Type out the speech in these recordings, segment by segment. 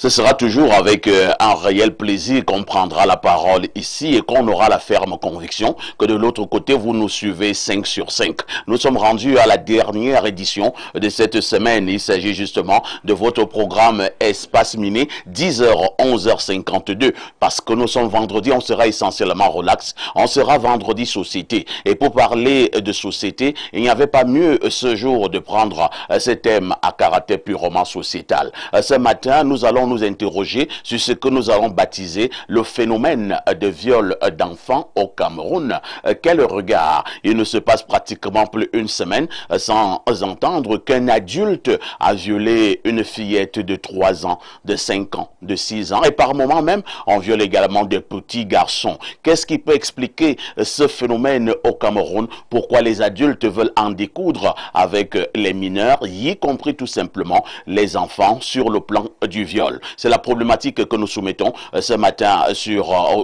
Ce sera toujours avec un réel plaisir qu'on prendra la parole ici et qu'on aura la ferme conviction que de l'autre côté, vous nous suivez 5 sur 5. Nous sommes rendus à la dernière édition de cette semaine. Il s'agit justement de votre programme Espace Miné, 10h, 11h52. Parce que nous sommes vendredi, on sera essentiellement relax. On sera vendredi société. Et pour parler de société, il n'y avait pas mieux ce jour de prendre ce thème à caractère purement sociétal. Ce matin, nous allons nous interroger sur ce que nous allons baptiser le phénomène de viol d'enfants au Cameroun. Quel regard! Il ne se passe pratiquement plus une semaine sans entendre qu'un adulte a violé une fillette de 3 ans, de 5 ans, de 6 ans et par moment même, on viole également des petits garçons. Qu'est-ce qui peut expliquer ce phénomène au Cameroun? Pourquoi les adultes veulent en découdre avec les mineurs, y compris tout simplement les enfants sur le plan du viol? C'est la problématique que nous soumettons ce matin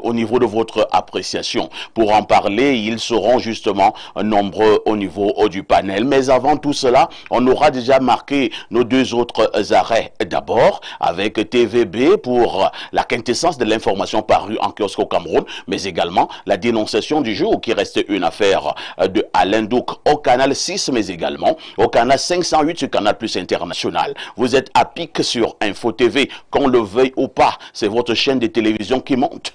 au niveau de votre appréciation. Pour en parler, ils seront justement nombreux au niveau du panel. Mais avant tout cela, on aura déjà marqué nos deux autres arrêts. D'abord, avec TVB pour la quintessence de l'information parue en kiosque au Cameroun, mais également la dénonciation du jour qui reste une affaire de Alain Douk au canal 6, mais également au canal 508 sur Canal Plus International. Vous êtes à pic sur Info TV, qu'on le veuille ou pas, c'est votre chaîne de télévision qui monte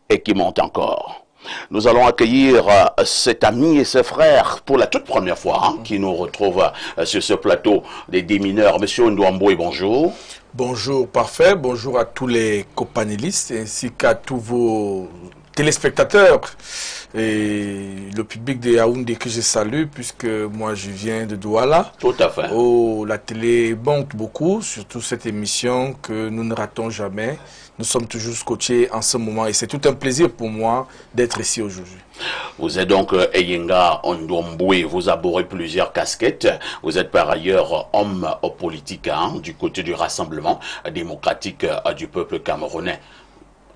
et qui monte encore. Nous allons accueillir cet ami et ses frères pour la toute première fois qui nous retrouvent sur ce plateau des démineurs. Monsieur Ndouamboy, bonjour. Bonjour, parfait. Bonjour à tous les copanélistes ainsi qu'à tous vos téléspectateurs et le public de Yaoundé que je salue puisque moi je viens de Douala. Tout à fait. Oh, la télé monte beaucoup, surtout cette émission que nous ne ratons jamais. Nous sommes toujours scotchés en ce moment et c'est tout un plaisir pour moi d'être ici aujourd'hui. Vous êtes donc Eyenga Ndouamboy, vous arborez plusieurs casquettes. Vous êtes par ailleurs homme politique du côté du Rassemblement démocratique du peuple camerounais.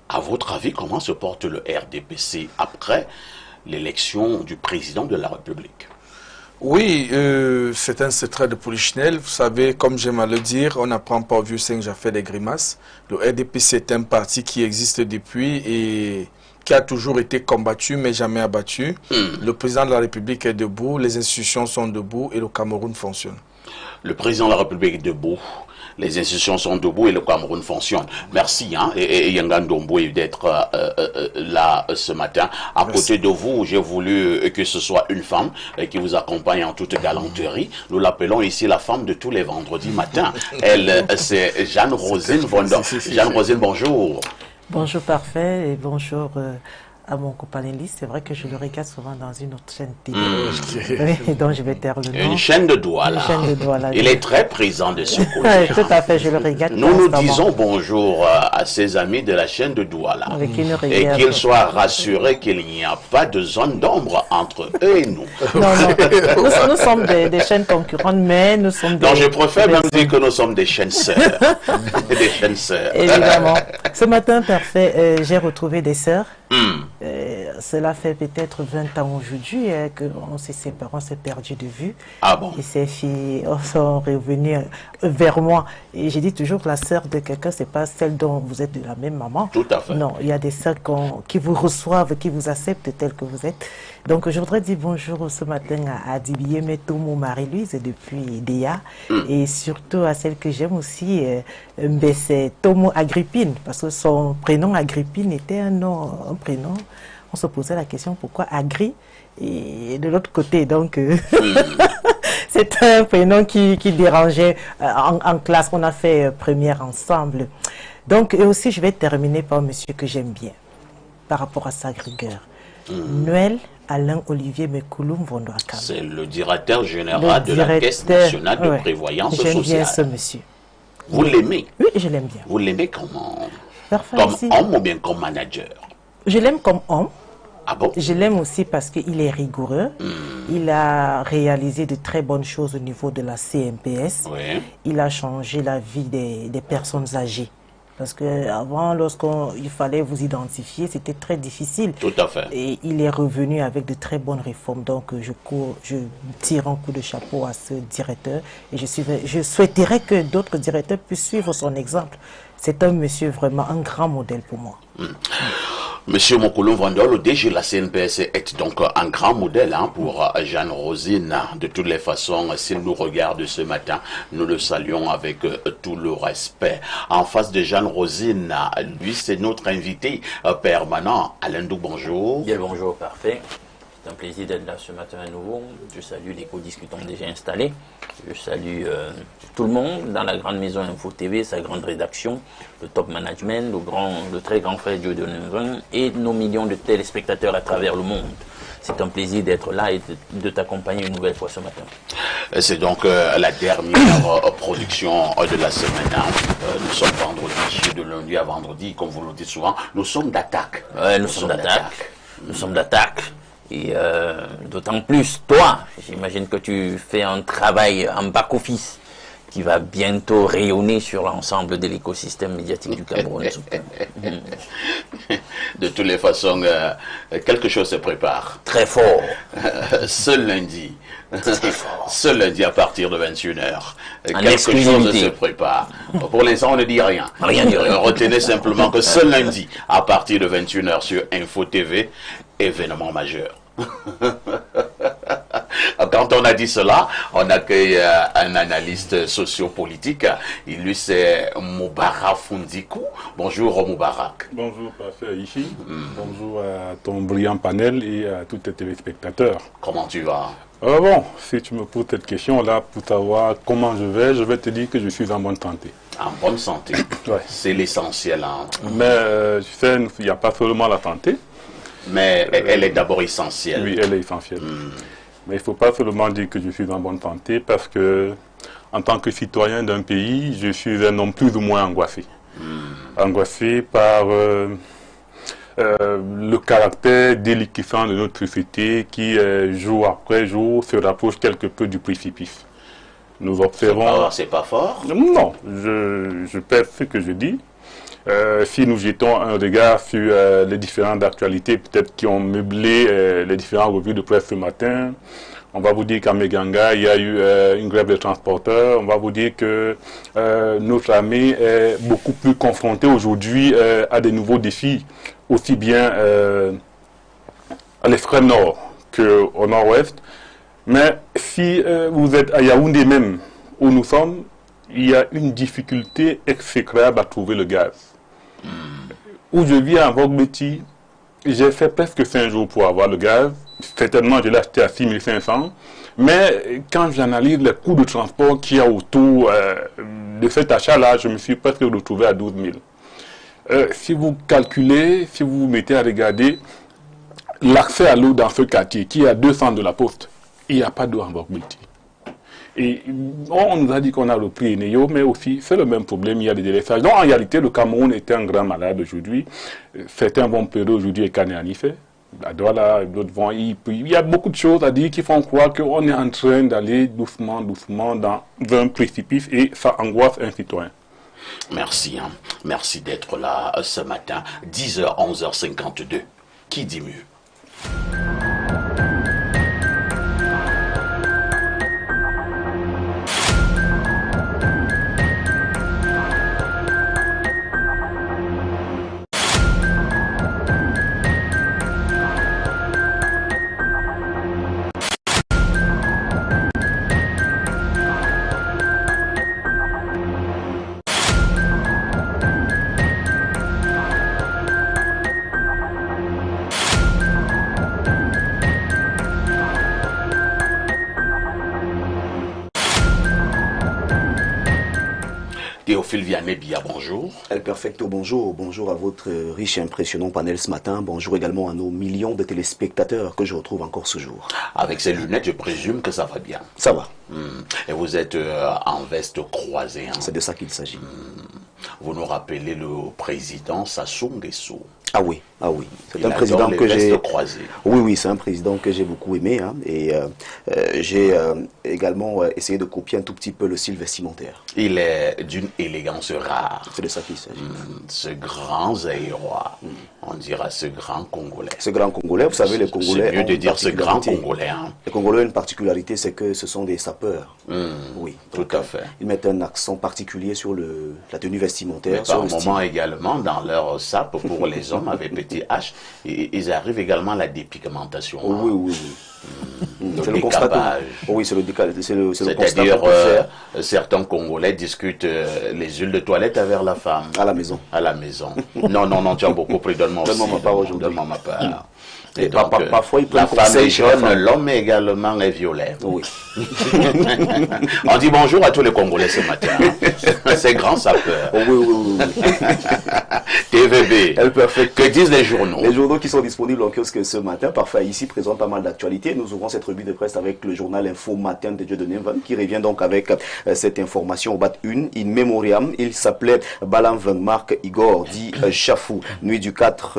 À votre avis, comment se porte le RDPC après l'élection du président de la République? Oui, c'est un secret de polichinelle. Vous savez, comme j'aime à le dire, on n'apprend pas au vieux singe, j'ai fait des grimaces. Le RDPC est un parti qui existe depuis et qui a toujours été combattu mais jamais abattu. Le président de la République est debout, les institutions sont debout et le Cameroun fonctionne. Le président de la République est debout, les institutions sont debout et le Cameroun fonctionne. Merci et Yenga Ndouamboy d'être là ce matin. À côté de vous, j'ai voulu que ce soit une femme qui vous accompagne en toute galanterie. Nous l'appelons ici la femme de tous les vendredis matins. Elle, c'est Jeanne-Rosine Vondor. Jeanne-Rosine, bonjour. Bonjour Parfait et bonjour à mon copanéliste. C'est vrai que je le regarde souvent dans une autre chaîne télé. Oui, donc je vais taire le nom. Une chaîne de Douala. Une chaîne de Douala. Il est très présent de ce côté. Tout à fait, je le regarde. Nous disons bonjour à ses amis de la chaîne de Douala. Avec une et qu'ils soient rassurés qu'il n'y a pas de zone d'ombre entre eux et nous. Non, nous sommes des chaînes concurrentes, mais nous sommes des... Non, je préfère même dire que nous sommes des chaînes sœurs. Des chaînes sœurs. Évidemment. Ce matin, Parfait, j'ai retrouvé des sœurs. Cela fait peut-être 20 ans aujourd'hui qu'on s'est séparés, on s'est perdu de vue. Ah bon? Et ces filles sont revenues vers moi. Et j'ai dit toujours, la sœur de quelqu'un, c'est pas celle dont vous êtes de la même maman. Tout à fait. Non, il y a des sœurs qui vous reçoivent, qui vous acceptent tel que vous êtes. Donc, je voudrais dire bonjour ce matin à Dibiye Metomo Marie-Louise depuis Déa. Et surtout à celle que j'aime aussi, c'est Tomo Agrippine. Parce que son prénom Agrippine était un prénom. On se posait la question pourquoi Agri et de l'autre côté. Donc, c'est un prénom qui dérangeait en classe. On a fait première ensemble. Donc, et aussi, je vais terminer par monsieur que j'aime bien par rapport à sa rigueur. Noël Alain Olivier Mekouloum Vondoakam. C'est le directeur général de la Caisse nationale de prévoyance sociale. J'aime bien ce monsieur. Vous l'aimez? Oui, je l'aime bien. Vous l'aimez comment? Comme homme ou bien comme manager? Je l'aime comme homme. Ah bon? Je l'aime aussi parce qu'il est rigoureux. Il a réalisé de très bonnes choses au niveau de la CNPS. Oui. Il a changé la vie des personnes âgées. Parce qu'avant, lorsqu'il fallait vous identifier, c'était très difficile. Tout à fait. Et il est revenu avec de très bonnes réformes. Donc, je tire un coup de chapeau à ce directeur. Et je souhaiterais que d'autres directeurs puissent suivre son exemple. c'est un monsieur vraiment un grand modèle pour moi. Monsieur Mokolo Vandol, le DG de la CNPS, est donc un grand modèle pour Jeanne Rosine. De toutes les façons, s'il nous regarde ce matin, nous le saluons avec tout le respect. En face de Jeanne Rosine, lui, c'est notre invité permanent. Alain Dou, bonjour. Bien, bonjour, parfait. C'est un plaisir d'être là ce matin à nouveau. Je salue les co-discutants déjà installés. Je salue tout le monde dans la grande maison Info TV, sa grande rédaction, le top management, le très grand frère Dieu de Nevin et nos millions de téléspectateurs à travers le monde. C'est un plaisir d'être là et de t'accompagner une nouvelle fois ce matin. C'est donc la dernière production de la semaine. Nous sommes vendredi, de lundi à vendredi, comme vous le dites souvent. Nous sommes d'attaque. Ouais, nous sommes d'attaque. Nous sommes d'attaque. Et d'autant plus, toi, j'imagine que tu fais un travail en back-office qui va bientôt rayonner sur l'ensemble de l'écosystème médiatique du Cameroun. De toutes les façons, quelque chose se prépare. Très fort. Ce lundi. Ce lundi à partir de 21h. Quelque exclusivité. chose se prépare. Pour l'instant, on ne dit rien. Rien de rien. Retenez simplement que ce lundi, à partir de 21h sur Info TV, événement majeur. Quand on a dit cela, on accueille un analyste sociopolitique. Lui, c'est Moubarak Fundikou. Bonjour Moubarak. Bonjour, parfait ici. Bonjour à ton brillant panel et à tous tes téléspectateurs. Comment tu vas? Bon, si tu me poses cette question-là pour savoir comment je vais te dire que je suis en bonne santé. En bonne santé. Ouais. C'est l'essentiel. Mais tu sais, il n'y a pas seulement la santé. Mais elle est d'abord essentielle. Oui, elle est essentielle. Mais il ne faut pas seulement dire que je suis en bonne santé parce que, en tant que citoyen d'un pays, je suis un homme plus ou moins angoissé. Angoissé par le caractère déliquescent de notre société qui, jour après jour, se rapproche quelque peu du précipice. Nous observons... C'est pas fort? Non, je pèse ce que je dis. Si nous jetons un regard sur les différentes actualités peut-être qui ont meublé les différentes revues de presse ce matin, on va vous dire qu'à Meganga, il y a eu une grève des transporteurs. On va vous dire que notre armée est beaucoup plus confrontée aujourd'hui à des nouveaux défis, aussi bien à l'extrême nord qu'au nord-ouest. Mais si vous êtes à Yaoundé même, où nous sommes, il y a une difficulté exécrable à trouver le gaz. Où je vis à Vogbeti, j'ai fait presque 5 jours pour avoir le gaz. Certainement, je l'ai acheté à 6500. Mais quand j'analyse les coûts de transport qu'il y a autour de cet achat-là, je me suis presque retrouvé à 12 000. Si vous calculez, si vous vous mettez à regarder l'accès à l'eau dans ce quartier, qui est à 200 de la poste, il n'y a pas d'eau en Vogbeti. Et on nous a dit qu'on a repris Eneyo, mais aussi c'est le même problème, il y a des délaissages. Donc en réalité, le Cameroun est un grand malade aujourd'hui. Certains vont pleurer aujourd'hui et Kanéanife. D'autres vont. Il y a beaucoup de choses à dire qui font croire qu'on est en train d'aller doucement, doucement dans un précipice et ça angoisse un citoyen. Merci. Merci d'être là ce matin. 10h, 11h52. Qui dit mieux? Théophile Vianney-Bia, bonjour. El Perfecto, bonjour. Bonjour à votre riche et impressionnant panel ce matin. Bonjour également à nos millions de téléspectateurs que je retrouve encore ce jour. Avec ces lunettes, je présume que ça va bien. Ça va. Et vous êtes en veste croisée. C'est de ça qu'il s'agit. Vous nous rappelez le président Sassou Nguesso. Ah oui, ah oui. C'est un président que j'ai... Oui, oui, c'est un président que j'ai beaucoup aimé. Et j'ai également essayé de copier un tout petit peu le style vestimentaire. Il est d'une élégance rare. C'est de ça qu'il s'agit. Ce grand Zaïrois. on dira ce grand Congolais? Ce grand Congolais, vous savez, les Congolais... C'est mieux de dire ce grand particularité. Congolais. Hein. Les Congolais ont une particularité, c'est que ce sont des sapeurs. Oui, tout à fait. Ils mettent un accent particulier sur la tenue vestimentaire. Mais par moment également, dans leur sape, pour les hommes avec petit H, ils arrivent également à la dépigmentation. Oh, oui, oui, oui. C'est le constat. Oui, c'est le constat. C'est-à-dire, certains Congolais discutent les huiles de toilette avec la femme. À la maison. À la maison. Non, tu as beaucoup pris. Donne-moi ma part aujourd'hui. Donne-moi ma part. Et donc, parfois, la femme est jaune, l'homme également est violet. Oui. On dit bonjour à tous les Congolais ce matin. C'est grand sapeur. Oh, oui. TVB. Que disent les journaux? Les journaux qui sont disponibles en kiosque ce matin, parfois ici, présentent pas mal d'actualités. Nous ouvrons cette revue de presse avec le journal Info Matin de Dieudonné Mvang, qui revient donc avec cette information au bat 1, in memoriam. Il s'appelait Balam Mvang Marc Igor, dit Chafou, nuit du 4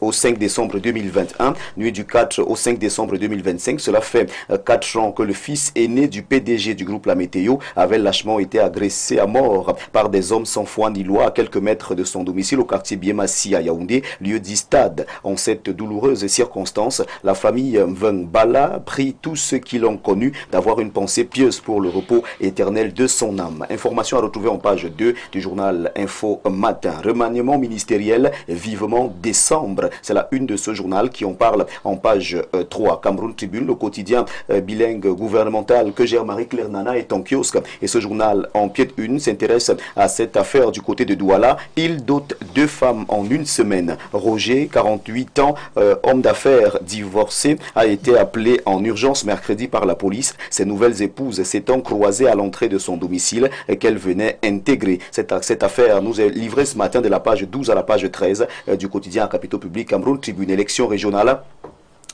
au 5 décembre 2021. Nuit du 4 au 5 décembre 2025. Cela fait 4 ans que le fils aîné du PDG du groupe La Météo avait lâchement été agressé à mort par des hommes sans foi ni loi à quelques mètres de son domicile au quartier Biemassi à Yaoundé, lieu dit stade. En cette douloureuse circonstance, la famille Mvang Bala prie tous ceux qui l'ont connu d'avoir une pensée pieuse pour le repos éternel de son âme. Information à retrouver en page 2 du journal Info Matin. Remaniement ministériel vivement décembre. C'est la une de ce journal qui on parle en page 3. Cameroun Tribune, le quotidien bilingue gouvernemental que gère Marie-Claire Nana est en kiosque. Et ce journal en pied de une s'intéresse à cette affaire du côté de Douala. Il dote 2 femmes en une semaine. Roger, 48 ans, homme d'affaires divorcé, a été appelé en urgence mercredi par la police. Ses nouvelles épouses s'étant croisées à l'entrée de son domicile qu'elle venait intégrer. Cette affaire nous est livrée ce matin de la page 12 à la page 13 du quotidien à Capitaux Public. Cameroun Tribune, élection régionale.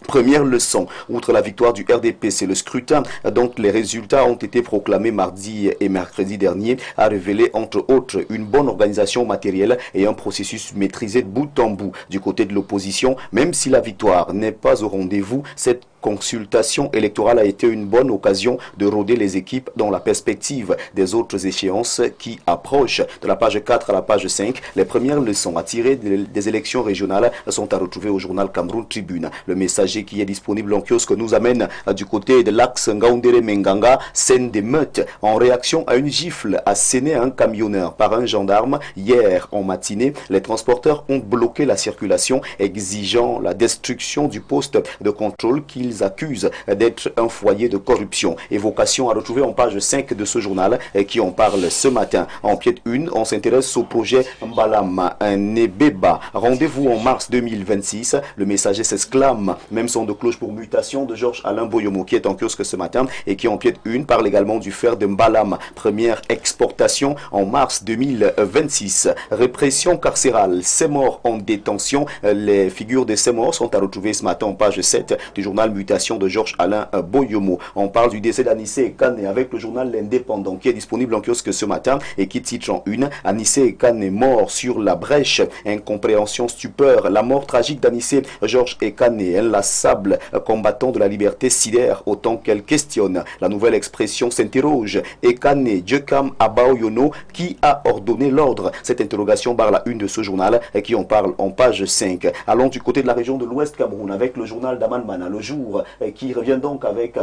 Première leçon, outre la victoire du RDP, c'est le scrutin dont les résultats ont été proclamés mardi et mercredi dernier, a révélé entre autres une bonne organisation matérielle et un processus maîtrisé de bout en bout du côté de l'opposition. Même si la victoire n'est pas au rendez-vous, cette consultation électorale a été une bonne occasion de rôder les équipes dans la perspective des autres échéances qui approchent. De la page 4 à la page 5, les premières leçons à tirer des élections régionales sont à retrouver au journal Cameroun Tribune. Le messager qui est disponible en kiosque nous amène du côté de l'axe Ngaoundéré-Menganga, scène d'émeute en réaction à une gifle assénée à un camionneur par un gendarme. Hier en matinée, les transporteurs ont bloqué la circulation, exigeant la destruction du poste de contrôle qu'ils accusent d'être un foyer de corruption. Évocation à retrouver en page 5 de ce journal qui en parle ce matin. En pied de une, on s'intéresse au projet Mbalam Nebeba. Rendez-vous en mars 2026. Le messager s'exclame. Même son de cloche pour mutation de Georges Alain Boyomo qui est en kiosque ce matin et qui en pied de une parle également du fer de Mbalam. Première exportation en mars 2026. Répression carcérale. Ces morts en détention. Les figures de ces morts sont à retrouver ce matin en page 7 du journal Mutation de Georges Alain Boyomo. On parle du décès d'Anissé Kane avec le journal L'Indépendant qui est disponible en kiosque ce matin et qui titre en une: Anissé Kane est mort sur la brèche. Incompréhension, stupeur. La mort tragique d'Anissé Georges Kane, inlassable combattant de la liberté, sidère autant qu'elle questionne. La nouvelle expression s'interroge. Ekane Djekam Abaoyono, qui a ordonné l'ordre? Cette interrogation barre la une de ce journal et qui en parle en page 5. Allons du côté de la région de l'Ouest Cameroun avec le journal d'Aman Mana, le jour, qui revient donc avec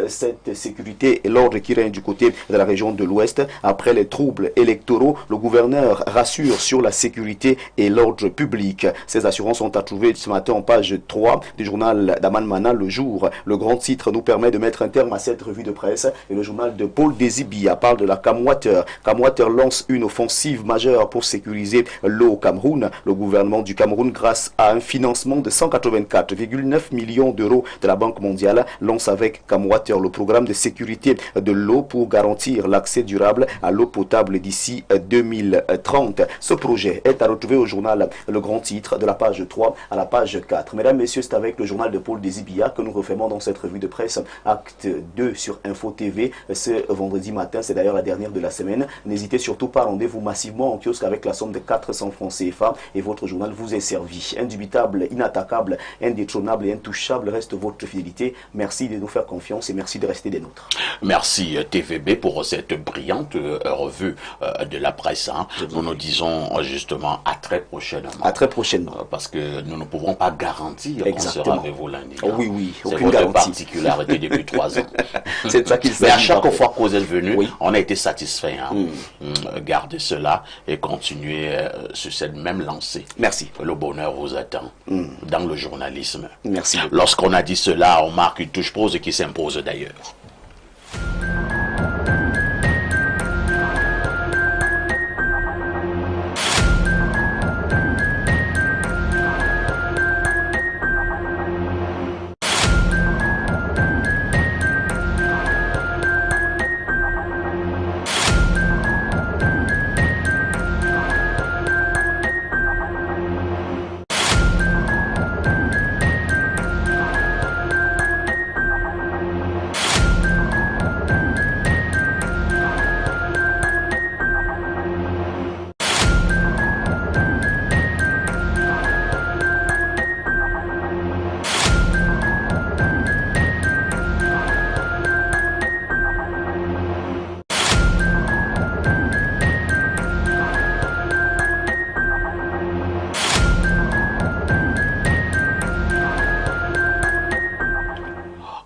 cette sécurité et l'ordre qui règne du côté de la région de l'Ouest. Après les troubles électoraux, le gouverneur rassure sur la sécurité et l'ordre public. Ces assurances sont à trouver ce matin en page 3 du journal d'Aman Mana, le jour. Le grand titre nous permet de mettre un terme à cette revue de presse et le journal de Paul Désibia parle de la Camwater. Camwater lance une offensive majeure pour sécuriser l'eau au Cameroun. Le gouvernement du Cameroun, grâce à un financement de 184,9 millions d'euros de la Banque mondiale, lance avec Camwater le programme de sécurité de l'eau pour garantir l'accès durable à l'eau potable d'ici 2030. Ce projet est à retrouver au journal Le Grand Titre de la page 3 à la page 4. Mesdames, Messieurs, c'est avec le journal de Paul Désibia que nous refermons dans cette revue de presse acte 2 sur Info TV ce vendredi matin. C'est d'ailleurs la dernière de la semaine. N'hésitez surtout pas à rendez-vous massivement en kiosque avec la somme de 400 francs CFA et votre journal vous est servi. Indubitable, inattaquable, indétrônable et intouchable reste votre votre fidélité. Merci de nous faire confiance et merci de rester des nôtres. Merci TVB pour cette brillante revue de la presse. Hein. Nous nous disons justement à très prochainement. À très prochainement. Parce que nous ne pouvons pas garantir qu'on sera avec vous lundi. Hein. Oui, oui, c'est aucune votre garantie. Particularité depuis 3 ans. C'est ça qu'il s'agit. Mais à chaque fois que vous êtes venu, oui, on a été satisfait. Hein. Gardez cela et continuez sur cette même lancée. Merci. Le bonheur vous attend dans le journalisme. Merci. Lorsqu'on a dit cela, on marque une touche pause qui s'impose d'ailleurs.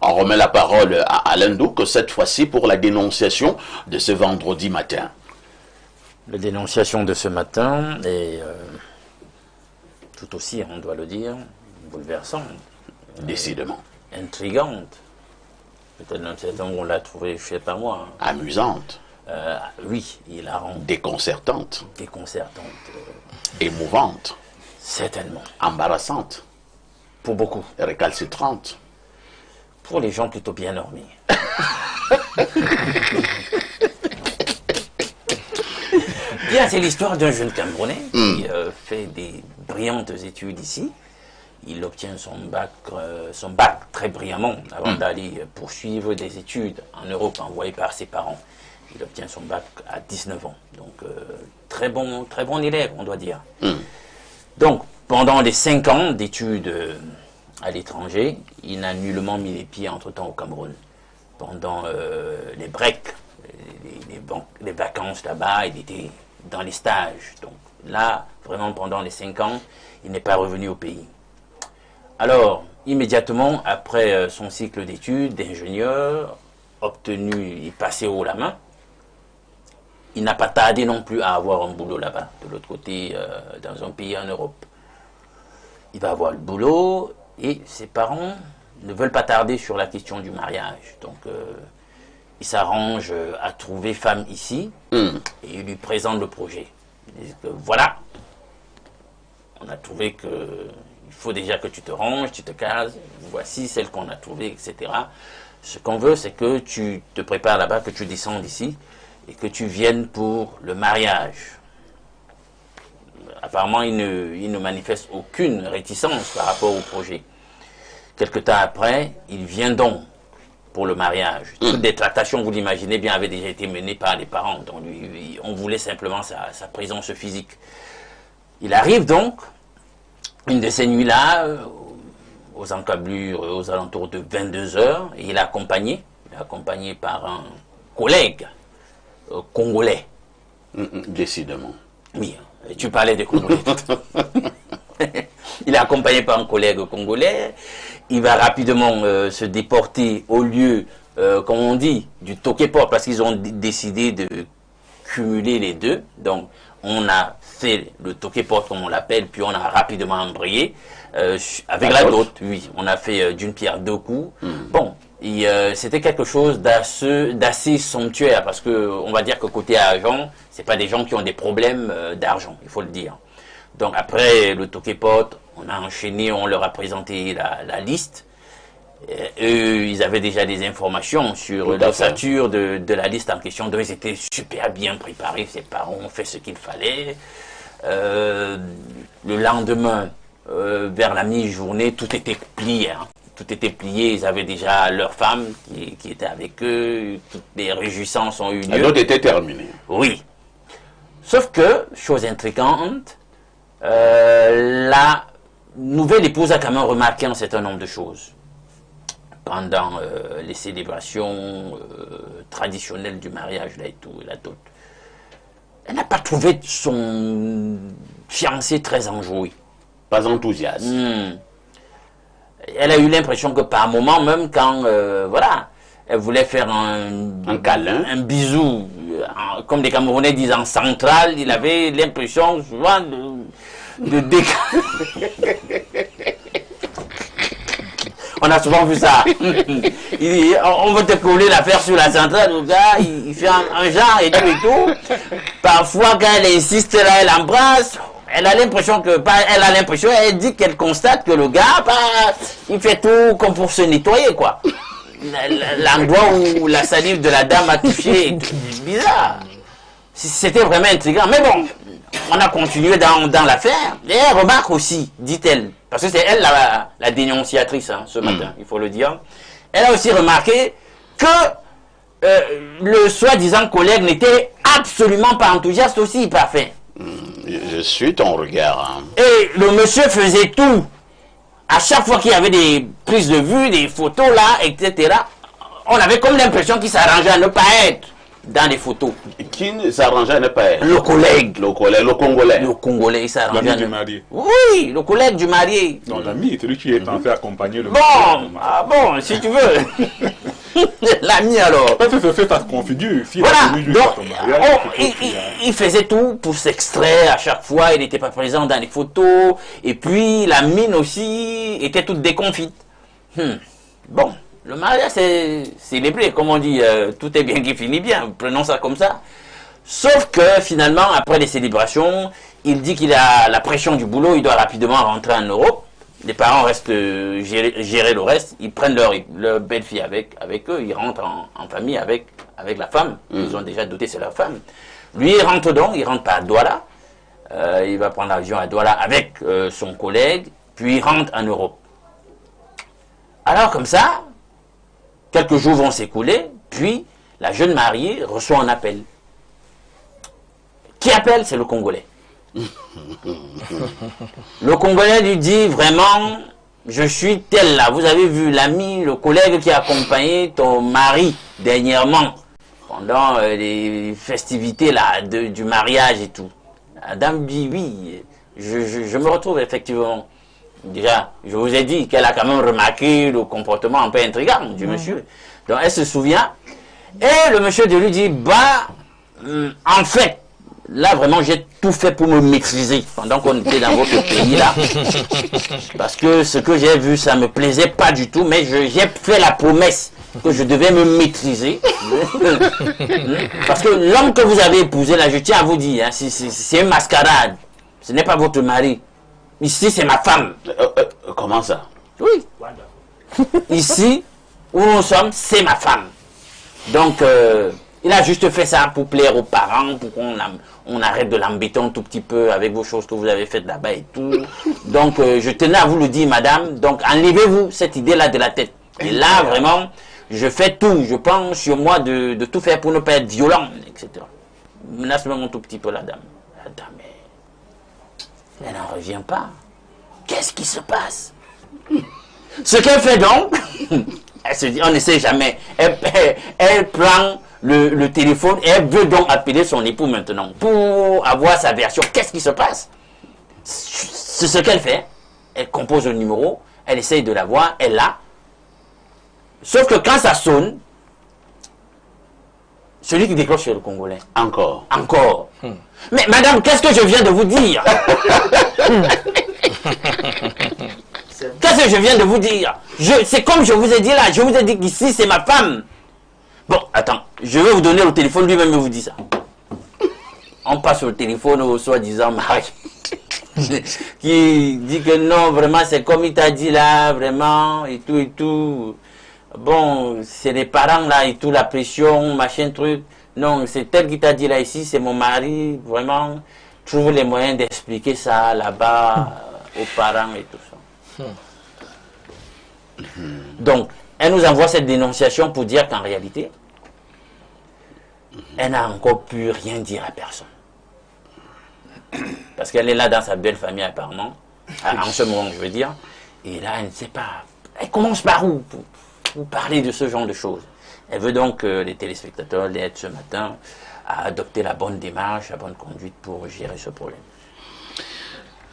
On remet la parole à Alain Douk, cette fois-ci pour la dénonciation de ce vendredi matin. La dénonciation de ce matin est tout aussi, on doit le dire, bouleversante. Décidément. Intrigante. Peut-être même certains on l'a trouvé fait par moi. Amusante. Oui, hilarante. Déconcertante. Déconcertante. Émouvante. Certainement. Embarrassante. Pour beaucoup. Récalcitrante. Pour les gens plutôt bien dormis. Bien, c'est l'histoire d'un jeune Camerounais qui fait des brillantes études ici. Il obtient son bac très brillamment avant d'aller poursuivre des études en Europe envoyé par ses parents. Il obtient son bac à 19 ans. Donc, très bon élève, on doit dire. Donc, pendant les 5 ans d'études à l'étranger, il n'a nullement mis les pieds entre-temps au Cameroun. Pendant les breaks, les vacances là-bas, il était dans les stages. Donc là, vraiment pendant les 5 ans, il n'est pas revenu au pays. Alors, immédiatement après son cycle d'études d'ingénieur, obtenu, il passait haut la main, il n'a pas tardé non plus à avoir un boulot là-bas, de l'autre côté, dans un pays en Europe. Il va avoir le boulot et ses parents ne veulent pas tarder sur la question du mariage. Donc, il s'arrange à trouver femme ici et il lui présente le projet. Il dit que voilà, on a trouvé que il faut déjà que tu te ranges, tu te cases, voici celle qu'on a trouvée, etc. Ce qu'on veut, c'est que tu te prépares là-bas, que tu descendes ici et que tu viennes pour le mariage. Apparemment, il ne manifeste aucune réticence par rapport au projet. Quelque temps après, il vient donc pour le mariage. Toutes les tractations, vous l'imaginez bien, avaient déjà été menées par les parents. Donc, on voulait simplement sa présence physique. Il arrive donc, une de ces nuits-là, aux encablures, aux alentours de 22 heures, et il est accompagné par un collègue congolais. Décidément. Oui, tu parlais de Congolais. Il est accompagné par un collègue congolais. Il va rapidement se déporter au lieu, comme on dit, du Tokeport, parce qu'ils ont décidé de cumuler les deux. Donc, on a fait le Tokeport, comme on l'appelle, puis on a rapidement embrayé. Avec la dot, oui. On a fait d'une pierre deux coups. Bon, c'était quelque chose d'assez somptuaire, parce que on va dire que côté argent, c'est pas des gens qui ont des problèmes d'argent, il faut le dire. Donc après le Tokeport, on a enchaîné, on leur a présenté la liste. Eux, ils avaient déjà des informations sur l'ossature de la liste en question, donc ils étaient super bien préparés, ses parents ont fait ce qu'il fallait. Le lendemain, vers la mi-journée, tout était plié. Hein. Tout était plié, ils avaient déjà leur femme qui était avec eux, toutes les réjouissances ont eu lieu. L'autre était terminé. Oui. Sauf que, chose intrigante, la nouvelle épouse a quand même remarqué un certain nombre de choses. pendant les célébrations traditionnelles du mariage là et tout, et la dot. Elle n'a pas trouvé son fiancé très enjoué. Pas enthousiaste. Elle a eu l'impression que par moment, même quand, voilà, elle voulait faire un câlin, un bisou, comme les Camerounais disent en centrale, il avait l'impression souvent de On a souvent vu ça. Il dit, on veut te coller l'affaire sur la centrale, le gars, il fait un genre et tout. Parfois, quand elle insiste là, elle embrasse. Elle a l'impression que, elle dit qu'elle constate que le gars, il fait tout comme pour se nettoyer, quoi. L'endroit où la salive de la dame a touché, c'est bizarre. C'était vraiment intriguant. Mais bon, on a continué dans l'affaire. Et elle remarque aussi, dit-elle, parce que c'est elle la dénonciatrice ce matin, il faut le dire. Elle a aussi remarqué que le soi-disant collègue n'était absolument pas enthousiaste aussi, parfait. Je suis ton regard. Hein. Et le monsieur faisait tout. À chaque fois qu'il y avait des prises de vue, des photos là, etc., on avait comme l'impression qu'il s'arrangeait à ne pas être dans les photos. Qui s'arrangeait à ne pas être? Le collègue. Le Congolais. Le Congolais, il s'arrangeait. L'ami du marié. Oui, le collègue du marié. Non, l'ami, celui qui est censé accompagner le bon, si tu veux. L'ami alors. Parce que ça fait, ça se configure. Si voilà, donc, mariage, il faisait tout pour s'extraire à chaque fois, il n'était pas présent dans les photos, et puis la mine aussi était toute déconfite. Bon, le mariage c'est célébré, comme on dit, tout est bien qui finit bien, prenons ça comme ça. Sauf que finalement, après les célébrations, il dit qu'il a la pression du boulot, il doit rapidement rentrer en Europe. Les parents restent gérer le reste, ils prennent leur belle-fille avec eux, ils rentrent en famille avec la femme, ils ont déjà doté, c'est leur femme. Lui, il rentre donc, il rentre pas à Douala, il va prendre l'avion à Douala avec son collègue, puis il rentre en Europe. Alors comme ça, quelques jours vont s'écouler, puis la jeune mariée reçoit un appel. Qui appelle? C'est le Congolais. Le Congolais lui dit vraiment, je suis tel là, vous avez vu l'ami, le collègue qui a accompagné ton mari dernièrement pendant les festivités là du mariage et tout. La dame dit oui, je me retrouve effectivement. Déjà, je vous ai dit qu'elle a quand même remarqué le comportement un peu intriguant du monsieur. Donc elle se souvient et le monsieur de lui dit en fait, là, vraiment, j'ai tout fait pour me maîtriser pendant qu'on était dans votre pays, là. Parce que ce que j'ai vu, ça ne me plaisait pas du tout, mais j'ai fait la promesse que je devais me maîtriser. Parce que l'homme que vous avez épousé, là, je tiens à vous dire, hein, c'est une mascarade. Ce n'est pas votre mari. Ici, c'est ma femme. Comment ça? Oui. Ici, où nous sommes, c'est ma femme. Donc, il a juste fait ça pour plaire aux parents, pour qu'on arrête de l'embêter un tout petit peu avec vos choses que vous avez faites là-bas et tout. Donc, je tenais à vous le dire, madame. Donc, enlevez-vous cette idée-là de la tête. Et là, vraiment, je fais tout. Je pense sur moi de tout faire pour ne pas être violent, etc. Menace même un tout petit peu la dame. La dame, elle n'en revient pas. Qu'est-ce qui se passe? Ce qu'elle fait donc, elle se dit, on ne sait jamais. Elle prend le téléphone et elle veut donc appeler son époux maintenant pour avoir sa version. Qu'est-ce qui se passe? C'est ce qu'elle fait. Elle compose le numéro, elle essaye de l'avoir, elle l'a. Sauf que quand ça sonne, celui qui décroche c'est le Congolais. Encore. Encore. Mais madame, qu'est-ce que je viens de vous dire? Qu'est-ce que je viens de vous dire? C'est comme je vous ai dit là, je vous ai dit qu'ici c'est ma femme. Bon, attends, je vais vous donner le téléphone, lui-même vous dit ça. On passe au téléphone au soi-disant mari qui dit que non, vraiment c'est comme il t'a dit là, vraiment, et tout et tout. Bon, c'est les parents là et tout, la pression, machin truc. Non, c'est tel qui t'a dit là ici, c'est mon mari, vraiment. Trouve les moyens d'expliquer ça là-bas aux parents et tout ça. Donc, elle nous envoie cette dénonciation pour dire qu'en réalité, elle n'a encore pu rien dire à personne. Parce qu'elle est là dans sa belle famille apparemment, en ce moment je veux dire, et là elle ne sait pas, elle commence par où pour parler de ce genre de choses. Elle veut donc que les téléspectateurs l'aident ce matin à adopter la bonne démarche, la bonne conduite pour gérer ce problème.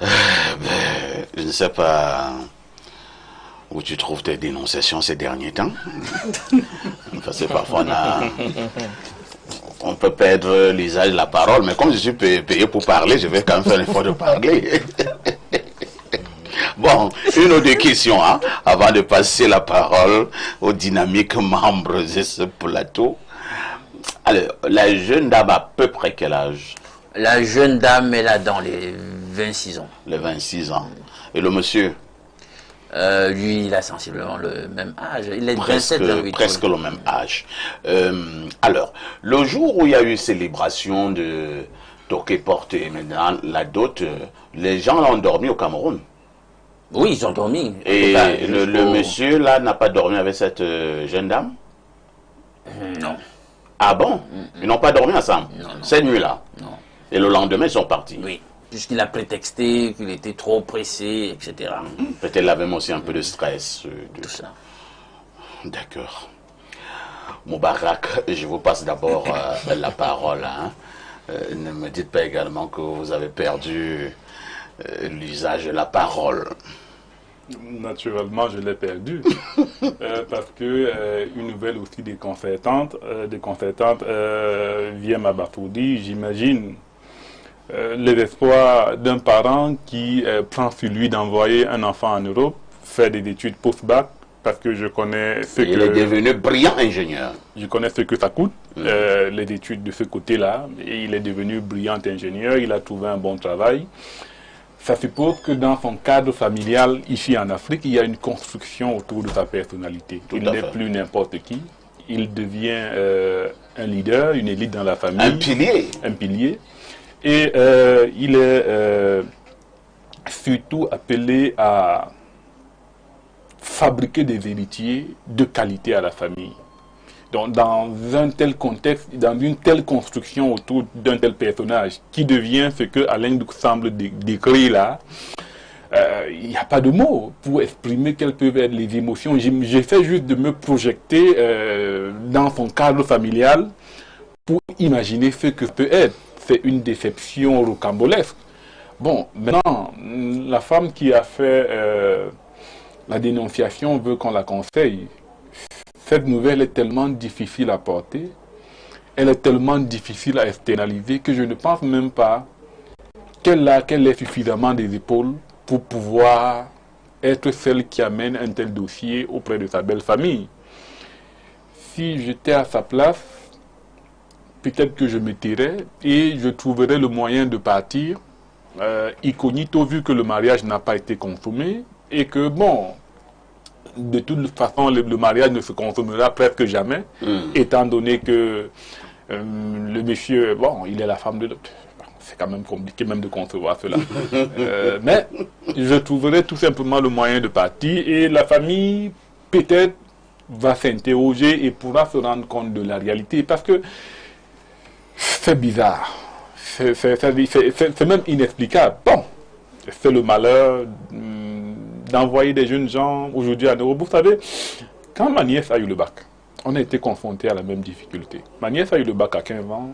Je ne sais pas où tu trouves tes dénonciations ces derniers temps. Parce que parfois on peut perdre l'usage de la parole, mais comme je suis payé pour parler, je vais quand même faire l'effort de parler. Bon, une ou deux questions, hein, avant de passer la parole aux dynamiques membres de ce plateau. Alors, la jeune dame a à peu près quel âge? La jeune dame, elle a dans les 26 ans. Les 26 ans. Et le monsieur? Lui, il a sensiblement le même âge. Il est presque 27 ans. Presque le même âge. Alors, le jour où il y a eu célébration de Toké Porte et maintenant la dot, les gens ont dormi au Cameroun. Oui, ils ont dormi. Et le monsieur là n'a pas dormi avec cette jeune dame? Non. Ah bon? Ils n'ont pas dormi ensemble? Non. Cette nuit-là? Non. Et le lendemain, ils sont partis? Oui. Puisqu'il a prétexté qu'il était trop pressé, etc. Peut-être qu'il avait aussi un peu de stress. Tout ça. D'accord. Moubarak, je vous passe d'abord la parole. Hein. Ne me dites pas également que vous avez perdu l'usage de la parole. Naturellement, je l'ai perdu. Parce que une nouvelle aussi déconcertante vient m'abafourdir, j'imagine. Les espoirs d'un parent qui prend sur lui d'envoyer un enfant en Europe faire des études post-bac, parce que je connais ce que... Il est devenu brillant ingénieur. Je connais ce que ça coûte, les études de ce côté-là, et il est devenu brillant ingénieur, il a trouvé un bon travail. Ça suppose que dans son cadre familial, ici en Afrique, il y a une construction autour de sa personnalité. Il n'est plus n'importe qui, il devient un leader, une élite dans la famille. Un pilier. Un pilier. Et il est surtout appelé à fabriquer des héritiers de qualité à la famille. Donc dans un tel contexte, dans une telle construction autour d'un tel personnage, qui devient ce que Alain semble décrire là, il n'y a pas de mots pour exprimer quelles peuvent être les émotions. J'essaie juste de me projeter dans son cadre familial pour imaginer ce que peut être. C'est une déception rocambolesque. Bon, maintenant, la femme qui a fait la dénonciation veut qu'on la conseille. Cette nouvelle est tellement difficile à porter, elle est tellement difficile à externaliser que je ne pense même pas qu'elle ait suffisamment des épaules pour pouvoir être celle qui amène un tel dossier auprès de sa belle famille. Si j'étais à sa place, peut-être que je me tairais et je trouverais le moyen de partir incognito, vu que le mariage n'a pas été consommé et que, bon, de toute façon, le mariage ne se consommera presque jamais, étant donné que le monsieur, bon, il est la femme de l'autre. C'est quand même compliqué même de concevoir cela. Mais je trouverai tout simplement le moyen de partir et la famille, peut-être, va s'interroger et pourra se rendre compte de la réalité. Parce que c'est bizarre. C'est même inexplicable. Bon, c'est le malheur d'envoyer des jeunes gens aujourd'hui à Europe. Vous savez, quand ma nièce a eu le bac, on a été confrontés à la même difficulté. Ma nièce a eu le bac à 15 ans,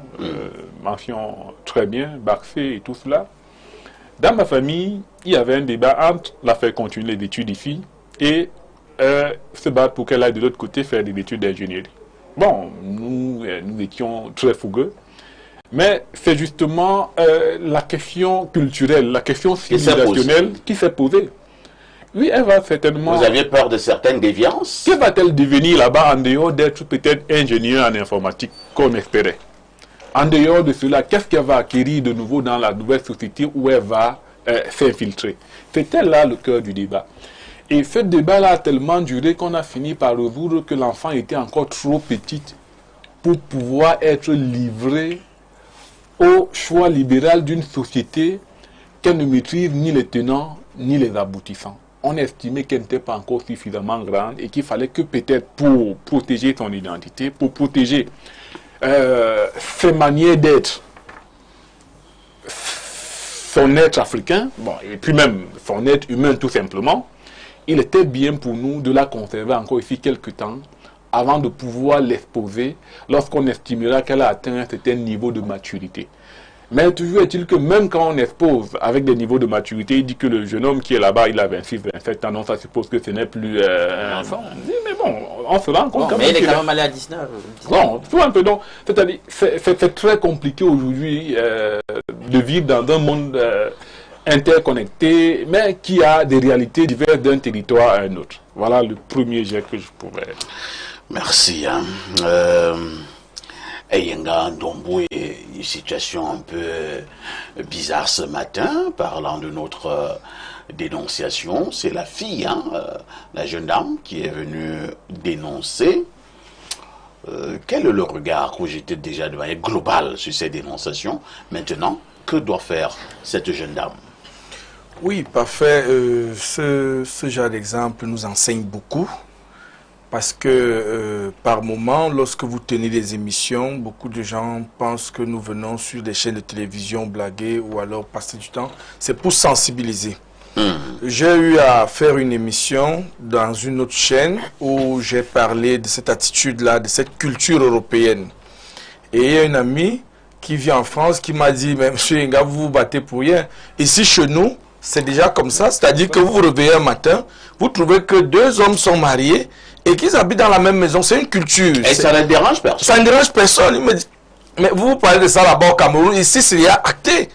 mention très bien, bac C et tout cela. Dans ma famille, il y avait un débat entre la faire continuer les études ici et se battre pour qu'elle aille de l'autre côté faire des études d'ingénierie. Bon, nous étions très fougueux. Mais c'est justement la question culturelle, la question civilisationnelle qui s'est posée. Oui, elle va certainement... Vous aviez peur de certaines déviances? Que va-t-elle devenir là-bas en dehors d'être peut-être ingénieure en informatique, comme espérait? En dehors de cela, qu'est-ce qu'elle va acquérir de nouveau dans la nouvelle société où elle va s'infiltrer? C'était là le cœur du débat. Et ce débat-là a tellement duré qu'on a fini par résoudre que l'enfant était encore trop petite pour pouvoir être livrée au choix libéral d'une société qu'elle ne maîtrise ni les tenants ni les aboutissants. On estimait qu'elle n'était pas encore suffisamment grande et qu'il fallait que peut-être pour protéger son identité, pour protéger ses manières d'être, son être africain, bon, et puis même son être humain tout simplement, il était bien pour nous de la conserver encore ici quelques temps avant de pouvoir l'exposer lorsqu'on estimera qu'elle a atteint un certain niveau de maturité. Mais toujours est-il que même quand on expose avec des niveaux de maturité, il dit que le jeune homme qui est là-bas, il a 26, 27 ans, donc ça suppose que ce n'est plus un enfant. Mais bon, on se rend compte quand même. Mais il est quand même allé à 19. Non, tu vois un peu, donc, c'est-à-dire, c'est très compliqué aujourd'hui de vivre dans un monde interconnecté, mais qui a des réalités diverses d'un territoire à un autre. Voilà le premier jet que je pourrais... Merci. Eyenga Ndombo est une situation un peu bizarre ce matin, parlant de notre dénonciation. C'est la fille, la jeune dame, qui est venue dénoncer. Quel est le regard que j'étais déjà de manière globale sur ces dénonciations? Maintenant, que doit faire cette jeune dame? Oui, parfait. Ce genre d'exemple nous enseigne beaucoup. Parce que par moment, lorsque vous tenez des émissions, beaucoup de gens pensent que nous venons sur des chaînes de télévision blaguer ou alors passer du temps. C'est pour sensibiliser. J'ai eu à faire une émission dans une autre chaîne où j'ai parlé de cette attitude-là, de cette culture européenne. Et il y a une amie qui vit en France qui m'a dit, mais monsieur Inga, vous vous battez pour rien. Ici, chez nous, c'est déjà comme ça. C'est-à-dire que vous vous réveillez un matin, vous trouvez que deux hommes sont mariés et qu'ils habitent dans la même maison. C'est une culture. Et ça ne dérange personne. Ça ne dérange personne. Il me dit, mais vous parlez de ça là-bas au Cameroun. Ici, c'est déjà acté.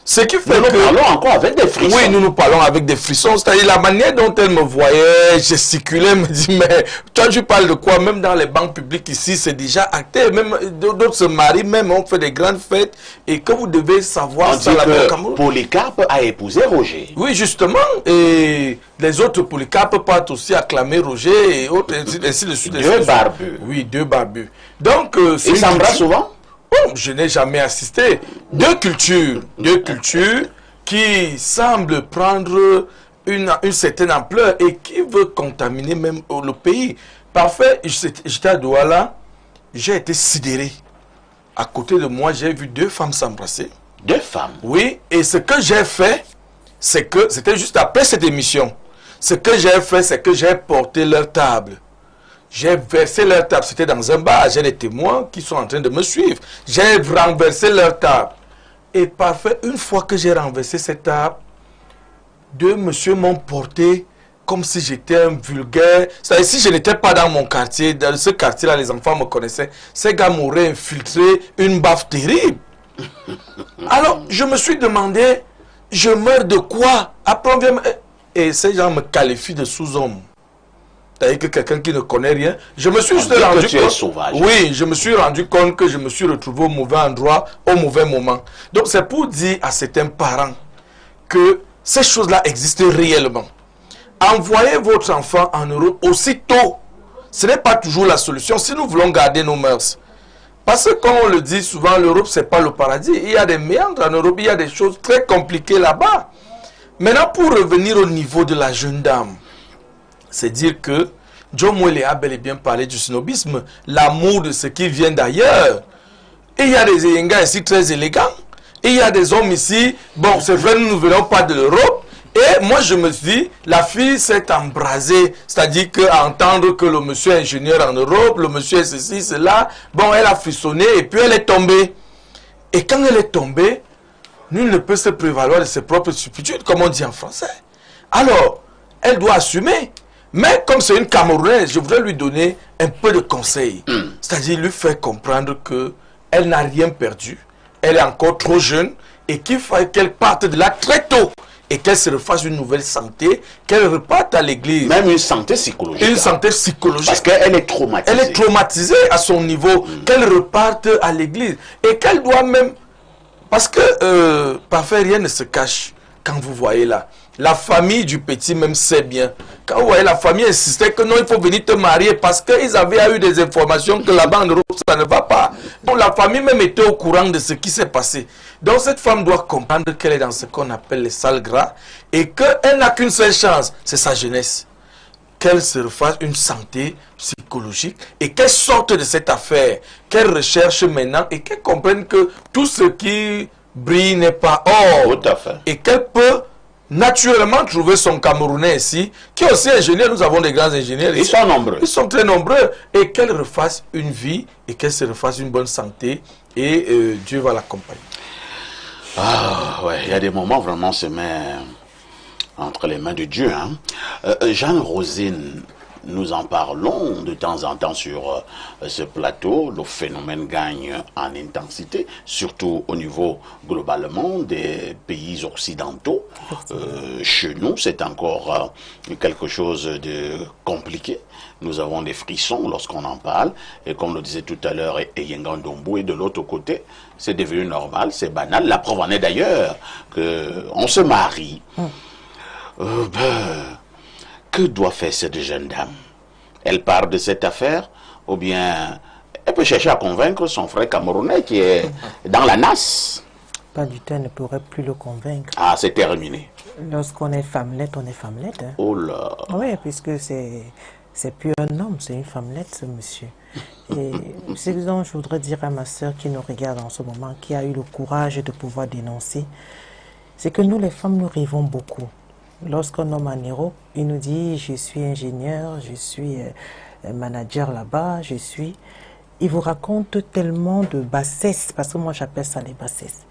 Ce qui fait nous parlons encore avec des frissons. Oui, nous parlons avec des frissons. C'est-à-dire la manière dont elle me voyait, gesticulait, me dit, mais toi, tu parles de quoi? Même dans les banques publiques ici, c'est déjà acté. Même d'autres se marient, même on fait des grandes fêtes. Et que vous devez savoir on ça dit là-bas au que Cameroun. Polycarpe a épousé Roger. Oui, justement. Et les autres Polycarpe partent aussi acclamer Roger et autres, ainsi de suite. Deux barbus. Oui, deux barbus. Donc, ils s'embrassent souvent? Oh, je n'ai jamais assisté. Deux cultures qui semblent prendre une certaine ampleur et qui veulent contaminer même le pays. Parfait, j'étais à Douala, j'ai été sidéré. À côté de moi, j'ai vu deux femmes s'embrasser. Deux femmes? Oui, et ce que j'ai fait, c'est que, c'était juste après cette émission, ce que j'ai fait, c'est que j'ai porté leur table. J'ai versé leur table, c'était dans un bar, j'ai des témoins qui sont en train de me suivre. J'ai renversé leur table. Et parfait, une fois que j'ai renversé cette table, deux messieurs m'ont porté comme si j'étais un vulgaire. C'est-à-dire, si je n'étais pas dans mon quartier, dans ce quartier-là, les enfants me connaissaient, ces gars m'auraient infiltré une baffe terrible. Alors, je me suis demandé, je meurs de quoi? Après, on vient et ces gens me qualifient de sous-homme. C'est-à-dire que quelqu'un qui ne connaît rien, je me suis juste rendu compte. Sauvage. Oui, je me suis rendu compte que je me suis retrouvé au mauvais endroit, au mauvais moment. Donc c'est pour dire à certains parents que ces choses-là existent réellement. Envoyez votre enfant en Europe aussitôt. Ce n'est pas toujours la solution si nous voulons garder nos mœurs. Parce que comme on le dit souvent, l'Europe, ce n'est pas le paradis. Il y a des méandres en Europe, il y a des choses très compliquées là-bas. Maintenant, pour revenir au niveau de la jeune dame, c'est dire que John Mwele a bel et bien parlé du snobisme, l'amour de ce qui vient d'ailleurs. Et il y a des Eyenga ici très élégants. Et il y a des hommes ici, bon, c'est vrai, nous ne venons pas de l'Europe. Et moi, je me suis dit, la fille s'est embrasée. C'est-à-dire qu'à entendre que le monsieur est ingénieur en Europe, le monsieur est ceci, cela, bon, elle a frissonné et puis elle est tombée. Et quand elle est tombée, nul ne peut se prévaloir de ses propres stupiditudes, comme on dit en français. Alors, elle doit assumer. Mais comme c'est une Camerounaise, je voudrais lui donner un peu de conseils. C'est-à-dire lui faire comprendre qu'elle n'a rien perdu. Elle est encore trop jeune et qu'il faut qu'elle parte de là très tôt. Et qu'elle se refasse une nouvelle santé, qu'elle reparte à l'église. Même une santé psychologique. Une santé psychologique. Parce qu'elle est traumatisée. Elle est traumatisée à son niveau. Qu'elle reparte à l'église. Et qu'elle doit même... Parce que parfois rien ne se cache quand vous voyez là. La famille du petit même sait bien. Quand vous voyez la famille insistait que non, il faut venir te marier parce qu'ils avaient eu des informations que là-bas en Europe, ça ne va pas. Donc la famille même était au courant de ce qui s'est passé. Donc cette femme doit comprendre qu'elle est dans ce qu'on appelle les sales gras et qu'elle n'a qu'une seule chance, c'est sa jeunesse. Qu'elle se refasse une santé psychologique et qu'elle sorte de cette affaire, qu'elle recherche maintenant et qu'elle comprenne que tout ce qui brille n'est pas or. Tout à fait. Et qu'elle peut naturellement trouver son Camerounais ici, qui est aussi ingénieur. Nous avons des grands ingénieurs Ils ici. sont nombreux. Ils sont très nombreux. Et qu'elle refasse une vie et qu'elle se refasse une bonne santé. Et Dieu va l'accompagner. Ah, ouais, il y a des moments vraiment, se met entre les mains de Dieu. Hein. Jeanne Rosine, nous en parlons de temps en temps sur ce plateau. Le phénomène gagne en intensité, surtout au niveau globalement des pays occidentaux. Chez nous, c'est encore quelque chose de compliqué. Nous avons des frissons lorsqu'on en parle. Et comme le disait tout à l'heure Yengandombo, et de l'autre côté, c'est devenu normal, c'est banal. La preuve en est d'ailleurs qu'on se marie. Que doit faire cette jeune dame? Elle part de cette affaire ou bien elle peut chercher à convaincre son frère camerounais qui est dans la nasse? Pas du tout, elle ne pourrait plus le convaincre. Ah, c'est terminé. Lorsqu'on est femmelette, on est femmelette. Hein. Oh là. Oui, puisque c'est plus un homme, c'est une femmelette, ce monsieur. Et c'est ce dont je voudrais dire à ma soeur qui nous regarde en ce moment, qui a eu le courage de pouvoir dénoncer, c'est que nous, les femmes, nous rêvons beaucoup. Lorsqu'un homme en Europe, il nous dit « je suis ingénieur, je suis manager là-bas, je suis... » Il vous raconte tellement de bassesse, parce que moi j'appelle ça les bassesses.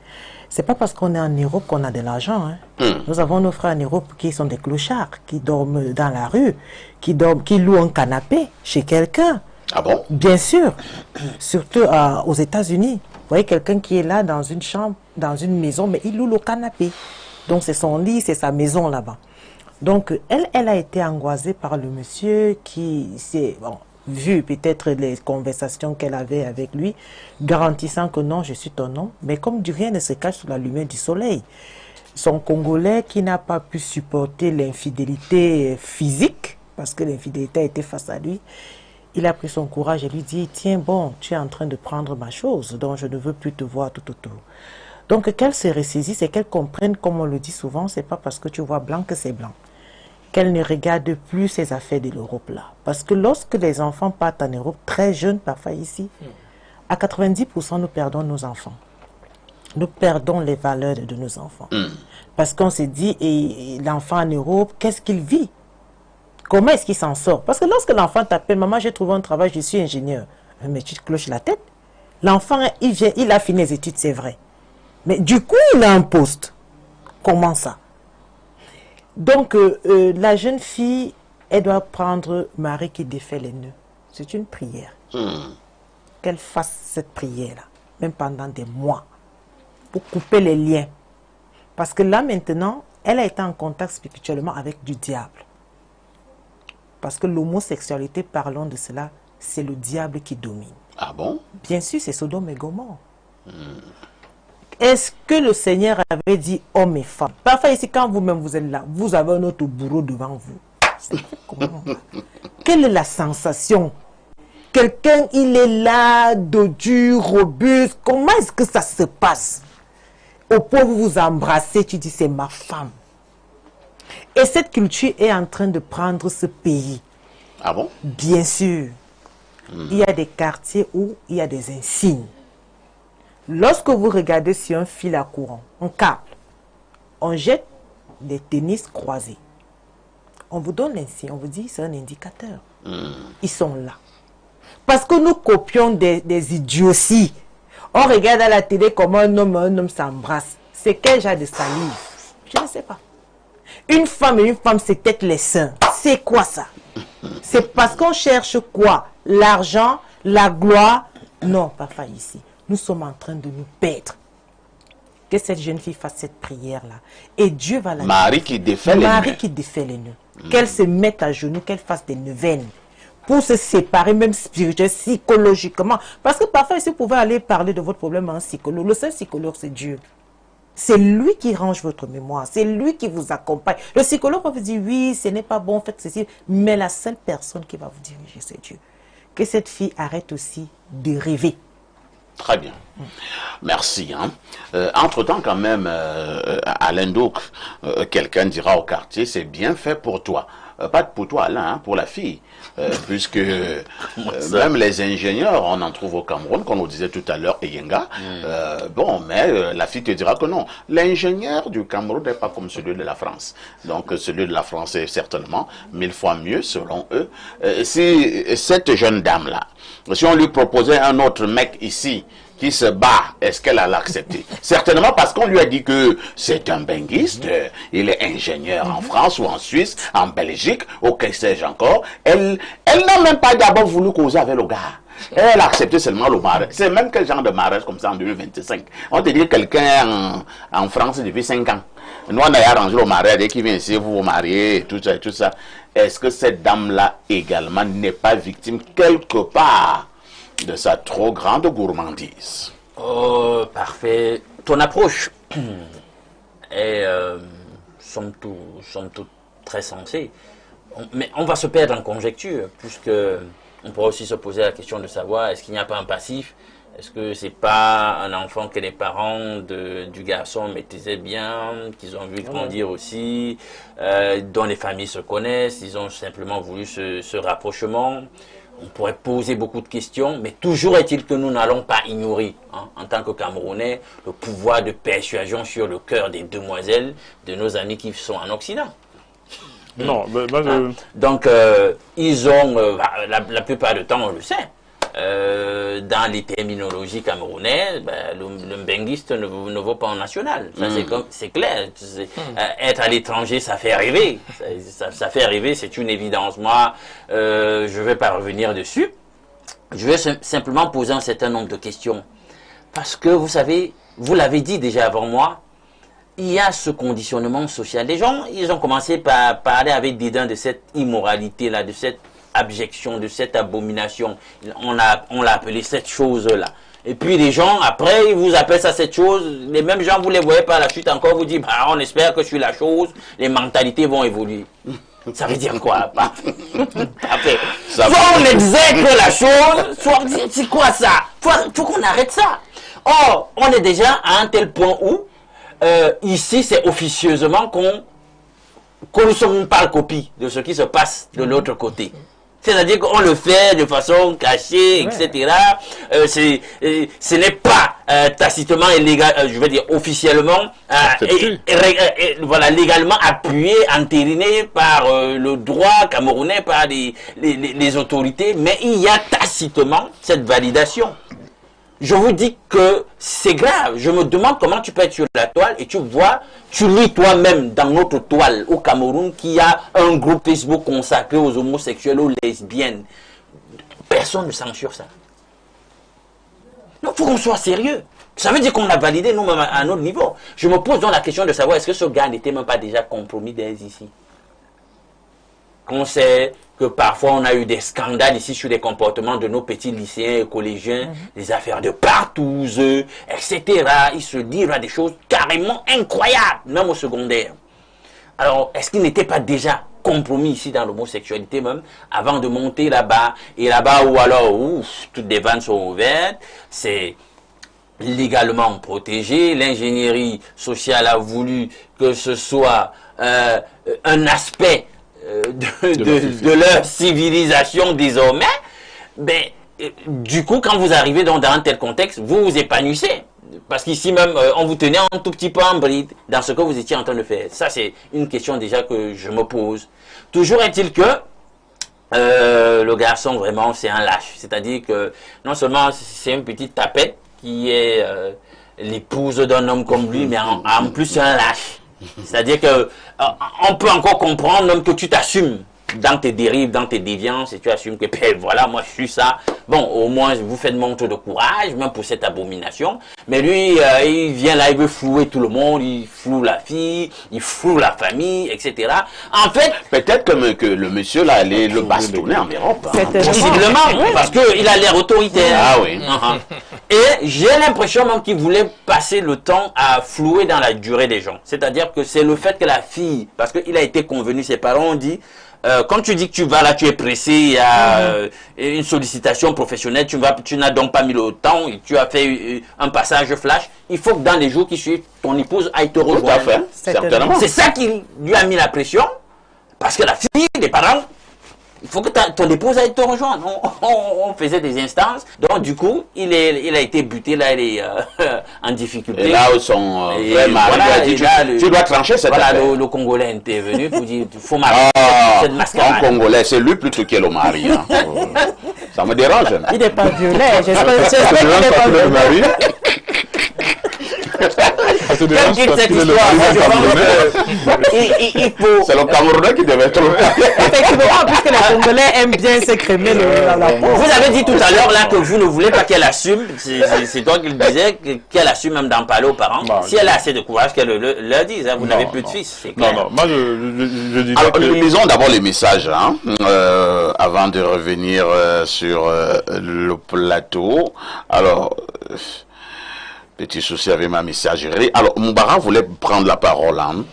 C'est pas parce qu'on est en Europe qu'on a de l'argent. Hein. Nous avons nos frères en Europe qui sont des clochards, qui dorment dans la rue, qui louent un canapé chez quelqu'un. Ah bon? Bien sûr, surtout aux États-Unis. Vous voyez quelqu'un qui est là dans une chambre, dans une maison, mais il loue le canapé. Donc c'est son lit, c'est sa maison là-bas. Donc elle a été angoissée par le monsieur qui s'est vu peut-être les conversations qu'elle avait avec lui, garantissant que non, je suis ton homme. Mais comme du rien ne se cache sous la lumière du soleil, son Congolais qui n'a pas pu supporter l'infidélité physique, parce que l'infidélité a été face à lui, il a pris son courage et lui dit, tiens bon, tu es en train de prendre ma chose, donc je ne veux plus te voir tout autour. Donc qu'elle se ressaisisse et qu'elle comprenne, comme on le dit souvent, c'est pas parce que tu vois blanc que c'est blanc. Qu'elle ne regarde plus ces affaires de l'Europe là. Parce que lorsque les enfants partent en Europe, très jeunes parfois ici, à 90% nous perdons nos enfants. Nous perdons les valeurs de nos enfants. Parce qu'on se dit, et l'enfant en Europe, qu'est-ce qu'il vit? Comment est-ce qu'il s'en sort? Parce que lorsque l'enfant t'appelle, maman, j'ai trouvé un travail, je suis ingénieur. Mais tu te cloches la tête. L'enfant, il a fini les études, c'est vrai. Mais du coup, il a un poste. Comment ça? Donc, la jeune fille, elle doit prendre Marie qui défait les nœuds. C'est une prière. Qu'elle fasse cette prière-là, même pendant des mois, pour couper les liens. Parce que là, maintenant, elle a été en contact spirituellement avec du diable. Parce que l'homosexualité, parlons de cela, c'est le diable qui domine. Ah bon? Bien sûr, c'est Sodome et Gomorrhe. Est-ce que le Seigneur avait dit hommes et femmes? Parfois ici, quand vous-même vous êtes là, vous avez un autre bourreau devant vous. Comment? Quelle est la sensation? Quelqu'un, il est là, dodu, robuste. Comment est-ce que ça se passe? Au point où vous vous embrassez, tu dis c'est ma femme. Et cette culture est en train de prendre ce pays. Ah bon? Bien sûr. Il y a des quartiers où il y a des insignes. Lorsque vous regardez sur un fil à courant, un câble, on jette des tennis croisés. On vous donne l'insigne, on vous dit c'est un indicateur. Ils sont là. Parce que nous copions des idioties. On regarde à la télé comment un homme s'embrasse. C'est quel genre de salive? Je ne sais pas. Une femme et une femme, c'est peut-être les seins. C'est quoi ça? C'est parce qu'on cherche quoi? L'argent, la gloire? Non, pas ici. Nous sommes en train de nous perdre. Que cette jeune fille fasse cette prière-là. Et Dieu va la Marie qui défait les nœuds. Marie qui défait les nœuds. Qu'elle se mette à genoux, qu'elle fasse des neuvaines. Pour se séparer, même spirituellement, psychologiquement. Parce que parfois, si vous pouvez aller parler de votre problème à un psychologue, le seul psychologue, c'est Dieu. C'est lui qui range votre mémoire. C'est lui qui vous accompagne. Le psychologue va vous dire, oui, ce n'est pas bon, faites ceci. Mais la seule personne qui va vous diriger, c'est Dieu. Que cette fille arrête aussi de rêver. Très bien. Merci. Hein. Entre-temps, quand même, Alain Douk, quelqu'un dira au quartier, c'est bien fait pour toi. pas pour toi, Alain, hein, pour la fille. Puisque même les ingénieurs, on en trouve au Cameroun, comme on disait tout à l'heure, Eyenga. Bon, mais la fille te dira que non. L'ingénieur du Cameroun n'est pas comme celui de la France. Donc celui de la France est certainement 1000 fois mieux, selon eux. Si cette jeune dame-là, si on lui proposait un autre mec ici, qui se bat, est-ce qu'elle allait accepter? Certainement parce qu'on lui a dit que c'est un benguiste, il est ingénieur en France ou en Suisse, en Belgique, ou que sais-je encore. Elle n'a même pas d'abord voulu causer avec le gars. Elle a accepté seulement le mariage. C'est même quel genre de mariage comme ça en 2025? On te dit quelqu'un en France depuis 5 ans. Nous, on a arrangé le mariage et qui vient ici, vous vous mariez, tout ça, tout ça. Est-ce que cette dame-là également n'est pas victime quelque part de sa trop grande gourmandise? Oh, parfait. Ton approche est, somme toute, très sensée. Mais on va se perdre en conjecture, puisque on pourra aussi se poser la question de savoir, est-ce qu'il n'y a pas un passif? Est-ce que c'est pas un enfant que les parents du garçon maîtrisaient bien, qu'ils ont vu grandir aussi, dont les familles se connaissent, ils ont simplement voulu ce rapprochement? On pourrait poser beaucoup de questions, mais toujours est-il que nous n'allons pas ignorer, hein, en tant que Camerounais, le pouvoir de persuasion sur le cœur des demoiselles de nos amis qui sont en Occident. Non, mais moi, Donc, ils ont, la plupart du temps, on le sait, dans les terminologies camerounaises, le benguiste ne vaut pas en national. Ça, c'est clair. Être à l'étranger, ça fait rêver. Ça fait rêver, c'est une évidence. Moi, je ne vais pas revenir dessus. Je vais simplement poser un certain nombre de questions. Parce que, vous savez, vous l'avez dit déjà avant moi, il y a ce conditionnement social. Les gens, ils ont commencé par parler avec dédain de cette immoralité-là, de cette abjection, de cette abomination. On l'a appelé cette chose-là. Et puis les gens, après, ils vous appellent ça cette chose. Les mêmes gens, vous les voyez par la suite encore, vous dites, bah, on espère que je suis la chose, les mentalités vont évoluer. Ça veut dire quoi? Soit on exècre la chose, soit c'est quoi ça? Faut qu'on arrête ça. Or, on est déjà à un tel point où, ici, c'est officieusement qu'on nous sommes pas copie de ce qui se passe de l'autre côté. C'est-à-dire qu'on le fait de façon cachée, etc. Ce n'est pas tacitement et je veux dire officiellement, voilà, légalement appuyé, entériné par le droit camerounais, par les autorités, mais il y a tacitement cette validation. Je vous dis que c'est grave. Je me demande comment tu peux être sur la toile et tu vois, tu lis toi-même dans notre toile au Cameroun qu'il y a un groupe Facebook consacré aux homosexuels, aux lesbiennes. Personne ne censure ça. Non, il faut qu'on soit sérieux. Ça veut dire qu'on a validé nous-mêmes à notre niveau. Je me pose donc la question de savoir est-ce que ce gars n'était même pas déjà compromis dès ici. On sait que parfois on a eu des scandales ici sur les comportements de nos petits lycéens et collégiens, des affaires de partouze, etc. Il se livrent des choses carrément incroyables, même au secondaire. Alors, est-ce qu'il n'était pas déjà compromis ici dans l'homosexualité même, avant de monter là-bas, et là-bas où alors, ouf, toutes les vannes sont ouvertes, c'est légalement protégé, l'ingénierie sociale a voulu que ce soit un aspect de leur civilisation désormais, ben, du coup, quand vous arrivez dans un tel contexte, vous vous épanouissez. Parce qu'ici même, on vous tenait un tout petit peu en bride dans ce que vous étiez en train de faire. Ça, c'est une question déjà que je me pose. Toujours est-il que le garçon, vraiment, c'est un lâche. C'est-à-dire que non seulement c'est une petite tapette qui est l'épouse d'un homme comme lui, mais en plus, c'est un lâche. C'est-à-dire que on peut encore comprendre même que tu t'assumes dans tes dérives, dans tes déviances, et tu assumes que ben, voilà, moi je suis ça. Bon, au moins vous faites montre de courage, même pour cette abomination. Mais lui, il vient là, il veut flouer tout le monde, il floue la fille, il floue la famille, etc. En fait, peut-être que le monsieur là allait le bastonner en Europe. Hein. Possiblement, parce qu'il a l'air autoritaire. Ah oui. Et j'ai l'impression même qu'il voulait passer le temps à flouer dans la durée des gens. C'est-à-dire que c'est le fait que la fille, parce qu'il a été convenu, ses parents ont dit, quand tu dis que tu vas là, tu es pressé, il y a une sollicitation professionnelle, tu n'as donc pas mis le temps, et tu as fait un passage flash, il faut que dans les jours qui suivent, ton épouse aille te rejoindre. Certainement. C'est ça qui lui a mis la pression, Parce que la fille des parents, il faut que ton épouse aille te rejoindre. On faisait des instances. Donc, du coup, il a été buté, là, il est en difficulté. Et là où son vrai mari a dit, tu dois trancher cette affaire. Voilà, le Congolais est intervenu pour dire, il faut marier cette mascarade. Un Congolais, c'est lui plutôt qui est le mari. Hein. Ça me dérange. Hein. Il n'est pas violent. J'espère qu'il n'est pas violent. C'est le Camerounais qui devait être. Effectivement, puisque les Congolais aiment bien s'écrémer la peau. Vous avez dit tout à l'heure là que vous ne voulez pas qu'elle assume, c'est toi qui le disais, qu'elle assume même d'en parler aux parents. Si elle a assez de courage, qu'elle le dise, hein, vous n'avez plus de fils. Non, moi je disais. Alors, lisons d'abord les messages, hein, avant de revenir sur le plateau. Alors. Petit souci avec ma messagerie. Alors, Moubara voulait prendre la parole. Hein.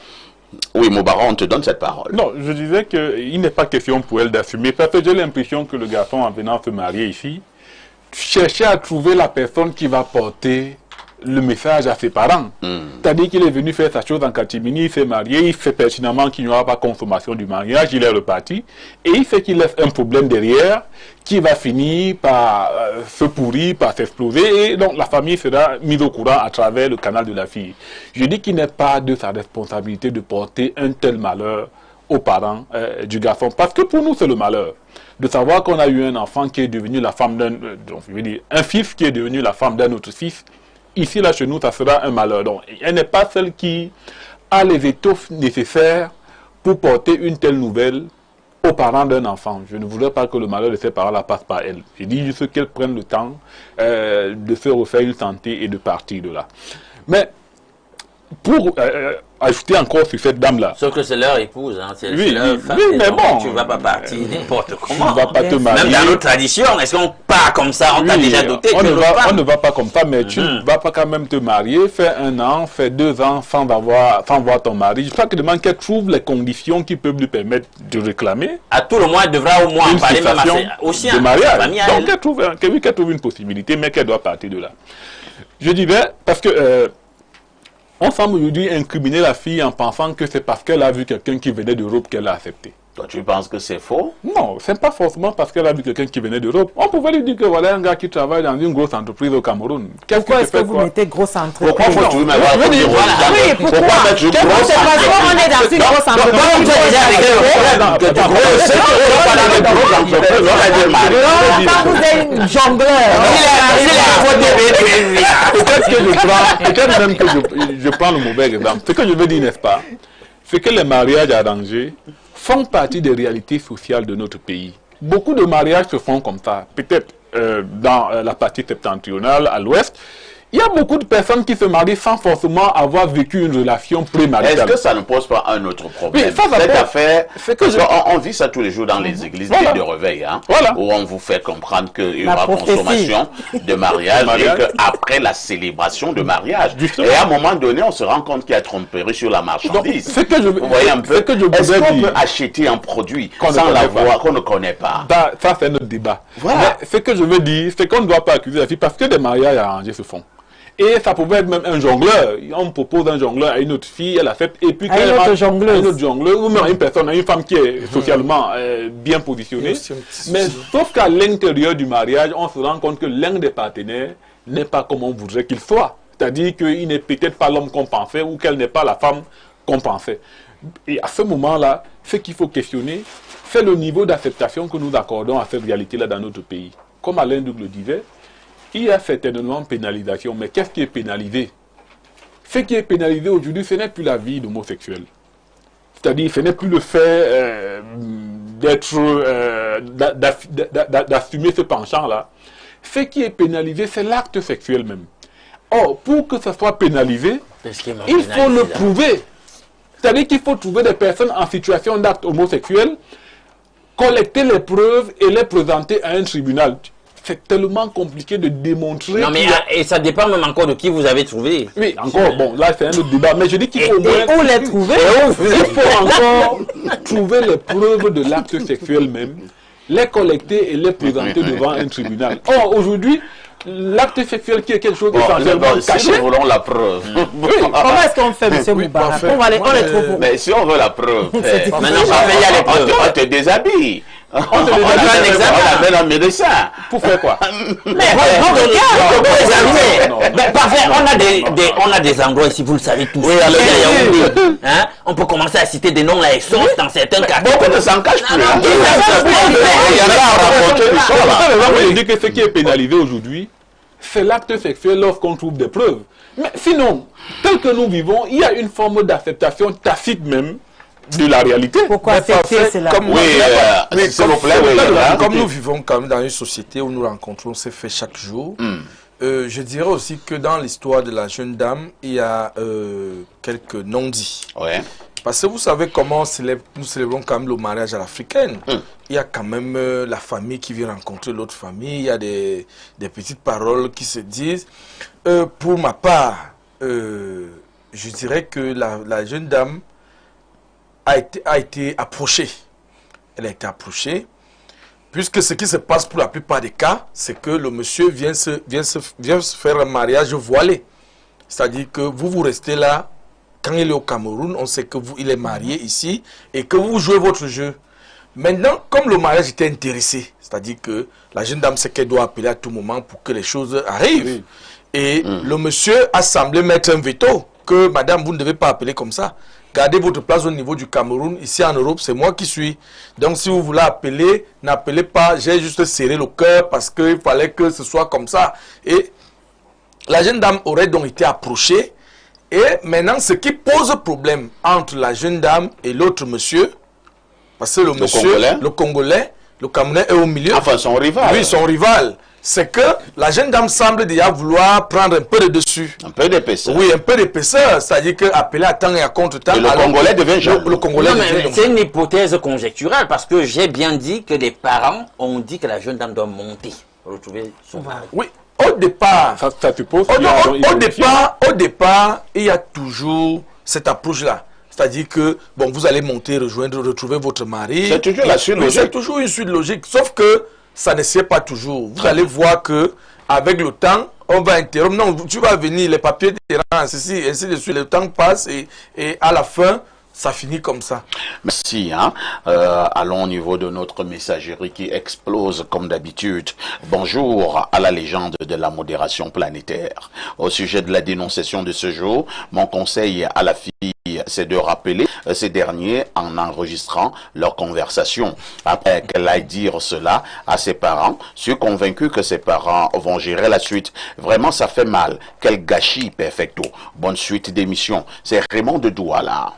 Oui, Moubara, on te donne cette parole. Non, je disais qu'il n'est pas question pour elle d'assumer. Parce que j'ai l'impression que le garçon, en venant se marier ici, cherchait à trouver la personne qui va porter le message à ses parents. C'est-à-dire qu'il est venu faire sa chose en catimini, il s'est marié, il sait pertinemment qu'il n'y aura pas consommation du mariage, il est reparti. Et il sait qu'il laisse un problème derrière qui va finir par se pourrir, par s'exploser. Et donc la famille sera mise au courant à travers le canal de la fille. Je dis qu'il n'est pas de sa responsabilité de porter un tel malheur aux parents du garçon. Parce que pour nous, c'est le malheur de savoir qu'on a eu un enfant qui est devenu la femme d'un... je veux dire, un fils qui est devenu la femme d'un autre fils. Ici, là, chez nous, ça sera un malheur. Donc, elle n'est pas celle qui a les étoffes nécessaires pour porter une telle nouvelle aux parents d'un enfant. Je ne voudrais pas que le malheur de ses parents passe par elle. Je dis juste qu'elle prenne le temps de se refaire une santé et de partir de là. Mais, pour ajouter encore sur cette dame-là... Sauf que c'est leur épouse, hein, c'est leur femme. Oui, mais bon... Tu ne vas pas partir n'importe comment. Tu ne vas pas te marier. Même dans notre tradition, est-ce qu'on part comme ça? On t'a déjà doté. On ne va pas comme ça, mais tu ne vas pas quand même te marier, faire 1 an, faire 2 ans sans voir ton mari. Je crois que demande qu'elle trouve les conditions qui peuvent lui permettre de réclamer. À tout le moins, elle devra au moins en parler même aussi de mariage. Donc qu'elle trouve une possibilité, mais qu'elle doit partir de là. Je dirais, parce que... on semble aujourd'hui incriminer la fille en pensant que c'est parce qu'elle a vu quelqu'un qui venait d'Europe qu'elle a accepté. Toi, tu penses que c'est faux? Non, c'est pas forcément parce qu'elle a vu quelqu'un qui venait d'Europe. On pouvait lui dire que voilà un gars qui travaille dans une grosse entreprise au Cameroun. Pourquoi est-ce que vous mettez grosse entreprise? Pourquoi faut-il mettre Oui, pourquoi? Parce qu'on est dans une grosse entreprise. Quand vous êtes une jongleur. Peut-être même que je prends le mauvais exemple. Ce que je veux dire, n'est-ce pas, c'est que les mariages arrangés font partie des réalités sociales de notre pays. Beaucoup de mariages se font comme ça. Peut-être dans la partie septentrionale, à l'ouest, il y a beaucoup de personnes qui se marient sans forcément avoir vécu une relation prémaritale. Est-ce que ça ne pose pas un autre problème? Oui, cette affaire, on vit ça tous les jours dans les églises de réveil, hein, où on vous fait comprendre qu'il y aura consommation de mariage et qu'après la célébration de mariage. Justement. Et à un moment donné, on se rend compte qu'il y a tromperie sur la marchandise. Vous voyez un peu. Est-ce qu'on peut acheter un produit sans l'avoir, qu'on ne connaît pas? Ça, c'est notre débat. Voilà. Mais ce que je veux dire, c'est qu'on ne doit pas accuser la fille parce que des mariages arrangés se font. Et ça pouvait être même un jongleur. On propose un jongleur à une autre fille, elle accepte. Et puis une autre jongleuse. Ou même à une personne, à une femme qui est socialement bien positionnée. Mais sauf qu'à l'intérieur du mariage, on se rend compte que l'un des partenaires n'est pas comme on voudrait qu'il soit. C'est-à-dire qu'il n'est peut-être pas l'homme qu'on pensait ou qu'elle n'est pas la femme qu'on pensait. Et à ce moment-là, ce qu'il faut questionner, c'est le niveau d'acceptation que nous accordons à cette réalité-là dans notre pays. Comme Alain Doug le disait, il y a certainement pénalisation, mais qu'est-ce qui est pénalisé? Ce qui est pénalisé aujourd'hui, ce n'est plus la vie d'homosexuel. C'est-à-dire, ce n'est plus le fait d'assumer ce penchant-là. Ce qui est pénalisé, c'est l'acte sexuel même. Or, pour que ça soit pénalisé, il faut le prouver. C'est-à-dire qu'il faut trouver des personnes en situation d'acte homosexuel, collecter les preuves et les présenter à un tribunal. C'est tellement compliqué de démontrer... Non, mais et ça dépend même encore de qui vous avez trouvé. Oui, encore, bon, là c'est un autre débat, mais je dis qu'il faut au moins... Et où les trouver? Il faut encore trouver les preuves de l'acte sexuel même, les collecter et les présenter devant un tribunal. Or, aujourd'hui, l'acte effectuel qui est quelque chose Bon, d'essentiellement si caché. nous voulons la preuve. Comment est-ce qu'on fait, M. Moubarak? parfait. On est trop pour. Mais si on veut la preuve, C'est on Maintenant, parfait, il y a les preuves. te déshabille. On te déshabille. amène Un examen. on amène un médecin. Pour faire quoi? Parfait, on a des endroits ici, vous le savez tous. Oui, alors, Hein? On peut commencer à citer des noms là, et sauce dans certains cas. Beaucoup ne s'en cachent plus. hein. non, Il y en a à raconter l'histoire, là. Je dis que ce qui est pénalisé aujourd'hui, c'est l'acte effectuel lorsqu'on trouve des preuves. Mais sinon, tel que nous vivons, il y a une forme d'acceptation tacite même de la réalité. Pourquoi Mais accepter parfait, cela? comme- Oui, s'il vous plaît, oui, là. Comme nous vivons quand même dans une société où nous rencontrons ces faits chaque jour, je dirais aussi que dans l'histoire de la jeune dame, il y a quelques non-dits. Ouais. Parce que vous savez comment nous célébrons quand même le mariage à l'africaine. Il y a quand même la famille qui vient rencontrer l'autre famille. Il y a des petites paroles qui se disent. Pour ma part, je dirais que la jeune dame a été approchée. Elle a été approchée. Puisque ce qui se passe pour la plupart des cas, c'est que le monsieur vient se faire un mariage voilé. C'est-à-dire que vous restez là. Quand il est au Cameroun, on sait que il est marié ici et que vous jouez votre jeu. Maintenant, comme le mariage était intéressé, c'est-à-dire que la jeune dame sait qu'elle doit appeler à tout moment pour que les choses arrivent. Oui. Et le monsieur a semblé mettre un veto, que madame, vous ne devez pas appeler comme ça. Gardez votre place au niveau du Cameroun. Ici en Europe, c'est moi qui suis. Donc si vous voulez appeler, n'appelez pas. J'ai juste serré le cœur parce qu'il fallait que ce soit comme ça. Et la jeune dame aurait donc été approchée. Et maintenant, ce qui pose problème entre la jeune dame et l'autre monsieur, parce que le monsieur, le Congolais, le Camerounais est au milieu. Enfin, son rival. Oui, son rival. C'est que la jeune dame semble déjà vouloir prendre un peu de dessus. Un peu d'épaisseur. Oui, un peu d'épaisseur. C'est-à-dire qu'appeler à temps et à contre-temps. Et le Congolais devient jaloux. Le Congolais Non, devient mais jaloux. c'est une hypothèse conjecturale parce que j'ai bien dit que les parents ont dit que la jeune dame doit monter, retrouver son mari. Oui, au départ, Ça suppose au, qu'il y a donc une au départ, il y a toujours cette approche-là. C'est-à-dire que, bon, vous allez monter, retrouver votre mari. C'est toujours la suite logique. C'est toujours une suite logique. Sauf que ça ne se fait pas toujours. Vous allez voir que avec le temps, on va interrompre. Non, tu vas venir, les papiers terrain, ceci, ainsi de suite. Le temps passe et à la fin, ça finit comme ça. Merci. Allons au niveau de notre messagerie qui explose comme d'habitude. Bonjour à la légende de la modération planétaire. Au sujet de la dénonciation de ce jour, mon conseil à la fille, c'est de rappeler ces derniers en enregistrant leur conversation. Après qu'elle aille dire cela à ses parents, je suis convaincu que ses parents vont gérer la suite. Vraiment, ça fait mal. Quel gâchis, perfecto. Bonne suite d'émission. C'est Raymond de Douala.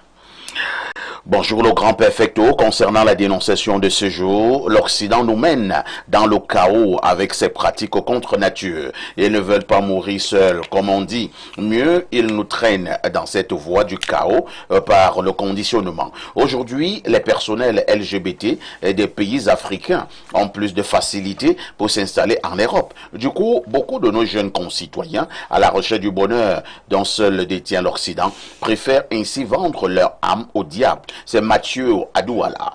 Bonjour le grand perfecto, concernant la dénonciation de ce jour, l'Occident nous mène dans le chaos avec ses pratiques contre nature. Ils ne veulent pas mourir seuls, comme on dit. Mieux, ils nous traînent dans cette voie du chaos par le conditionnement. Aujourd'hui, les personnels LGBT des pays africains ont plus de facilité pour s'installer en Europe. Du coup, beaucoup de nos jeunes concitoyens, à la recherche du bonheur dont seul détient l'Occident, préfèrent ainsi vendre leur âme au diable. C'est Mathieu Adouala.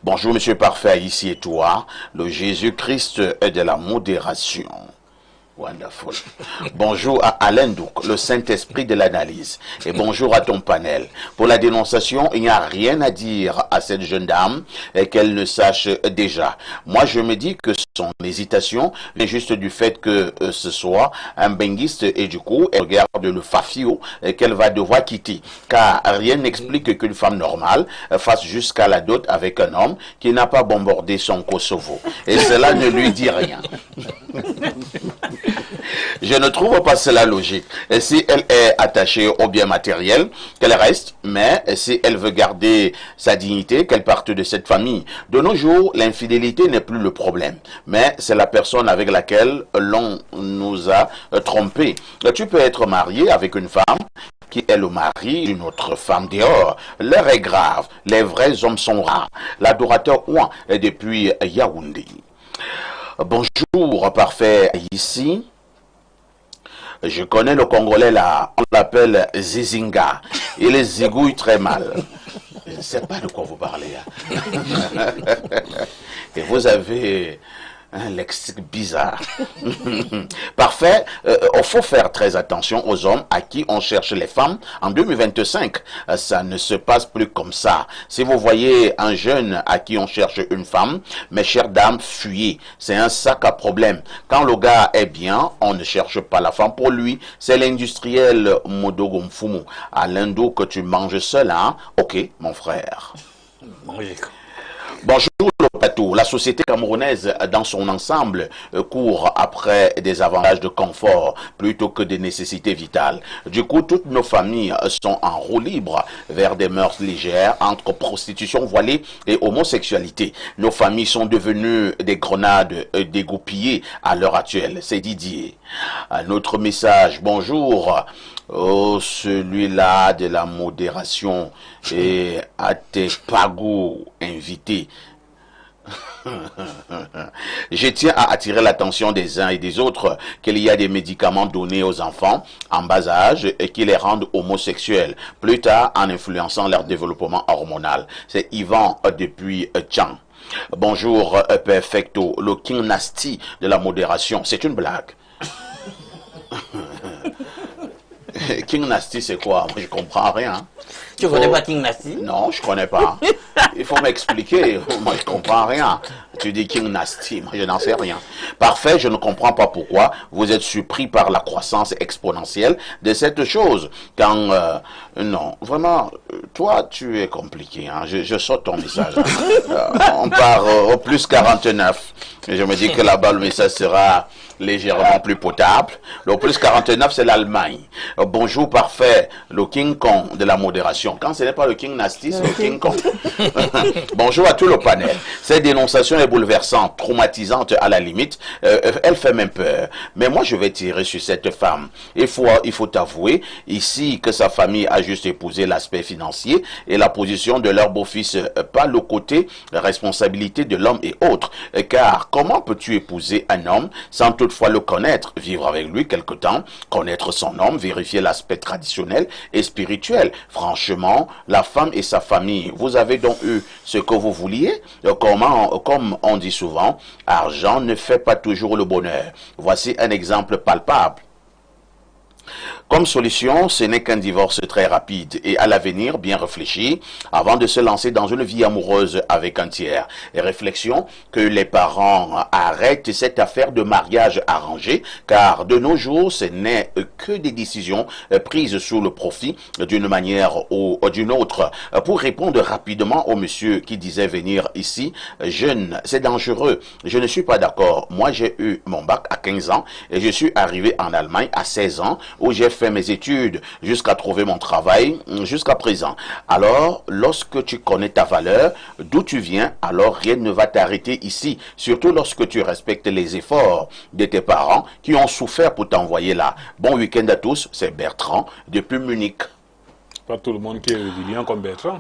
Bonjour Monsieur Parfait, ici et toi, le Jésus-Christ de la modération. Wonderful. Bonjour à Alain Douk, le Saint-Esprit de l'analyse. Et bonjour à ton panel. Pour la dénonciation, il n'y a rien à dire à cette jeune dame et qu'elle ne sache déjà. Moi, je me dis que son hésitation vient juste du fait que ce soit un benguiste et du coup, elle regarde le fafio qu'elle va devoir quitter. Car rien n'explique qu'une femme normale fasse jusqu'à la dot avec un homme qui n'a pas bombardé son Kosovo. Et cela ne lui dit rien. Je ne trouve pas cela logique. Et si elle est attachée au bien matériel, qu'elle reste, mais si elle veut garder sa dignité, qu'elle parte de cette famille. De nos jours, l'infidélité n'est plus le problème, mais c'est la personne avec laquelle l'on nous a trompés. Tu peux être marié avec une femme qui est le mari d'une autre femme dehors. L'heure est grave, les vrais hommes sont rares. L'adorateur Ouan est depuis Yaoundé. Bonjour, parfait, ici. Je connais le Congolais là, on l'appelle Zizinga. Il zigouille très mal. Je ne sais pas de quoi vous parlez. Et vous avez Un lexique bizarre. Parfait. Il faut faire très attention aux hommes à qui on cherche les femmes. En 2025, ça ne se passe plus comme ça. Si vous voyez un jeune à qui on cherche une femme, mes chères dames, fuyez. C'est un sac à problème. Quand le gars est bien, on ne cherche pas la femme pour lui. C'est l'industriel Modogo Mfumu. À l'indo que tu manges seul, hein? Ok, mon frère. Bonjour le plateau. La société camerounaise dans son ensemble court après des avantages de confort plutôt que des nécessités vitales. Du coup, toutes nos familles sont en roue libre vers des mœurs légères entre prostitution voilée et homosexualité. Nos familles sont devenues des grenades dégoupillées à l'heure actuelle. C'est Didier. Un autre message. Bonjour. Oh, celui-là de la modération et à tes pagos invités. Je tiens à attirer l'attention des uns et des autres qu'il y a des médicaments donnés aux enfants en bas âge et qui les rendent homosexuels, plus tard en influençant leur développement hormonal. C'est Yvan depuis Tchang. Bonjour, Perfecto, le King Nasty de la modération. C'est une blague. King Nasty, c'est quoi? Moi, je comprends rien. Tu connais pas King Nasty? Non, je connais pas. Il faut m'expliquer. Moi, je comprends rien. Tu dis King Nasty, moi, je n'en sais rien. Parfait, je ne comprends pas pourquoi vous êtes surpris par la croissance exponentielle de cette chose. Quand, non, vraiment, toi, tu es compliqué. Hein. Je saute ton message. On part au plus 49. Et je me dis que là-bas, le message sera légèrement plus potable. Le plus 49, c'est l'Allemagne. Bonjour, parfait. Le King Kong de la modération. Quand ce n'est pas le King Nasty, c'est le King Kong. Bonjour à tout le panel. Cette dénonciation est bouleversante, traumatisante à la limite. Elle fait même peur. Mais moi, je vais tirer sur cette femme. Il faut avouer ici que sa famille a juste épousé l'aspect financier et la position de leur beau-fils, pas le côté responsabilité de l'homme et autres. Car comment peux-tu épouser un homme sans toutefois le connaître, vivre avec lui quelque temps, connaître son homme, vérifier l'aspect traditionnel et spirituel? Franchement, la femme et sa famille, vous avez donc eu ce que vous vouliez? Comme on dit souvent, argent ne fait pas toujours le bonheur. Voici un exemple palpable. Comme solution, ce n'est qu'un divorce très rapide et à l'avenir bien réfléchi avant de se lancer dans une vie amoureuse avec un tiers. Et réflexion que les parents arrêtent cette affaire de mariage arrangé, car de nos jours, ce n'est que des décisions prises sous le profit d'une manière ou d'une autre. Pour répondre rapidement au monsieur qui disait venir ici, jeune, c'est dangereux. Je ne suis pas d'accord. Moi, j'ai eu mon bac à 15 ans et je suis arrivé en Allemagne à 16 ans où j'ai fait mes études jusqu'à trouver mon travail jusqu'à présent. Alors, lorsque tu connais ta valeur, d'où tu viens, alors rien ne va t'arrêter ici. Surtout lorsque tu respectes les efforts de tes parents qui ont souffert pour t'envoyer là. Bon week-end à tous, c'est Bertrand depuis Munich. Pas tout le monde qui est résilient comme Bertrand.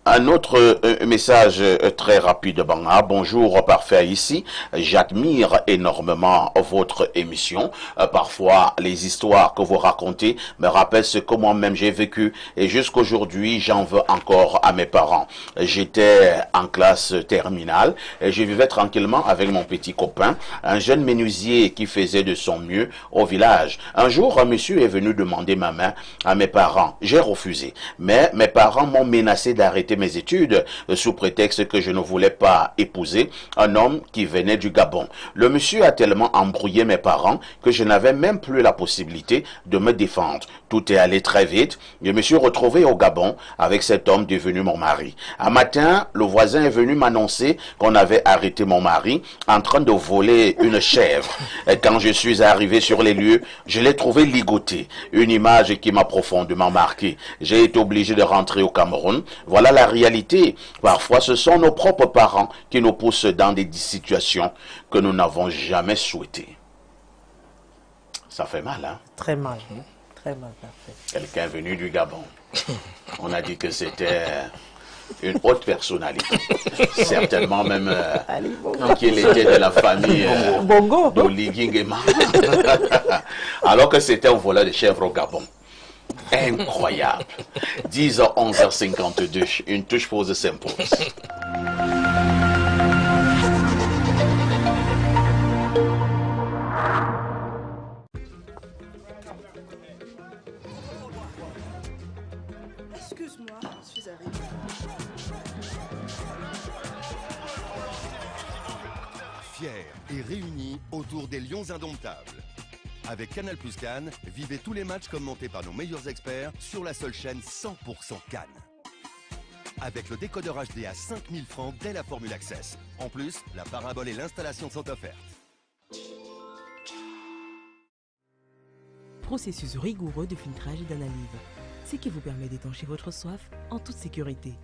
Un autre message très rapide, Banga. Bonjour, parfait ici. J'admire énormément votre émission. Parfois, les histoires que vous racontez me rappellent ce que moi-même j'ai vécu. Et jusqu'aujourd'hui, j'en veux encore à mes parents. J'étais en classe terminale et je vivais tranquillement avec mon petit copain, un jeune menuisier qui faisait de son mieux au village. Un jour, un monsieur est venu demander ma main à mes parents. J'ai refusé. Mais mes parents m'ont menacé d'arrêter mes études sous prétexte que je ne voulais pas épouser un homme qui venait du Gabon. Le monsieur a tellement embrouillé mes parents que je n'avais même plus la possibilité de me défendre. Tout est allé très vite. Je me suis retrouvé au Gabon avec cet homme devenu mon mari. Un matin, le voisin est venu m'annoncer qu'on avait arrêté mon mari en train de voler une chèvre. Et quand je suis arrivé sur les lieux, je l'ai trouvé ligoté. Une image qui m'a profondément marqué. J'ai été obligé de rentrer au Cameroun. Voilà la réalité. Parfois, ce sont nos propres parents qui nous poussent dans des situations que nous n'avons jamais souhaitées. Ça fait mal, hein? Très mal. Très mal, parfait. Quelqu'un venu du Gabon. On a dit que c'était une haute personnalité. Certainement même qu'il était de la famille d'Oligui Nguema. Alors que c'était un voleur de chèvres au Gabon. Incroyable. 10h, 11h52, une touche pause s'impose. fiers et réunis autour des Lions indomptables. Avec Canal Plus Cannes, vivez tous les matchs commentés par nos meilleurs experts sur la seule chaîne 100% Cannes. Avec le décodeur HD à 5000 francs dès la formule Access. En plus, la parabole et l'installation sont offertes. Processus rigoureux de filtrage et d'analyse, ce qui vous permet d'étancher votre soif en toute sécurité.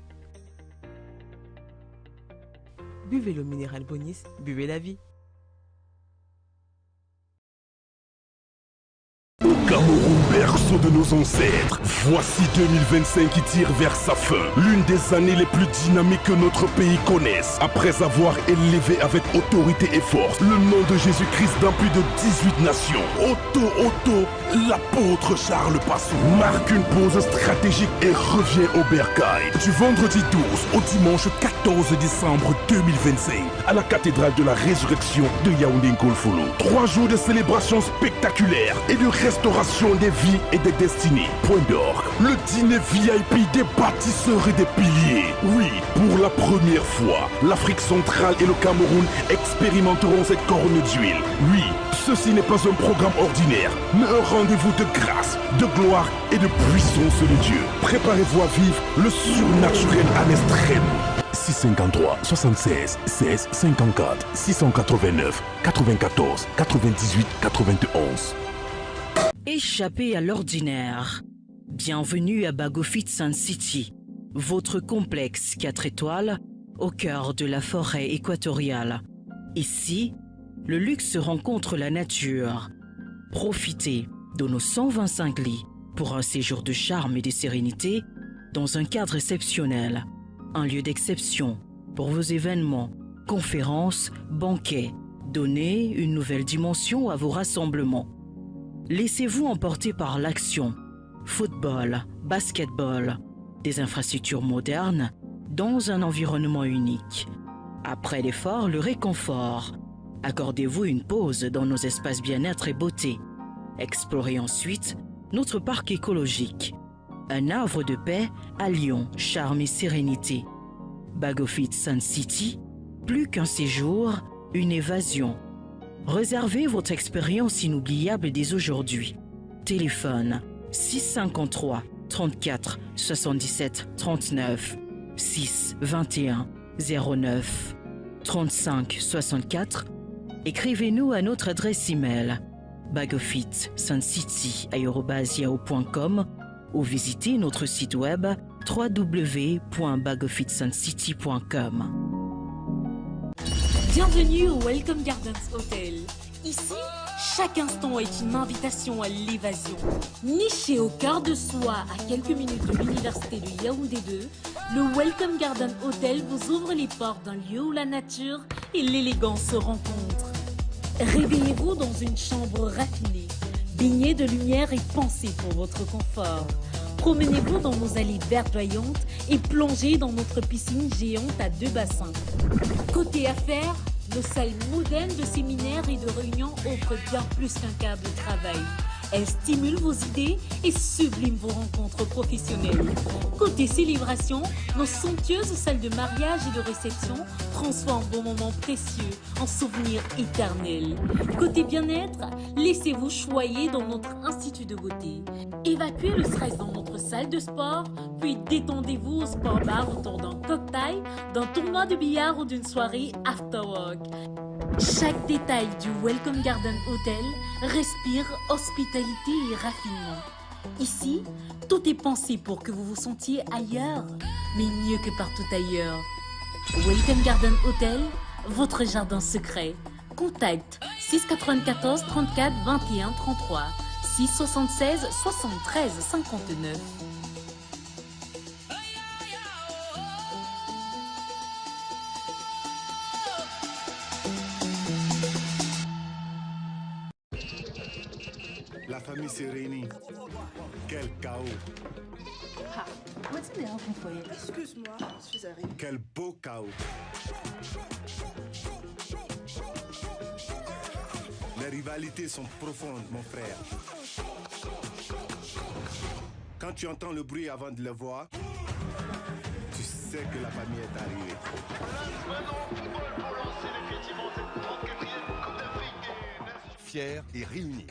Buvez le minéral Bonis, buvez la vie. Cameroun, berceau de nos ancêtres. Voici 2025 qui tire vers sa fin. L'une des années les plus dynamiques que notre pays connaisse. Après avoir élevé avec autorité et force le nom de Jésus-Christ dans plus de 18 nations. Otto, l'apôtre Charles Passou marque une pause stratégique et revient au Bercail. Du vendredi 12 au dimanche 14 décembre 2025 à la cathédrale de la résurrection de Yaoundé-Ngolfolo. 3 jours de célébration spectaculaire et de restauration des vies et des destinées. Point d'orgue. Le dîner VIP des bâtisseurs et des piliers. Oui, pour la première fois, l'Afrique centrale et le Cameroun expérimenteront cette corne d'huile. Oui, ceci n'est pas un programme ordinaire, mais un rendez-vous de grâce, de gloire et de puissance de Dieu. Préparez-vous à vivre le surnaturel à l'extrême. 653 76 16 54 689 94 98 91. Échappez à l'ordinaire. Bienvenue à Bagofit Sun City, votre complexe 4 étoiles au cœur de la forêt équatoriale. Ici, le luxe rencontre la nature. Profitez de nos 125 lits pour un séjour de charme et de sérénité dans un cadre exceptionnel. Un lieu d'exception pour vos événements, conférences, banquets. Donnez une nouvelle dimension à vos rassemblements. Laissez-vous emporter par l'action. Football, basketball, des infrastructures modernes dans un environnement unique. Après l'effort, le réconfort. Accordez-vous une pause dans nos espaces bien-être et beauté. Explorez ensuite notre parc écologique. Un havre de paix à Lyon, charme et sérénité. Bagofit Sun City, plus qu'un séjour, une évasion. Réservez votre expérience inoubliable dès aujourd'hui. Téléphone 653 34 77 39 6 21 09 35 64. Écrivez-nous à notre adresse email bagofitsuncity@yahoo.com ou visitez notre site web www.bagofitsuncity.com. Bienvenue au Welcome Gardens Hotel. Ici, chaque instant est une invitation à l'évasion. Niché au cœur de soi, à quelques minutes de l'université de Yaoundé 2, le Welcome Garden Hotel vous ouvre les portes d'un lieu où la nature et l'élégance se rencontrent. Réveillez-vous dans une chambre raffinée, baignée de lumière et pensée pour votre confort. Promenez-vous dans nos allées verdoyantes et plongez dans notre piscine géante à 2 bassins. Côté affaires, nos salles modernes de séminaires et de réunions offrent bien plus qu'un cadre de travail. Elles stimulent vos idées et subliment vos rencontres professionnelles. Côté célébration, nos somptueuses salles de mariage et de réception transforment vos moments précieux en souvenirs éternels. Côté bien-être, laissez-vous choyer dans notre institut de beauté. Évacuez le stress dans notre salle de sport, puis détendez-vous au sport bar autour d'un cocktail, d'un tournoi de billard ou d'une soirée after work. Chaque détail du Welcome Garden Hotel respire hospitalité et raffinement. Ici, tout est pensé pour que vous vous sentiez ailleurs, mais mieux que partout ailleurs. Welcome Garden Hotel, votre jardin secret. Contact 694 34 21 33 676 73 59. La famille s'est réunie. Quel chaos. Excuse-moi, je suis arrivée. Quel beau chaos. Les rivalités sont profondes, mon frère. Quand tu entends le bruit avant de le voir, tu sais que la famille est arrivée. fiers et réunis.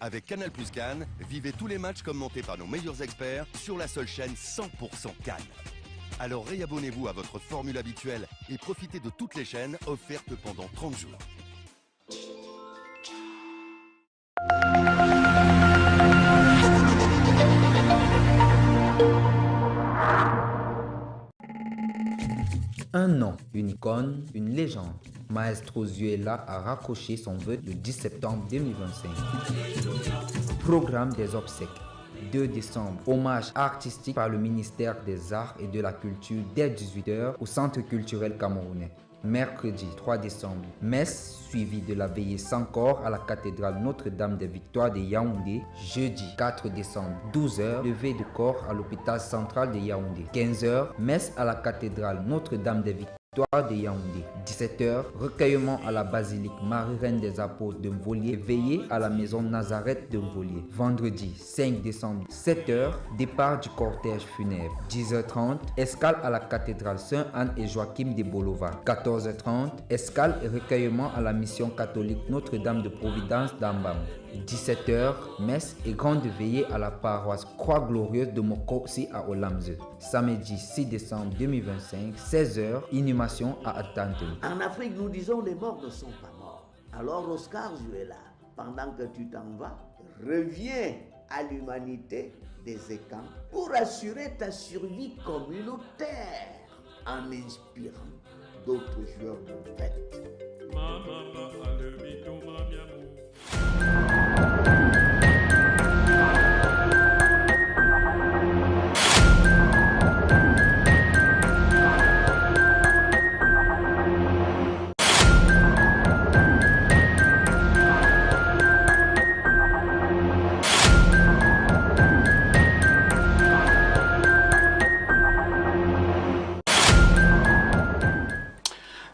Avec Canal Plus Cannes, vivez tous les matchs commentés par nos meilleurs experts sur la seule chaîne 100% Cannes. Alors réabonnez-vous à votre formule habituelle et profitez de toutes les chaînes offertes pendant 30 jours. Un nom, une icône, une légende. Maestro Zuela a raccroché son vœu le 10 septembre 2025. Programme des obsèques. 2 décembre, hommage artistique par le ministère des Arts et de la Culture dès 18h au Centre culturel camerounais. Mercredi 3 décembre, messe suivie de la veillée sans corps à la cathédrale Notre-Dame des Victoires de Yaoundé. Jeudi 4 décembre, 12h, levée de corps à l'hôpital central de Yaoundé. 15h, messe à la cathédrale Notre-Dame des Victoires de Yaoundé. 17h, recueillement à la basilique Marie-Reine des Apôtres de Mvolier, veillée à la maison Nazareth de Mvolier. Vendredi 5 décembre, 7h, départ du cortège funèbre. 10h30, escale à la cathédrale Saint-Anne et Joachim de Bolova. 14h30, escale et recueillement à la mission catholique Notre-Dame de Providence d'Ambam. 17h, messe et grande veillée à la paroisse Croix-Glorieuse de Mokosi à Olamze. Samedi 6 décembre 2025, 16h, inhumation à Atantoni. En Afrique, nous disons les morts ne sont pas morts. Alors Oscar Zuela, pendant que tu t'en vas, reviens à l'humanité des écans pour assurer ta survie communautaire en inspirant d'autres joueurs de fête.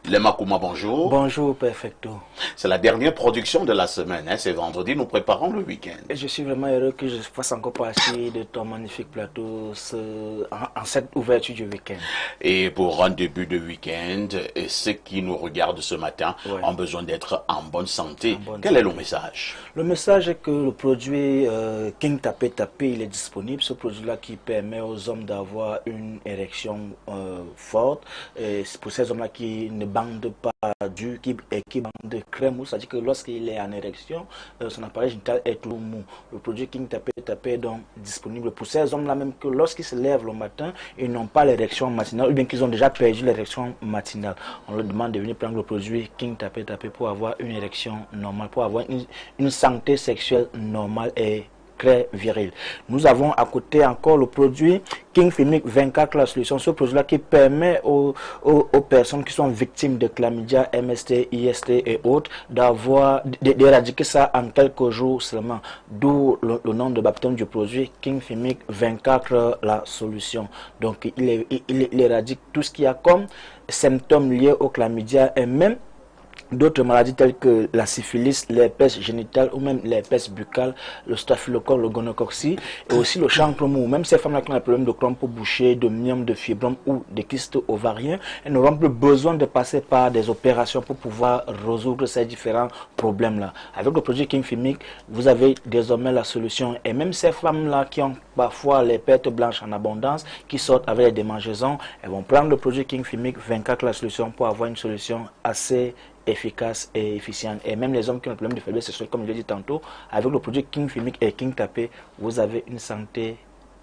Les Makouma, bonjour. Bonjour, Perfecto. C'est la dernière production de la semaine, hein. C'est vendredi, nous préparons le week-end. Je suis vraiment heureux que je fasse encore partie de ton magnifique plateau en cette ouverture du week-end. Et pour un début de week-end, ceux qui nous regardent ce matin ont besoin d'être en bonne santé. Quel est le message? Le message est que le produit King Tapé Tapé, il est disponible. Ce produit-là qui permet aux hommes d'avoir une érection forte. Et pour ces hommes-là qui ne bandent pas du, qui bandent crème, c'est-à-dire que lorsqu'il est en érection, son appareil génital est tout mou. Le produit King Tapé Tapé est donc disponible pour ces hommes-là, même que lorsqu'ils se lèvent le matin, ils n'ont pas l'érection matinale, ou bien qu'ils ont déjà perdu l'érection matinale. On leur demande de venir prendre le produit King Tapé Tapé pour avoir une érection normale, pour avoir une santé sexuelle normale et très viril. Nous avons à côté encore le produit King Fimic 24, la solution, ce produit-là qui permet aux personnes qui sont victimes de chlamydia, MST, IST et autres d'éradiquer ça en quelques jours seulement. D'où le nom de baptême du produit King Fimic 24, la solution. Donc il éradique tout ce qu'il y a comme symptômes liés au chlamydia et même d'autres maladies telles que la syphilis, l'herpès génital ou même l'herpès buccal, le staphylocoque, le gonococcie et aussi le chancre mou. Même ces femmes-là qui ont des problèmes de crampes bouchées, de myome, de fibromes ou de kystes ovariens, elles n'auront plus besoin de passer par des opérations pour pouvoir résoudre ces différents problèmes-là. Avec le produit King Fimic, vous avez désormais la solution. Et même ces femmes-là qui ont parfois les pertes blanches en abondance, qui sortent avec des démangeaisons, elles vont prendre le produit King Fimic 24, la solution, pour avoir une solution assez efficace et efficiente. Et même les hommes qui ont des problèmes de faiblesse sexuelle, comme je l'ai dit tantôt, avec le produit King Fimic et King Tapé, vous avez une santé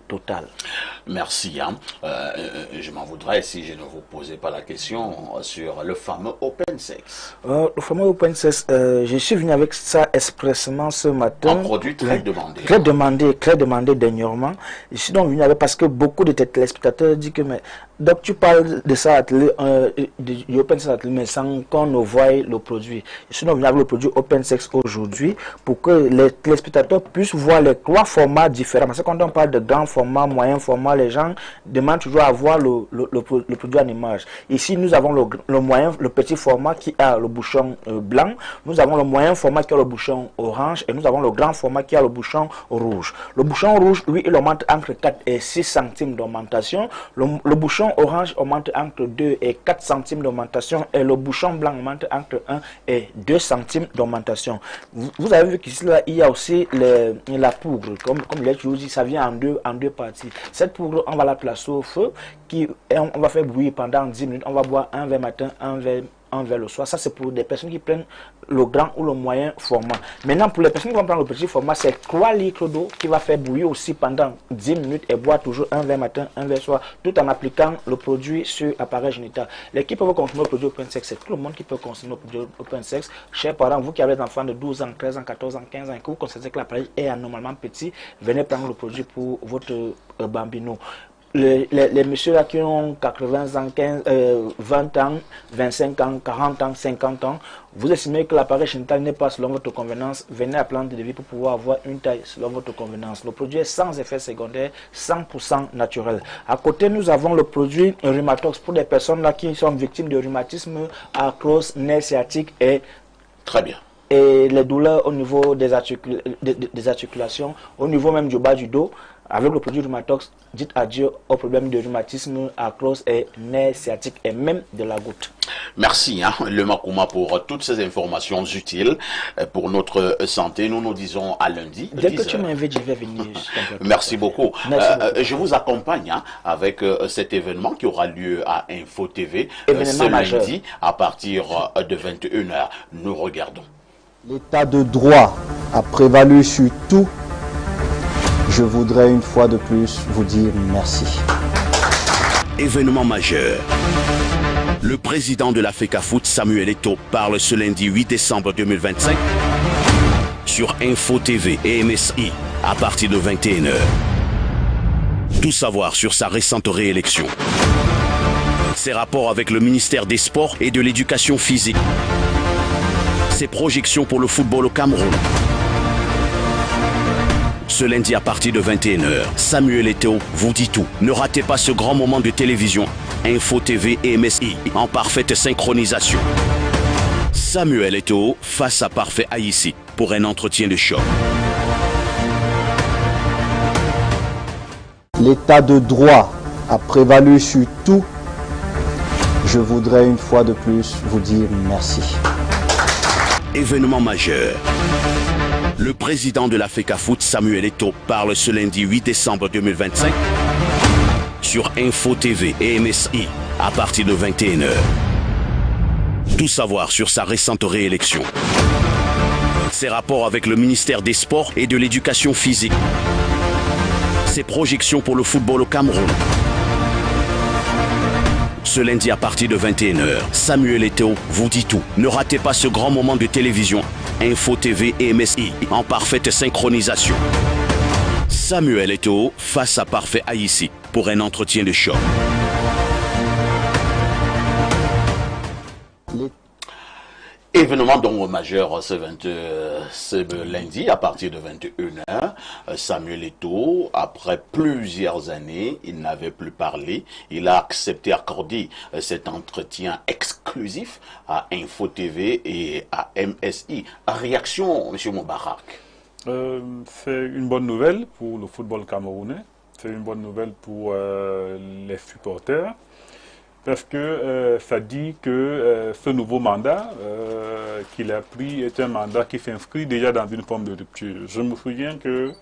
totale. Merci. Je m'en voudrais si je ne vous posais pas la question sur le fameux Open Sex. Le fameux Open Sex, je suis venu avec ça expressément ce matin. Un produit très demandé. Très demandé dernièrement. Je suis donc venu avec parce que beaucoup de tes téléspectateurs disent que donc tu parles de ça du Open Sex mais sans qu'on ne voie le produit. Je suis donc venu avec le produit Open Sex aujourd'hui pour que les téléspectateurs puissent voir les 3 formats différents. Parce que quand on parle de grand format, moyen format, les gens demandent toujours à voir le produit en image. Ici, nous avons le moyen, le petit format qui a le bouchon blanc. Nous avons le moyen format qui a le bouchon orange. Et nous avons le grand format qui a le bouchon rouge. Le bouchon rouge, lui, il augmente entre 4 et 6 centimes d'augmentation. Le bouchon bouchon orange augmente entre 2 et 4 centimes d'augmentation et le bouchon blanc augmente entre 1 et 2 centimes d'augmentation. Vous avez vu qu'ici, là, il y a aussi la poudre. Comme je vous dis, ça vient en deux parties. Cette poudre, on va la placer au feu, on va faire bouillir pendant 10 minutes. On va boire un verre matin, un verre le soir. Ça, c'est pour des personnes qui prennent le grand ou le moyen format. Maintenant, pour les personnes qui vont prendre le petit format, c'est 3 litres d'eau qui va faire bouillir aussi pendant 10 minutes et boire toujours un verre matin, un verre soir, tout en appliquant le produit sur appareil génital. Les qui peuvent consommer le produit open sex, c'est tout le monde qui peut consommer le produit open sex. Chers parents, vous qui avez des enfants de 12 ans, 13 ans, 14 ans, 15 ans, que vous constatez que l'appareil est anormalement petit, venez prendre le produit pour votre bambino. Les messieurs là qui ont 80 ans, 20 ans, 25 ans, 40 ans, 50 ans, vous estimez que l'appareil génital n'est pas selon votre convenance, venez à Plante de Vie pour pouvoir avoir une taille selon votre convenance. Le produit est sans effet secondaire, 100% naturel. À côté, nous avons le produit Rhumatox pour des personnes là qui sont victimes de rhumatisme, arthrose, nerfs sciatiques et... Très bien. Et les douleurs au niveau des articulations, au niveau même du bas du dos. Avec le produit Rhumatox, dites adieu aux problèmes de rhumatisme, arthrose et nerfs sciatiques et même de la goutte. Merci, le Makouma, pour toutes ces informations utiles pour notre santé. Nous nous disons à lundi. Dès que tu m'invites, je vais venir. Merci beaucoup. Merci beaucoup. Je vous accompagne avec cet événement qui aura lieu à Info TV Événement ce majeur. lundi à partir de 21h. Nous regardons. L'état de droit a prévalu sur tout. Je voudrais une fois de plus vous dire merci. Événement majeur. Le président de la FECAFOOT, Samuel Eto'o, parle ce lundi 8 décembre 2025 sur Info TV et MSI à partir de 21h. Tout savoir sur sa récente réélection. Ses rapports avec le ministère des Sports et de l'Éducation physique. Ses projections pour le football au Cameroun. Ce lundi à partir de 21h, Samuel Eto'o vous dit tout. Ne ratez pas ce grand moment de télévision. Info TV et MSI en parfaite synchronisation. Samuel Eto'o face à Parfait Haïssi pour un entretien de choc. L'état de droit a prévalu sur tout. Je voudrais une fois de plus vous dire merci. Événement majeur. Le président de la FECAFOOT, Samuel Eto'o, parle ce lundi 8 décembre 2025 sur Info TV et MSI à partir de 21h. Tout savoir sur sa récente réélection. Ses rapports avec le ministère des Sports et de l'Éducation physique. Ses projections pour le football au Cameroun. Ce lundi à partir de 21h, Samuel Eto'o vous dit tout. Ne ratez pas ce grand moment de télévision. Info TV et MSI en parfaite synchronisation. Samuel Eto'o face à Parfait Haïssi pour un entretien de choc. Événement donc majeur ce lundi à partir de 21h. Samuel Eto'o, après plusieurs années, il n'avait plus parlé. Il a accepté d'accorder cet entretien exclusif à Info TV et à MSI. Réaction, M. Moubarak? C'est une bonne nouvelle pour le football camerounais. C'est une bonne nouvelle pour les supporters. Parce que ça dit que ce nouveau mandat qu'il a pris est un mandat qui s'inscrit déjà dans une forme de rupture. Je me souviens que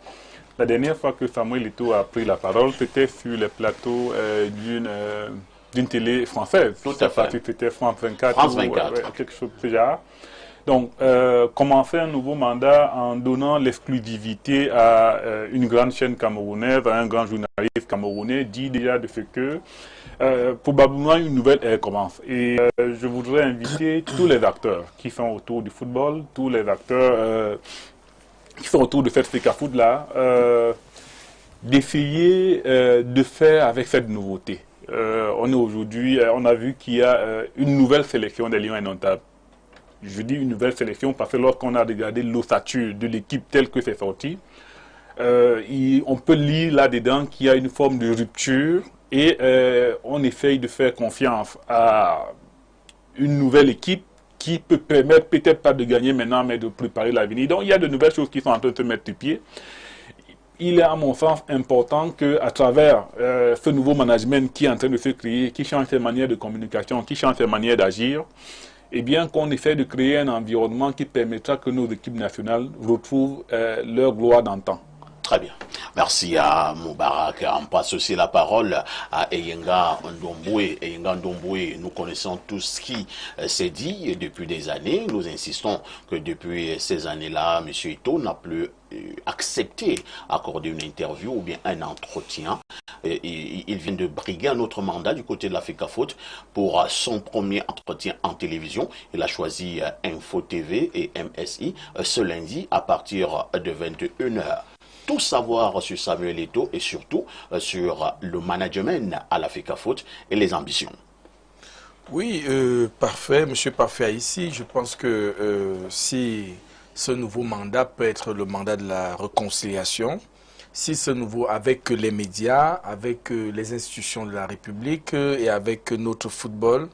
la dernière fois que Samuel Eto'o a pris la parole, c'était sur les plateaux d'une télé française. Tout à fait. C'était France 24. France 24. Quelque chose de ce genre. Donc, commencer un nouveau mandat en donnant l'exclusivité à une grande chaîne camerounaise, à un grand journaliste camerounais, dit déjà de ce que probablement une nouvelle ère commence. Et je voudrais inviter tous les acteurs qui sont autour du football, tous les acteurs qui sont autour de cette FECAFOOT-là, d'essayer de faire avec cette nouveauté. On est aujourd'hui, on a vu qu'il y a une nouvelle sélection des Lions indomptables. Je dis une nouvelle sélection parce que lorsqu'on a regardé l'ossature de l'équipe telle que c'est sorti, on peut lire là-dedans qu'il y a une forme de rupture et on essaye de faire confiance à une nouvelle équipe qui peut permettre peut-être pas de gagner maintenant mais de préparer l'avenir. Donc il y a de nouvelles choses qui sont en train de se mettre sur pied. il est à mon sens important qu'à travers ce nouveau management qui est en train de se créer, qui change ses manières de communication, qui change ses manières d'agir, eh bien qu'on essaie de créer un environnement qui permettra que nos équipes nationales retrouvent leur gloire d'antan. Très bien. Merci à Moubarak. On passe aussi la parole à Eyenga Ndomboué. Eyenga Ndomboué, nous connaissons tout ce qui s'est dit depuis des années. Nous insistons que depuis ces années-là, M. Ito n'a plus accepté d'accorder une interview ou bien un entretien. Il vient de briguer un autre mandat du côté de la FECAFOOT pour son premier entretien en télévision. Il a choisi Info TV et MSI ce lundi à partir de 21h. Tout savoir sur Samuel Eto'o et surtout sur le management à la FECAFOOT et les ambitions. Oui, parfait, monsieur Parfait ici. Je pense que si ce nouveau mandat peut être le mandat de la réconciliation, si ce nouveau, avec les médias, avec les institutions de la République et avec notre football,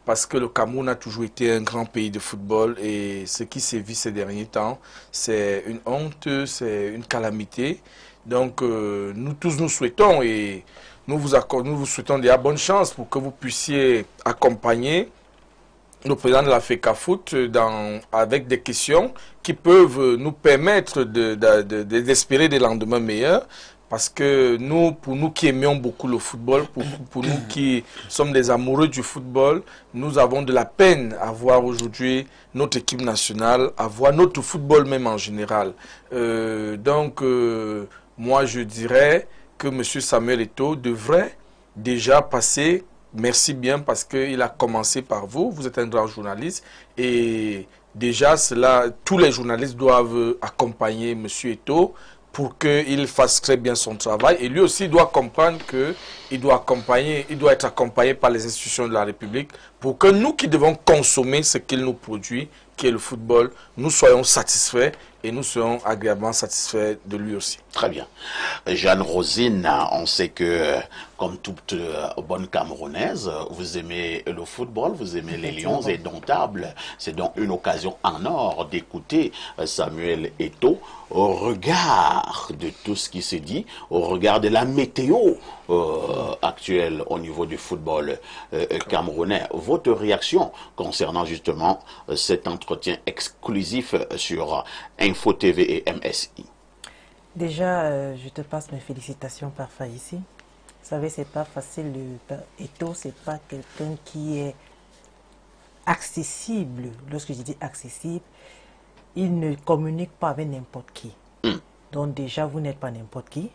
parce que le Cameroun a toujours été un grand pays de football et ce qui s'est vu ces derniers temps, c'est une honte, c'est une calamité. Donc nous tous nous souhaitons et nous vous souhaitons déjà bonne chance pour que vous puissiez accompagner le président de la FECAFOOT avec des questions qui peuvent nous permettre d'espérer des lendemains meilleurs. Parce que nous, pour nous qui aimions beaucoup le football, pour nous qui sommes des amoureux du football, nous avons de la peine à voir aujourd'hui notre équipe nationale, à voir notre football même en général. Moi je dirais que M. Samuel Eto'o devrait déjà passer, merci bien parce qu'il a commencé par vous, vous êtes un grand journaliste et déjà tous les journalistes doivent accompagner M. Eto'o pour qu'il fasse très bien son travail. Et lui aussi doit comprendre qu'il doit être accompagné par les institutions de la République pour que nous qui devons consommer ce qu'il nous produit, qui est le football, nous soyons satisfaits et nous serons agréablement satisfaits de lui aussi. Très bien. Jeanne Rosine, on sait que, comme toute bonne Camerounaise, vous aimez le football, vous aimez les Lions indomptables. C'est donc une occasion en or d'écouter Samuel Eto'o au regard de tout ce qui se dit, au regard de la météo actuelle au niveau du football camerounais. Votre réaction concernant justement cet entretien exclusif sur Info TV et MSI? Déjà, je te passe mes félicitations Parfait ici. Vous savez, c'est pas facile. Eto'o, c'est pas quelqu'un qui est accessible. Lorsque je dis accessible, il ne communique pas avec n'importe qui. Donc déjà, vous n'êtes pas n'importe qui.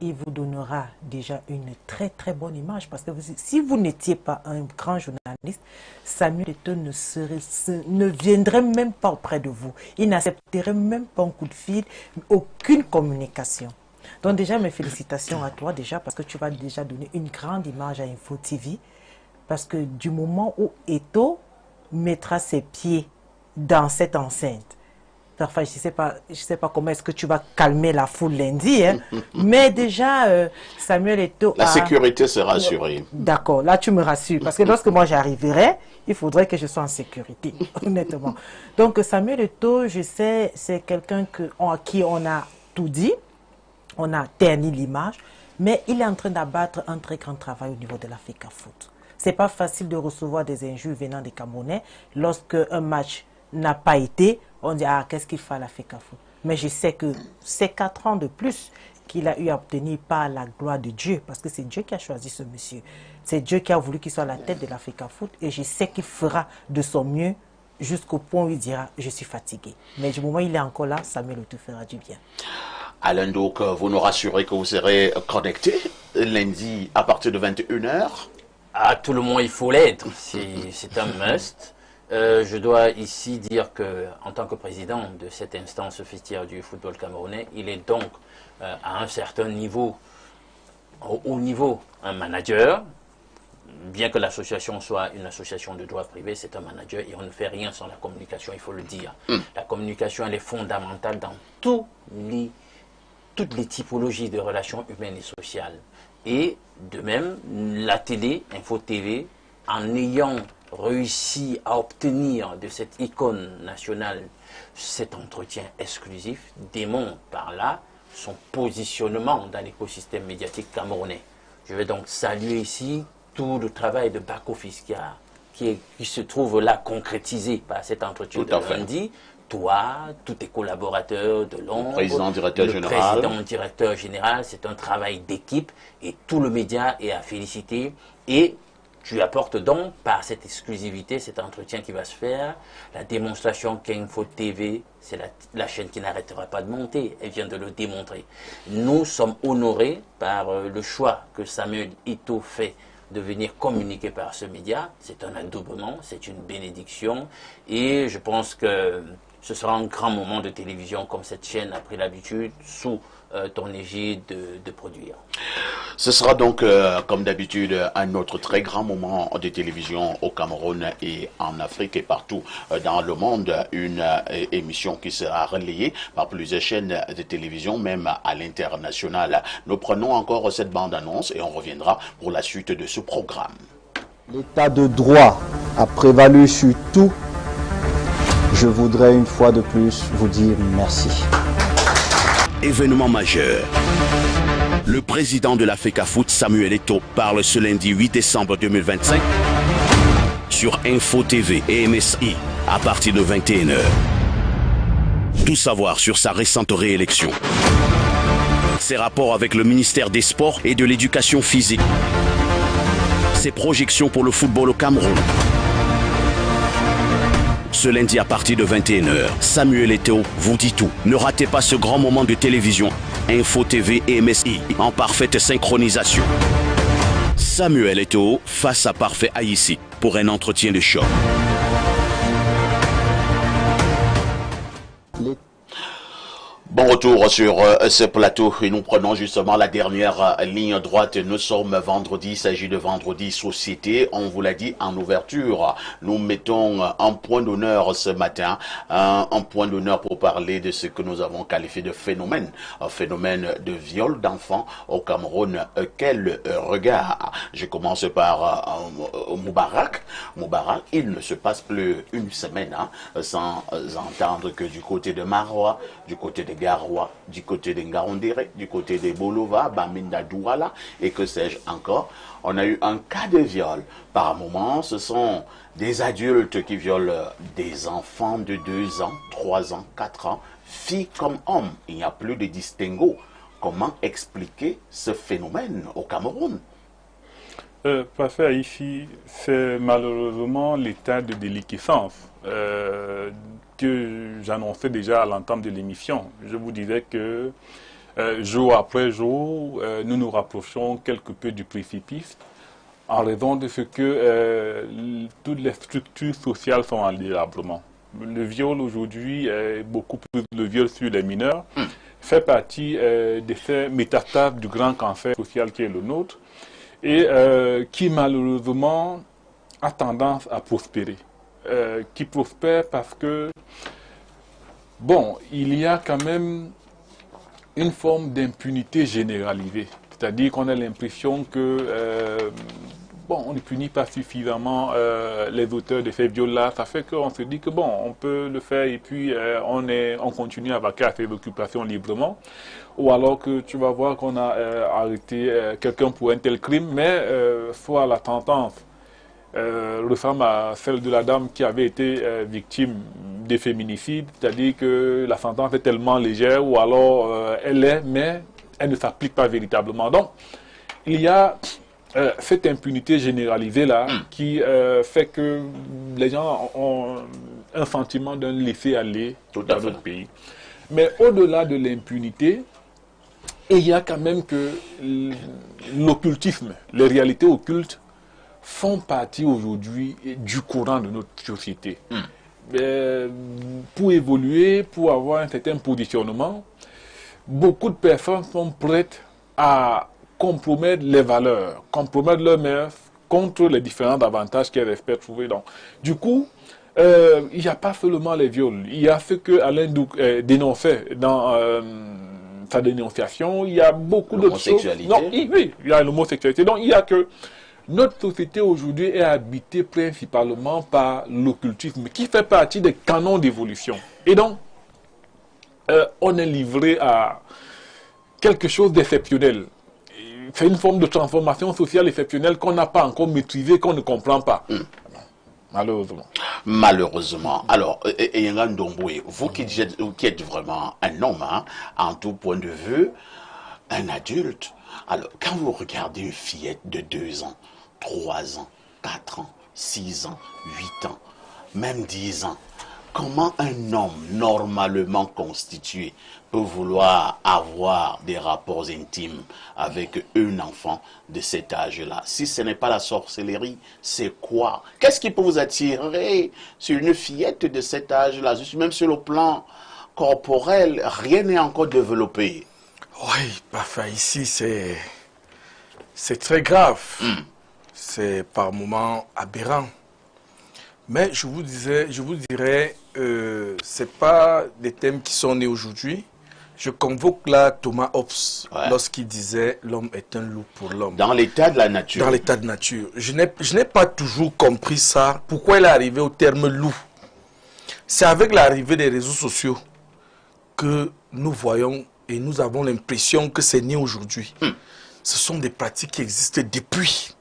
Il vous donnera déjà une très très bonne image parce que si vous n'étiez pas un grand journaliste, Samuel Eto'o ne viendrait même pas auprès de vous. Il n'accepterait même pas un coup de fil, aucune communication. Donc déjà, mes félicitations à toi déjà parce que tu vas déjà donner une grande image à Info TV parce que du moment où Eto'o mettra ses pieds dans cette enceinte, parfois, je ne sais pas comment est-ce que tu vas calmer la foule lundi, hein. Mais déjà, Samuel Eto'o... La sécurité sera assurée. D'accord, là tu me rassures, parce que lorsque moi j'arriverai, il faudrait que je sois en sécurité, honnêtement. Donc Samuel Eto'o, je sais, c'est quelqu'un à qui on a tout dit, on a terni l'image, mais il est en train d'abattre un très grand travail au niveau de la FECAFOOT. Ce n'est pas facile de recevoir des injures venant des Camerounais lorsque un match n'a pas été, on dit, ah, qu'est-ce qu'il fait à la FECAFOOT? Mais je sais que c'est 4 ans de plus qu'il a eu à obtenir par la gloire de Dieu, parce que c'est Dieu qui a choisi ce monsieur. C'est Dieu qui a voulu qu'il soit à la tête de la FECAFOOT, et je sais qu'il fera de son mieux jusqu'au point où il dira, je suis fatigué. Mais du moment où il est encore là, Samuel Eto'o fera du bien. Alain, donc, vous nous rassurez que vous serez connecté lundi à partir de 21h? À tout le moins, il faut l'être. C'est un must. Je dois ici dire que, en tant que président de cette instance officielle du football camerounais, il est donc à un certain niveau, au haut niveau, un manager. Bien que l'association soit une association de droit privé, c'est un manager et on ne fait rien sans la communication, il faut le dire. La communication, elle est fondamentale dans toutes les typologies de relations humaines et sociales. Et de même, la télé, Info TV, en ayant réussi à obtenir de cette icône nationale cet entretien exclusif, démontre par là son positionnement dans l'écosystème médiatique camerounais. Je vais donc saluer ici tout le travail de back-office qui se trouve là concrétisé par cet entretien de lundi. Toi, tous tes collaborateurs de l'ombre, le président directeur général, c'est un travail d'équipe et tout le média est à féliciter. Et tu apportes donc par cette exclusivité, cet entretien qui va se faire, la démonstration qu'Info TV, c'est la chaîne qui n'arrêtera pas de monter. Elle vient de le démontrer. Nous sommes honorés par le choix que Samuel Eto'o fait de venir communiquer par ce média. C'est un adoubement, c'est une bénédiction. Et je pense que ce sera un grand moment de télévision comme cette chaîne a pris l'habitude sous ton égide de produire. Ce sera donc, comme d'habitude, un autre très grand moment de télévision au Cameroun et en Afrique et partout dans le monde. Une émission qui sera relayée par plusieurs chaînes de télévision, même à l'international. Nous prenons encore cette bande-annonce et on reviendra pour la suite de ce programme. L'état de droit a prévalu sur tout. Je voudrais une fois de plus vous dire merci. Événement majeur. Le président de la FECAFOOT, Samuel Eto'o, parle ce lundi 8 décembre 2025 sur Info TV et MSI à partir de 21h. Tout savoir sur sa récente réélection. Ses rapports avec le ministère des Sports et de l'Éducation physique. Ses projections pour le football au Cameroun. Ce lundi à partir de 21h, Samuel Eto'o vous dit tout. Ne ratez pas ce grand moment de télévision. Info TV et MSI en parfaite synchronisation. Samuel Eto'o face à Parfait Haïti pour un entretien de choc. Bon retour sur ce plateau et nous prenons justement la dernière ligne droite. Nous sommes vendredi, il s'agit de vendredi société. On vous l'a dit en ouverture, nous mettons un point d'honneur ce matin, un point d'honneur pour parler de ce que nous avons qualifié de phénomène, un phénomène de viol d'enfants au Cameroun. Quel regard? Je commence par Moubarak. Moubarak, il ne se passe plus une semaine sans entendre que du côté de Marois, du côté de Garoua, du côté de Ngaoundéré, du côté de Bolova, Baminda Douala et que sais-je encore, on a eu un cas de viol. Par moment, ce sont des adultes qui violent des enfants de 2 ans, 3 ans, 4 ans, filles comme hommes. Il n'y a plus de distinguo. Comment expliquer ce phénomène au Cameroun? Parfait, ici, c'est malheureusement l'état de déliquescence que j'annonçais déjà à l'entame de l'émission. Je vous disais que jour après jour, nous nous rapprochons quelque peu du précipice en raison de ce que toutes les structures sociales sont en délabrement. Le viol aujourd'hui, beaucoup plus le viol sur les mineurs, fait partie de ces métastases du grand cancer social qui est le nôtre et qui malheureusement a tendance à prospérer. Qui prospère parce que, bon, il y a quand même une forme d'impunité généralisée. C'est-à-dire qu'on a l'impression que, bon, on ne punit pas suffisamment les auteurs de ces viols-là. Ça fait qu'on se dit que, bon, on peut le faire et puis on continue à vaquer à ses occupations librement. Ou alors que tu vas voir qu'on a arrêté quelqu'un pour un tel crime, mais soit la sentence ressemble à celle de la dame qui avait été victime de féminicide, c'est-à-dire que la sentence est tellement légère, ou alors elle est, mais elle ne s'applique pas véritablement. Donc, il y a cette impunité généralisée là qui fait que les gens ont un sentiment d'un laisser-aller dans notre pays. Mais au-delà de l'impunité, il y a quand même que l'occultisme, les réalités occultes, font partie aujourd'hui du courant de notre société. Pour évoluer, pour avoir un certain positionnement, beaucoup de personnes sont prêtes à compromettre les valeurs, compromettre leurs mœurs contre les différents avantages qu'elles espèrent trouver. Donc, du coup, il n'y a pas seulement les viols, il y a ce que Alain Douk dénonçait dans sa dénonciation, il y a beaucoup d'autres choses. Non, oui, il y a l'homosexualité. Donc, il y a que notre société aujourd'hui est habitée principalement par l'occultisme, qui fait partie des canons d'évolution. Et donc, on est livré à quelque chose d'exceptionnel. C'est une forme de transformation sociale exceptionnelle qu'on n'a pas encore maîtrisée, qu'on ne comprend pas. Malheureusement. Malheureusement. Alors, Yengan Domboué, vous qui êtes vraiment un homme, hein, en tout point de vue, un adulte, alors, quand vous regardez une fillette de 2 ans, 3 ans, 4 ans, 6 ans, 8 ans, même 10 ans, comment un homme normalement constitué peut vouloir avoir des rapports intimes avec un enfant de cet âge-là? Si ce n'est pas la sorcellerie, c'est quoi? Qu'est-ce qui peut vous attirer sur une fillette de cet âge-là? Même sur le plan corporel, rien n'est encore développé. Oui, parfois ici, c'est très grave. C'est par moments aberrant. Mais je vous dirais, c'est pas des thèmes qui sont nés aujourd'hui. Je convoque là Thomas Hobbes lorsqu'il disait l'homme est un loup pour l'homme. Dans l'état de la nature. Dans l'état de nature. Je n'ai pas toujours compris ça. Pourquoi il est arrivé au terme loup? C'est avec l'arrivée des réseaux sociaux que nous voyons et nous avons l'impression que c'est né aujourd'hui. Ce sont des pratiques qui existent depuis.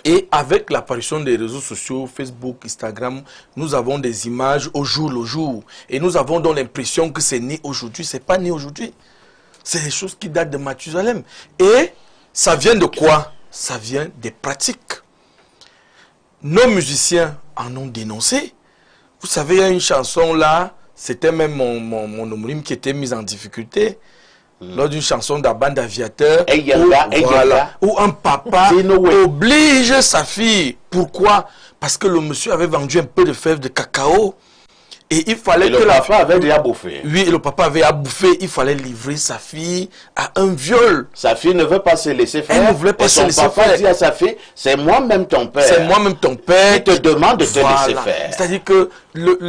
Et avec l'apparition des réseaux sociaux, Facebook, Instagram, nous avons des images au jour le jour. Et nous avons donc l'impression que c'est né aujourd'hui. Ce n'est pas né aujourd'hui. C'est des choses qui datent de Mathusalem. Et ça vient de quoi? Ça vient des pratiques. Nos musiciens en ont dénoncé. Vous savez, il y a une chanson là, c'était même mon homonyme qui était mis en difficulté. Lors d'une chanson d'Aban d'Aviateur, où un papa oblige sa fille. Pourquoi? Parce que le monsieur avait vendu un peu de fèves de cacao. Et il fallait que le papa avait déjà bouffé. Oui, et le papa avait à bouffer. Il fallait livrer sa fille à un viol. Sa fille ne veut pas se laisser faire. Elle ne voulait pas se laisser faire. Son papa dit à sa fille, c'est moi-même ton père. C'est moi-même ton père. Il te demande de te laisser faire. C'est-à-dire que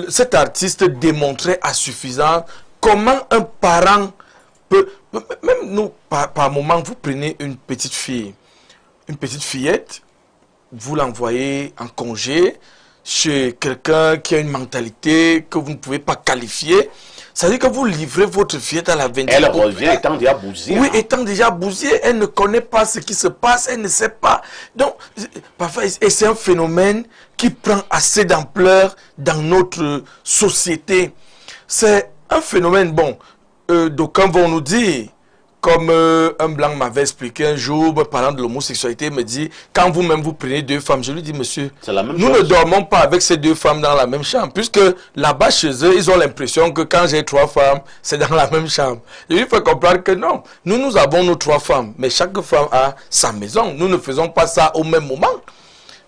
cet artiste démontrait à suffisance comment un parent peut... Même nous, par moment, vous prenez une petite fille, une petite fillette, vous l'envoyez en congé chez quelqu'un qui a une mentalité que vous ne pouvez pas qualifier. Ça veut dire que vous livrez votre fillette à la 20e. Elle revient étant déjà bousillée. Oui, étant déjà bousillée, elle ne connaît pas ce qui se passe, elle ne sait pas. Donc, parfois, et c'est un phénomène qui prend assez d'ampleur dans notre société. C'est un phénomène, bon, d'aucuns vont nous dire, comme un blanc m'avait expliqué un jour, parlant de l'homosexualité, me dit, quand vous-même vous prenez 2 femmes, je lui dis, monsieur, nous ne dormons pas avec ces 2 femmes dans la même chambre, puisque là-bas chez eux, ils ont l'impression que quand j'ai 3 femmes, c'est dans la même chambre. Et il faut comprendre que non, nous avons nos 3 femmes, mais chaque femme a sa maison. Nous ne faisons pas ça au même moment.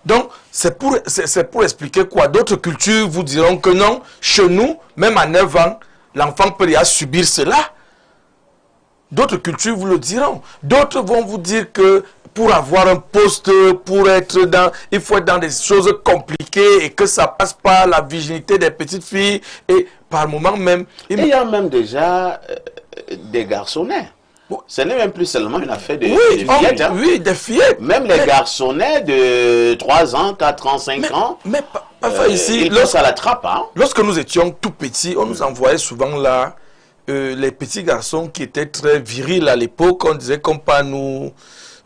Donc, c'est pour expliquer quoi? D'autres cultures vous diront que non, chez nous, même à 9 ans, l'enfant peut déjà subir cela. D'autres cultures vous le diront. D'autres vont vous dire que pour avoir un poste, pour être dans... Il faut être dans des choses compliquées et que ça passe par la virginité des petites filles. Et par moment même... Il y a même déjà des garçonnets. Ce n'est même plus seulement une affaire de fillettes. Hein. Oui, des fillettes. Même les garçonnets de 3 ans, 4 ans, 5 ans. Mais enfin ici, ils passent à la trappe. Hein. Lorsque nous étions tout petits, on nous envoyait souvent là les petits garçons qui étaient très virils à l'époque. On disait qu'on pas nous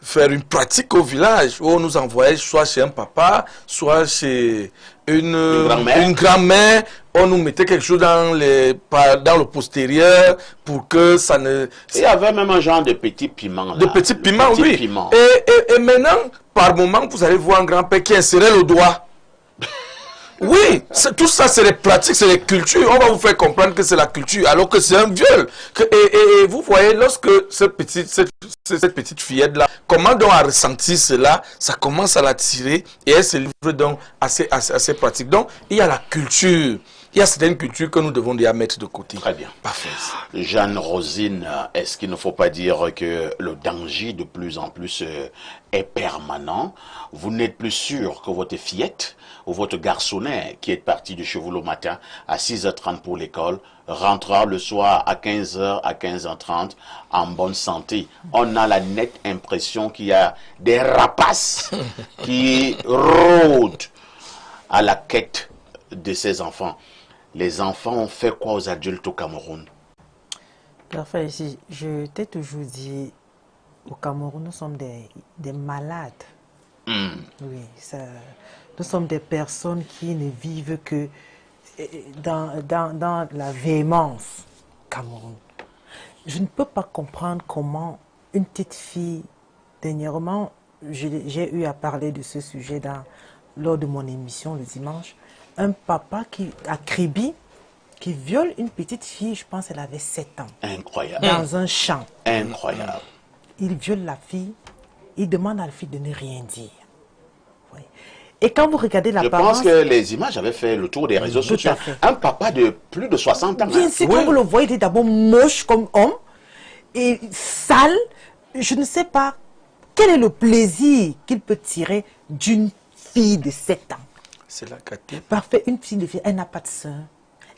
faire une pratique au village où on nous envoyait soit chez un papa, soit chez une grand-mère. On nous mettait quelque chose dans le postérieur pour que ça ne... Il y avait même un genre de petit piment. De petits piments, oui. Piment. Et maintenant, par moment, vous allez voir un grand-père qui insérait le doigt. Oui, tout ça, c'est les pratiques, c'est les cultures. On va vous faire comprendre que c'est la culture, alors que c'est un viol. Et vous voyez, lorsque cette petite fillette-là, comment donc a ressenti cela, ça commence à l'attirer et elle se livre donc à ces pratiques. Donc, il y a la culture. Il y a certaines cultures que nous devons déjà mettre de côté. Très bien. Parfait. Jeanne Rosine, est-ce qu'il ne faut pas dire que le danger de plus en plus est permanent? Vous n'êtes plus sûr que votre fillette ou votre garçonnet qui est parti de chez vous le matin à 6h30 pour l'école rentrera le soir à 15h, à 15h30 en bonne santé. On a la nette impression qu'il y a des rapaces qui rôdent à la quête de ces enfants. Les enfants ont fait quoi aux adultes au Cameroun? Parfait. Je t'ai toujours dit, au Cameroun, nous sommes des malades. Oui, nous sommes des personnes qui ne vivent que dans la véhémence. Cameroun. Je ne peux pas comprendre comment une petite fille, dernièrement, j'ai eu à parler de ce sujet lors de mon émission le dimanche, un papa à Kribi, qui viole une petite fille, je pense qu'elle avait 7 ans. Incroyable. Dans un champ. Incroyable. Il viole la fille, il demande à la fille de ne rien dire. Oui. Et quand vous regardez l'apparence... Je pense que les images avaient fait le tour des réseaux sociaux. Un papa de plus de 60 ans. Bien sûr, quand vous le voyez, il est d'abord moche comme homme, et sale. Je ne sais pas quel est le plaisir qu'il peut tirer d'une fille de 7 ans. C'est la gâtée. Parfait, une fille de fille, elle n'a pas de sein,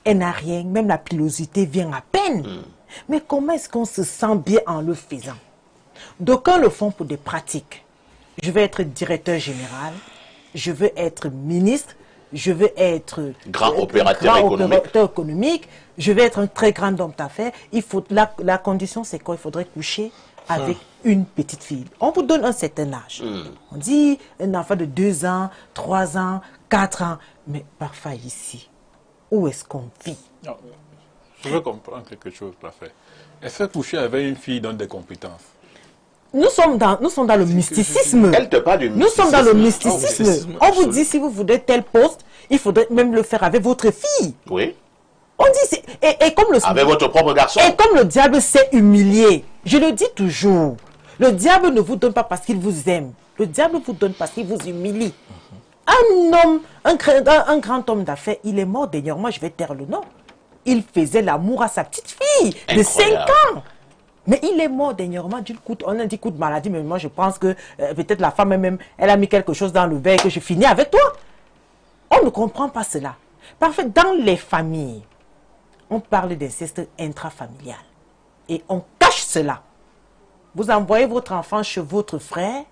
elle n'a rien, même la pilosité vient à peine. Mais comment est-ce qu'on se sent bien en le faisant? D'aucuns le font pour des pratiques. Je veux être directeur général, je veux être ministre, je veux être grand opérateur économique, je veux être un très grand homme d'affaires. La condition, c'est quoi? Il faudrait coucher avec une petite fille. On vous donne un certain âge. On dit un enfant de 2 ans, 3 ans, 4 ans. Mais parfois ici, où est-ce qu'on vit? Non, je veux comprendre quelque chose, parfait. Est-ce que coucher avec une fille donne des compétences? Nous sommes dans le mysticisme. Elle te parle du mysticisme. Nous sommes dans le mysticisme. On vous dit, si vous voulez tel poste, il faudrait même le faire avec votre fille. Oui. On dit, et comme avec votre propre garçon. Et comme le diable s'est humilié, je le dis toujours, le diable ne vous donne pas parce qu'il vous aime. Le diable vous donne parce qu'il vous humilie. Un homme, un grand homme d'affaires, il est mort dernièrement, je vais taire le nom. Il faisait l'amour à sa petite fille de 5 ans. Mais il est mort dernièrement d'une on a dit coup de maladie, mais moi je pense que peut-être la femme même, elle a mis quelque chose dans le verre et que je finis avec toi. On ne comprend pas cela. Parfait, dans les familles, on parle d'inceste intrafamilial. Et on cache cela. Vous envoyez votre enfant chez votre frère,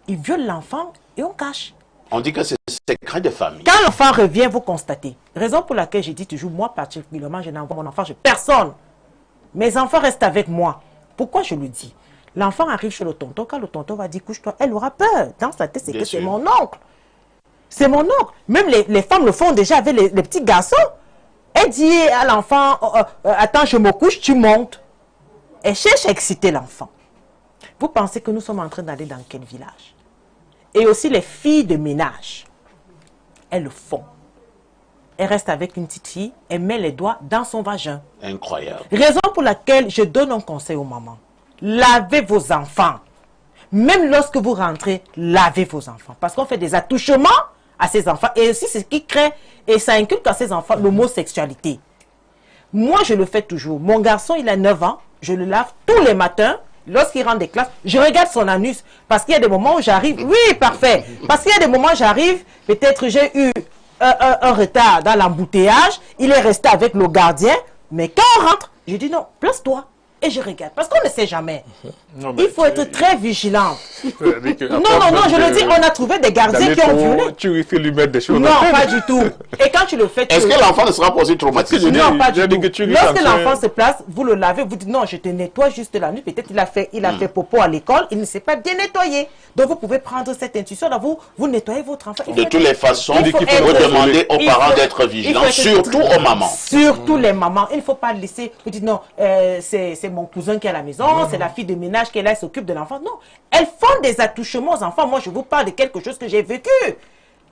il viole l'enfant et on cache. On dit que c'est secret de famille. Quand l'enfant revient, vous constatez. Raison pour laquelle j'ai dit toujours, moi particulièrement, je n'envoie mon enfant chez personne. Mes enfants restent avec moi. Pourquoi je le dis? L'enfant arrive chez le tonton. Quand le tonton va dire couche-toi, elle aura peur. Dans sa tête, c'est que c'est mon oncle. C'est mon oncle. Même les femmes le font déjà avec les petits garçons. Elle dit à l'enfant, attends, je me couche, tu montes. Elle cherche à exciter l'enfant. Vous pensez que nous sommes en train d'aller dans quel village? Et aussi les filles de ménage. Elles le font. Elle reste avec une petite fille, elle met les doigts dans son vagin. Incroyable. Raison pour laquelle je donne un conseil aux mamans. Lavez vos enfants. Même lorsque vous rentrez, lavez vos enfants. Parce qu'on fait des attouchements à ces enfants. Et aussi, c'est ce qui crée, et ça inculque à ces enfants l'homosexualité. Moi, je le fais toujours. Mon garçon, il a 9 ans. Je le lave tous les matins. Lorsqu'il rentre des classes, je regarde son anus. Parce qu'il y a des moments où j'arrive. Oui, parfait. Parce qu'il y a des moments où j'arrive. Peut-être j'ai eu un retard dans l'embouteillage, il est resté avec le gardien, mais quand on rentre, je dis non, place-toi. Et je regarde, parce qu'on ne sait jamais. Non, il faut être très vigilant. Non, je le dis, on a trouvé des gardiens qui ont violé. Tu risques de lui mettre des choses. Non, pas du tout. Et quand tu le fais, est-ce que l'enfant ne sera pas aussi traumatisé? Non, pas du tout. Lorsque l'enfant se place, vous le lavez, vous dites non, je te nettoie juste la nuit. Peut-être il a fait popo à l'école, il ne s'est pas bien nettoyé. Donc vous pouvez prendre cette intuition là, vous nettoyez votre enfant. De toutes les façons, il faut demander aux parents d'être vigilants, surtout aux mamans. Surtout les mamans. Il ne faut pas laisser, vous dites non, c'est mon cousin qui est à la maison, c'est la fille de ménage qui est là, elle s'occupe de l'enfant. Non, elles font des attouchements aux enfants. Moi, je vous parle de quelque chose que j'ai vécu.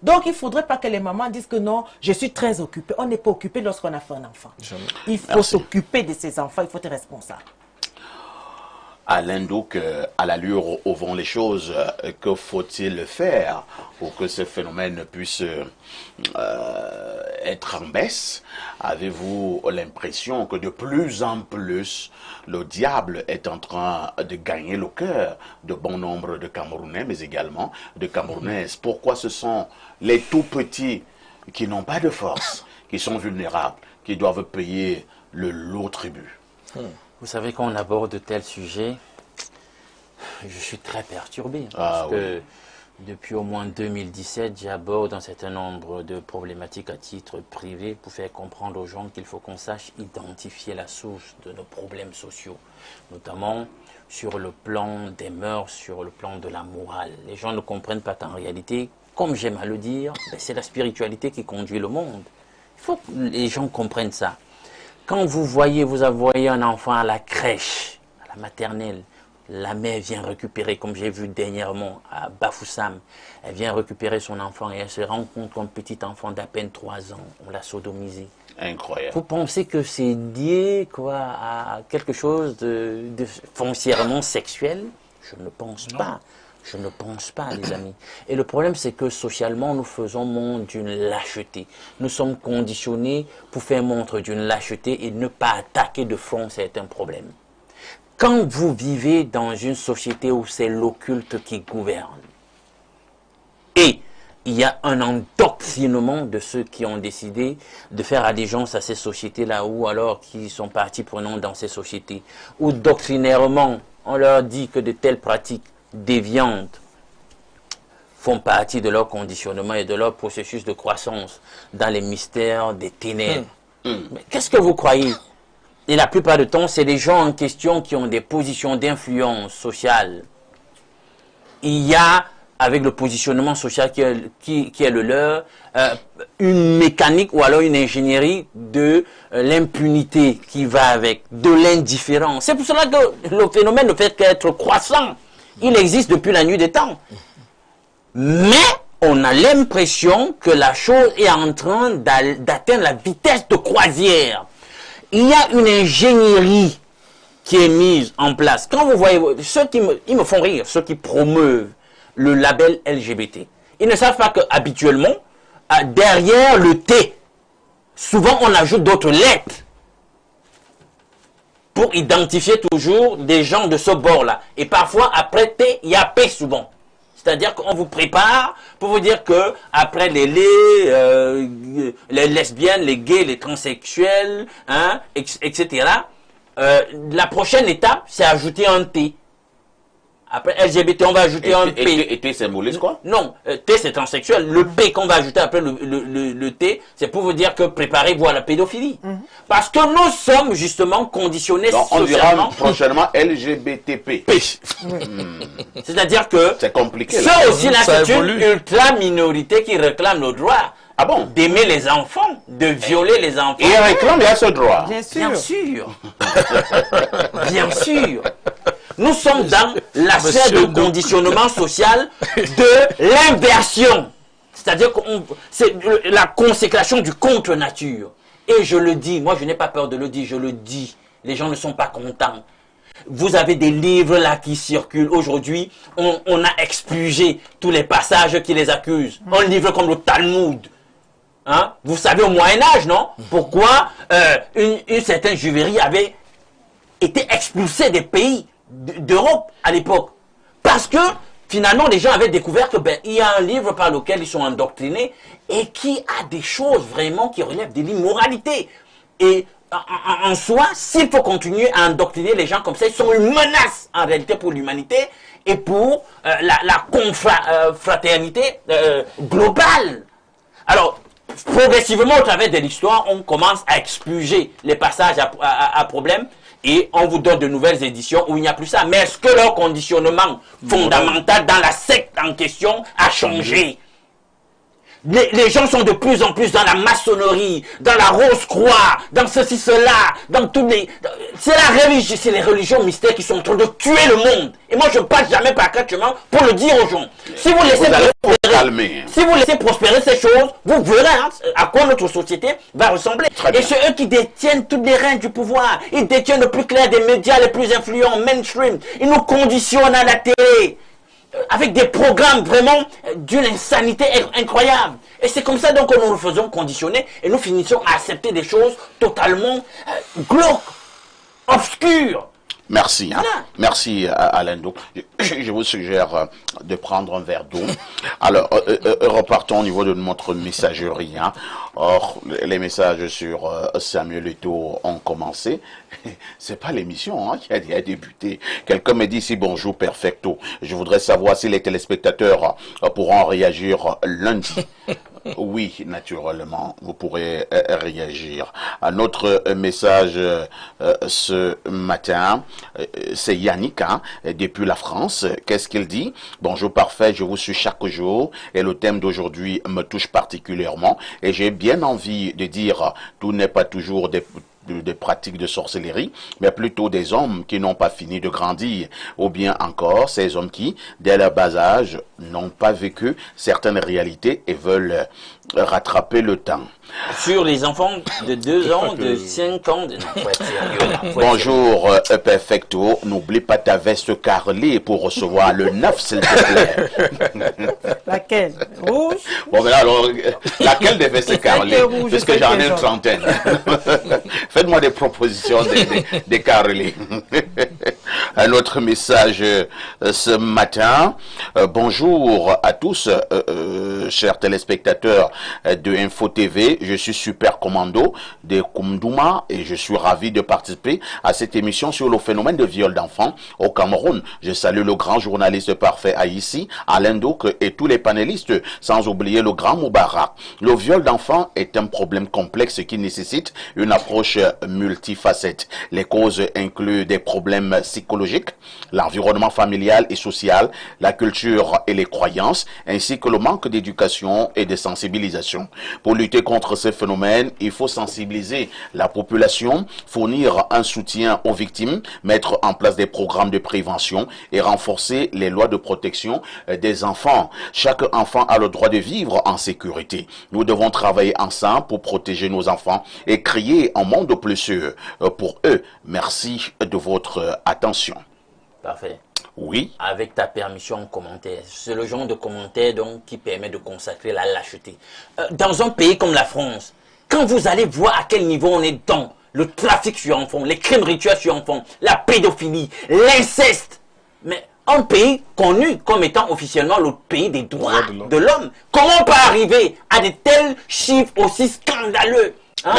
Donc, il ne faudrait pas que les mamans disent que non, je suis très occupée. On n'est pas occupé lorsqu'on a fait un enfant. Jamais. Il faut s'occuper de ses enfants, il faut être responsable. Alain Douk, à l'allure où vont les choses, que faut-il faire pour que ce phénomène puisse être en baisse? Avez-vous l'impression que de plus en plus, le diable est en train de gagner le cœur de bon nombre de Camerounais, mais également de Camerounaises? Pourquoi ce sont les tout petits qui n'ont pas de force, qui sont vulnérables, qui doivent payer le lourd tribut? Vous savez, quand on aborde de tels sujets, je suis très perturbé. Parce que Depuis au moins 2017, j'aborde un certain nombre de problématiques à titre privé pour faire comprendre aux gens qu'il faut qu'on sache identifier la source de nos problèmes sociaux, notamment sur le plan des mœurs, sur le plan de la morale. Les gens ne comprennent pas qu'en réalité, comme j'aime à le dire, c'est la spiritualité qui conduit le monde. Il faut que les gens comprennent ça. Quand vous envoyez un enfant à la crèche, à la maternelle, la mère vient récupérer, comme j'ai vu dernièrement à Bafoussam, elle vient récupérer son enfant et elle se rend compte qu'un petit enfant d'à peine 3 ans, on l'a sodomisé. Incroyable. Vous pensez que c'est lié à quelque chose de foncièrement sexuel? Je ne pense pas. Je ne pense pas, les amis. Et le problème, c'est que socialement, nous faisons montre d'une lâcheté. Nous sommes conditionnés pour faire montre d'une lâcheté et ne pas attaquer de front certains problèmes. Quand vous vivez dans une société où c'est l'occulte qui gouverne, et il y a un endoctrinement de ceux qui ont décidé de faire allégeance à ces sociétés-là, ou alors qui sont partis prenants dans ces sociétés, où doctrinairement, on leur dit que de telles pratiques déviantes font partie de leur conditionnement et de leur processus de croissance dans les mystères des ténèbres. Mais qu'est-ce que vous croyez? Et la plupart du temps, c'est les gens en question qui ont des positions d'influence sociale. Il y a, avec le positionnement social qui est le leur, une mécanique ou alors une ingénierie de l'impunité qui va avec, de l'indifférence. C'est pour cela que le phénomène ne fait qu'être croissant. Il existe depuis la nuit des temps. Mais on a l'impression que la chose est en train d'atteindre la vitesse de croisière. Il y a une ingénierie qui est mise en place. Quand vous voyez, ils me font rire, ceux qui promeuvent le label LGBT. Ils ne savent pas qu'habituellement, derrière le T, souvent on ajoute d'autres lettres pour identifier toujours des gens de ce bord-là. Et parfois, après T, il y a P souvent. C'est-à-dire qu'on vous prépare pour vous dire que après les lesbiennes, les gays, les transsexuels, hein, etc., la prochaine étape, c'est ajouter un T. Après LGBT, on va ajouter un P. Et T symbolise quoi? Non, T c'est transsexuel. Le P qu'on va ajouter après le T, c'est pour vous dire que préparez-vous à la pédophilie. Parce que nous sommes justement conditionnés donc, on socialement. dira prochainement LGBTP. C'est-à-dire que c'est compliqué. C'est aussi l'attitude ultra-minorité qui réclame nos droits. Ah bon? D'aimer les enfants, de violer les enfants. Et réclame bien ce droit. Bien sûr. Bien sûr. Nous sommes dans la sphère de conditionnement social de l'inversion. C'est-à-dire que c'est la consécration du contre-nature. Et je le dis, moi je n'ai pas peur de le dire, je le dis. Les gens ne sont pas contents. Vous avez des livres là qui circulent. Aujourd'hui, on a expurgé tous les passages qui les accusent. Un livre comme le Talmud. Hein? Vous savez au Moyen-Âge, non? Pourquoi une certaine juvérie avait été expulsée des pays d'Europe à l'époque. Parce que finalement les gens avaient découvert que il y a un livre par lequel ils sont endoctrinés et qui a des choses vraiment qui relèvent de l'immoralité. Et en soi, s'il faut continuer à endoctriner les gens comme ça, ils sont une menace en réalité pour l'humanité et pour la confraternité globale. Alors, progressivement, au travers de l'histoire, on commence à expurger les passages à problème. Et on vous donne de nouvelles éditions où il n'y a plus ça. Mais est-ce que leur conditionnement fondamental dans la secte en question a changé? Les gens sont de plus en plus dans la maçonnerie, dans la Rose-Croix, dans ceci, cela, dans tous les... C'est les religions mystères qui sont en train de tuer le monde. Et moi, je ne passe jamais par quatre chemins pour le dire aux gens. Si vous laissez prospérer ces choses, vous verrez hein, à quoi notre société va ressembler. Et c'est eux qui détiennent toutes les rênes du pouvoir. Ils détiennent le plus clair des médias les plus influents, mainstream. Ils nous conditionnent à la télé. Avec des programmes vraiment d'une insanité incroyable. Et c'est comme ça donc que nous nous faisons conditionner et nous finissons à accepter des choses totalement glauques, obscures. Merci. Hein. Merci, Alain Do. Je vous suggère de prendre un verre d'eau. Alors, repartons au niveau de notre messagerie. Hein. Or, les messages sur Samuel Eto'o ont commencé. C'est pas l'émission hein, qui a débuté. Quelqu'un me dit ici bonjour perfecto. Je voudrais savoir si les téléspectateurs pourront réagir lundi. Oui, naturellement, vous pourrez réagir. Un autre message ce matin, c'est Yannick, hein, depuis la France. Qu'est-ce qu'il dit? Bonjour parfait, je vous suis chaque jour et le thème d'aujourd'hui me touche particulièrement et j'ai bien envie de dire tout n'est pas toujours des pratiques de sorcellerie, mais plutôt des hommes qui n'ont pas fini de grandir, ou bien encore ces hommes qui, dès leur bas âge, n'ont pas vécu certaines réalités et veulent rattraper le temps. Sur les enfants de 2 ans, de 5 ans, de... Bonjour, Perfecto, n'oublie pas ta veste carrelée pour recevoir le 9, s'il te plaît. Laquelle? Rouge? Bon, mais alors, laquelle des vestes carrelées? Puisque j'en ai une trentaine. Faites-moi des propositions des carrelés. Un autre message ce matin. Bonjour à tous, chers téléspectateurs de Info TV. Je suis Super Commando de Koumdouma et je suis ravi de participer à cette émission sur le phénomène de viol d'enfants au Cameroun. Je salue le grand journaliste parfait Haïssi, Alain Douk et tous les panélistes, sans oublier le grand Moubarak. Le viol d'enfants est un problème complexe qui nécessite une approche multifacette. Les causes incluent des problèmes psychologiques, l'environnement familial et social, la culture et les croyances, ainsi que le manque d'éducation et de sensibilisation. Pour lutter contre ces phénomènes, il faut sensibiliser la population, fournir un soutien aux victimes, mettre en place des programmes de prévention et renforcer les lois de protection des enfants. Chaque enfant a le droit de vivre en sécurité. Nous devons travailler ensemble pour protéger nos enfants et créer un monde plus sûr pour eux. Merci de votre attention. Parfait. Oui. Avec ta permission en commentaire. C'est le genre de commentaire donc qui permet de consacrer la lâcheté. Dans un pays comme la France, quand vous allez voir à quel niveau on est dans le trafic sur enfants, les crimes rituels sur enfants, la pédophilie, l'inceste, mais un pays connu comme étant officiellement le pays des droits de l'homme, comment on peut arriver à de tels chiffres aussi scandaleux? Hein,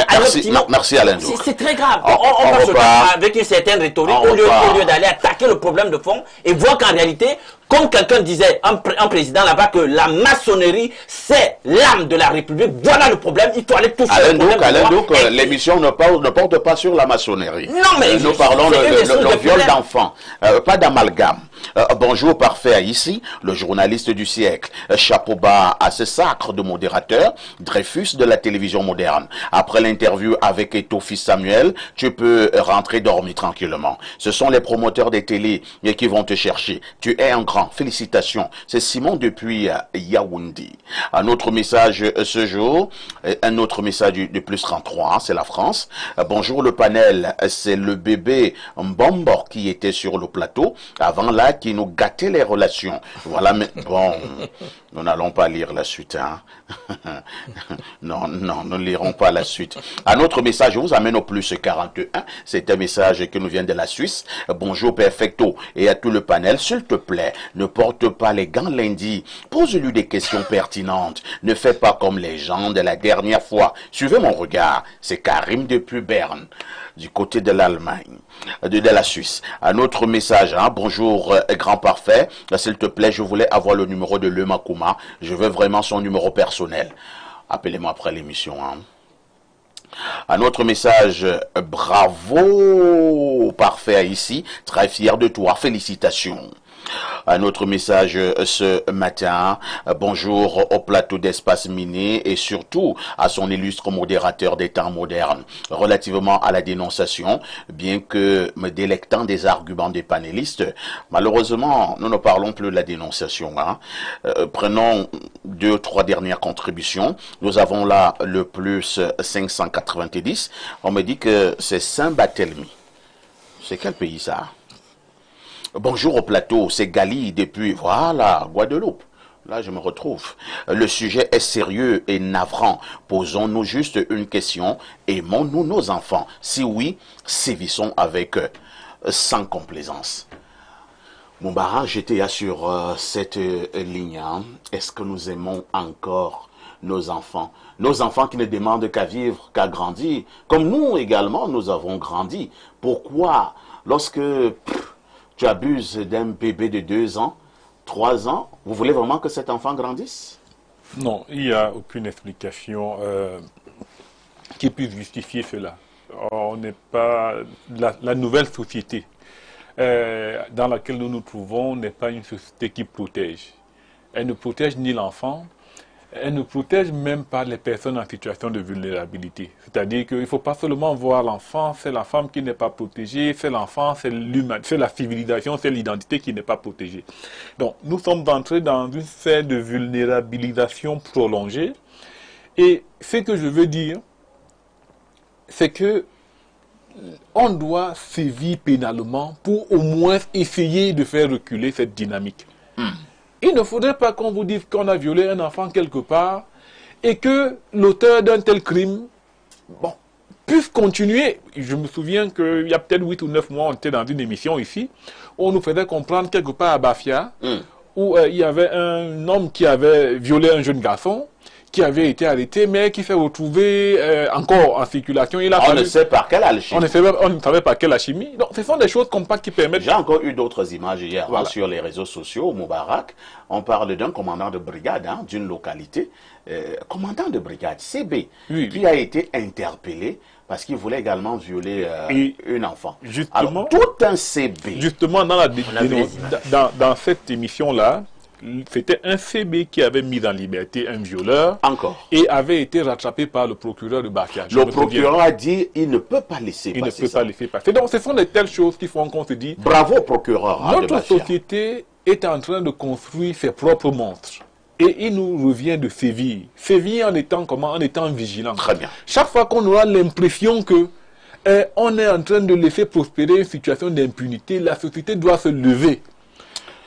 merci Alain. C'est très grave. On passe le temps avec une certaine rhétorique au lieu d'aller attaquer le problème de fond et voir qu'en réalité, comme quelqu'un disait, un président là-bas, que la maçonnerie, c'est l'âme de la République. Voilà le problème. Il faut aller toucher le problème. Alain Douk, l'émission ne porte pas sur la maçonnerie. Non, mais nous parlons le viol d'enfants, pas d'amalgame. Bonjour parfait ici, le journaliste du siècle. Chapeau bas à ce sacre de modérateur, Dreyfus de la télévision moderne. Après l'interview avec Eto'o fils Samuel, tu peux rentrer dormir tranquillement. Ce sont les promoteurs des télés qui vont te chercher. Tu es un grand. Félicitations. C'est Simon depuis Yaoundé. Un autre message ce jour, un autre message de plus 33, c'est la France. Bonjour le panel, c'est le bébé Mbombo qui était sur le plateau avant là qui nous gâtait les relations. Voilà, mais bon, nous n'allons pas lire la suite. Hein? Non, nous ne lirons pas la suite. Un autre message, je vous amène au plus 41. C'est un message qui nous vient de la Suisse. Bonjour Perfecto et à tout le panel, s'il te plaît, ne porte pas les gants lundi. Pose-lui des questions pertinentes. Ne fais pas comme les gens de la dernière fois. Suivez mon regard. C'est Karim depuis Berne, du côté de l'Allemagne, de la Suisse. Un autre message, hein? Bonjour grand parfait, s'il te plaît, je voulais avoir le numéro de Lema Kouma. Je veux vraiment son numéro personnel. Appelez-moi après l'émission. Hein? Un autre message, bravo, parfait ici, très fier de toi, félicitations. Un autre message ce matin, bonjour au plateau d'Espace Miné et surtout à son illustre modérateur des temps modernes. Relativement à la dénonciation, bien que me délectant des arguments des panélistes, malheureusement, nous ne parlons plus de la dénonciation. Hein. Prenons 2 ou 3 dernières contributions. Nous avons là le plus 590. On me dit que c'est Saint-Barthélemy. C'est quel pays ça? Bonjour au plateau, c'est Gali depuis, voilà, Guadeloupe. Là, je me retrouve. Le sujet est sérieux et navrant. Posons-nous juste une question. Aimons-nous nos enfants? Si oui, sévissons avec eux. sans complaisance. Moubara, j'étais sur cette ligne. Hein. Est-ce que nous aimons encore nos enfants qui ne demandent qu'à vivre, qu'à grandir, comme nous également, nous avons grandi. Pourquoi, lorsque tu abuses d'un bébé de 2 ans, 3 ans, vous voulez vraiment que cet enfant grandisse? Non, il n'y a aucune explication qui puisse justifier cela. On n'est pas... La nouvelle société dans laquelle nous nous trouvons n'est pas une société qui protège. Elle ne protège ni l'enfant, elle ne protège même pas les personnes en situation de vulnérabilité. C'est-à-dire qu'il ne faut pas seulement voir l'enfant, c'est la femme qui n'est pas protégée, c'est l'enfant, c'est la civilisation, c'est l'identité qui n'est pas protégée. Donc nous sommes entrés dans une sphère de vulnérabilisation prolongée. Et ce que je veux dire, c'est que on doit sévir pénalement pour au moins essayer de faire reculer cette dynamique. Il ne faudrait pas qu'on vous dise qu'on a violé un enfant quelque part et que l'auteur d'un tel crime puisse continuer. Je me souviens qu'il y a peut-être 8 ou 9 mois, on était dans une émission ici, où on nous faisait comprendre quelque part à Bafia, où il y avait un homme qui avait violé un jeune garçon, qui avait été arrêté, mais qui s'est retrouvé encore en circulation. On ne sait par quelle alchimie. On ne savait pas quelle alchimie. Donc, ce sont des choses compactes qui permettent... J'ai encore eu d'autres images hier sur les réseaux sociaux, au Moubarak. On parle d'un commandant de brigade d'une localité. Commandant de brigade, CB, qui a été interpellé parce qu'il voulait également violer une enfant. Justement, alors, tout un CB. Justement, dans cette émission-là, c'était un CB qui avait mis en liberté un violeur. Encore. Et avait été rattrapé par le procureur de Bafia. Le procureur a dit il ne peut pas laisser passer. Il ne peut pas laisser passer. Donc ce sont de telles choses qui font qu'on se dit... Bravo procureur. Notre société est en train de construire ses propres monstres. Et il nous revient de sévir. Sévir en étant comment? En étant vigilant. Très bien. Chaque fois qu'on aura l'impression que on est en train de laisser prospérer une situation d'impunité, la société doit se lever.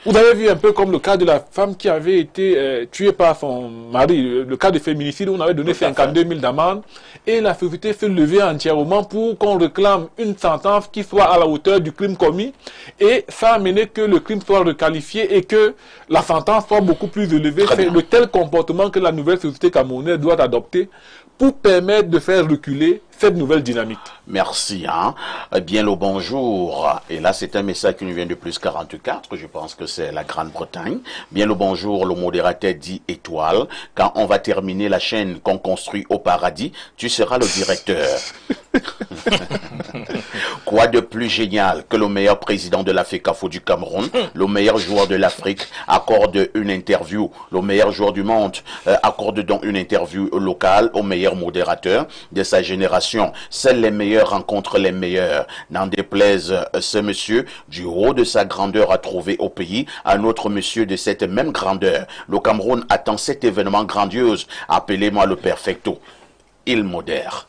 Vous avez vu un peu comme le cas de la femme qui avait été tuée par son mari, le cas de féminicide où on avait donné 52 000 d'amende et la société se levait entièrement pour qu'on réclame une sentence qui soit à la hauteur du crime commis et ça a amené que le crime soit requalifié et que la sentence soit beaucoup plus élevée. C'est le tel comportement que la nouvelle société camerounaise doit adopter pour permettre de faire reculer cette nouvelle dynamique. Merci. Bien le bonjour. Et là, c'est un message qui nous vient de plus 44. Je pense que c'est la Grande-Bretagne. Bien le bonjour, le modérateur dit étoile. Quand on va terminer la chaîne qu'on construit au paradis, tu seras le directeur. Quoi de plus génial que le meilleur président de la FECAFO du Cameroun, le meilleur joueur de l'Afrique, accorde une interview. Le meilleur joueur du monde accorde donc une interview locale au meilleur modérateur de sa génération. Seuls les meilleurs rencontrent les meilleurs. N'en déplaise ce monsieur, du haut de sa grandeur à trouver au pays, un autre monsieur de cette même grandeur. Le Cameroun attend cet événement grandiose. Appelez-moi le perfecto. Il modère.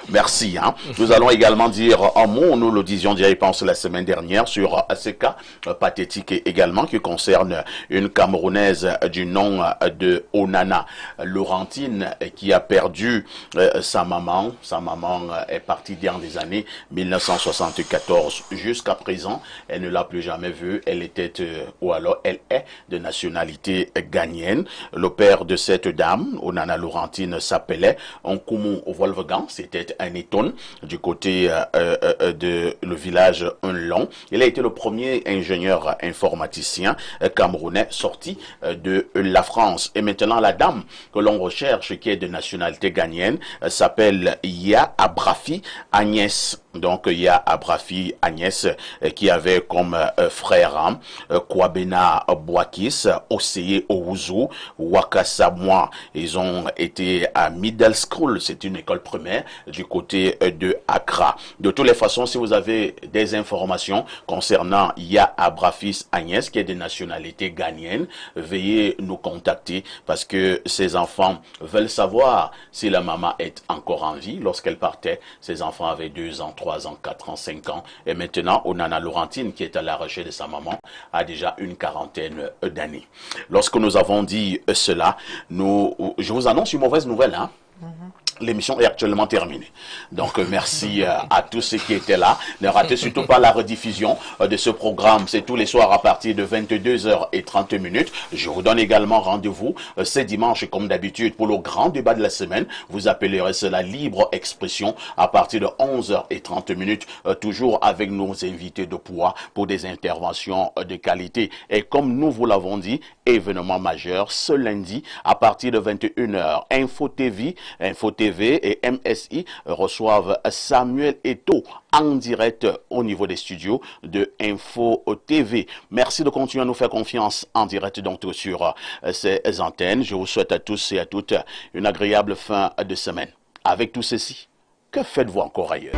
Merci. Nous allons également dire un mot, nous le disions déjà, je pense, la semaine dernière, sur ce cas pathétique également qui concerne une Camerounaise du nom de Onana Laurentine qui a perdu sa maman. Sa maman est partie dans les années 1974. Jusqu'à présent, elle ne l'a plus jamais vue. Elle était, ou alors elle est de nationalité ghanéenne. Le père de cette dame, Onana Laurentine, s'appelait Nkumu Wolfgang, c'était un éton du côté de le village Unlong. Il a été le premier ingénieur informaticien camerounais sorti de la France. Et maintenant, la dame que l'on recherche, qui est de nationalité ghanéenne, s'appelle Ya Abrafi Agnès. Donc, il y a Abrafi Agnès qui avait comme frère Kwabena Bouakis, Oseye Owuzu, Wakasamoa. Ils ont été à Middle School, c'est une école primaire du côté de Accra. De toutes les façons, si vous avez des informations concernant Ya Abrafis Agnès, qui est de nationalité ghanéenne, veuillez nous contacter parce que ces enfants veulent savoir si la maman est encore en vie. Lorsqu'elle partait, ces enfants avaient 2 ans, 3 ans, 4 ans, 5 ans. Et maintenant, Onana Laurentine, qui est à la recherche de sa maman, a déjà une 40aine d'années. Lorsque nous avons dit cela, je vous annonce une mauvaise nouvelle. L'émission est actuellement terminée. Donc, merci à tous ceux qui étaient là. Ne ratez surtout pas la rediffusion de ce programme. C'est tous les soirs à partir de 22h30. Je vous donne également rendez-vous ce dimanche, comme d'habitude, pour le grand débat de la semaine. Vous appellerez cela libre expression à partir de 11h30, toujours avec nos invités de poids pour des interventions de qualité. Et comme nous vous l'avons dit, événement majeur ce lundi à partir de 21h. Info TV et MSI reçoivent Samuel Eto'o en direct au niveau des studios de Info TV. Merci de continuer à nous faire confiance en direct donc sur ces antennes. Je vous souhaite à tous et à toutes une agréable fin de semaine. Avec tout ceci, que faites-vous encore ailleurs?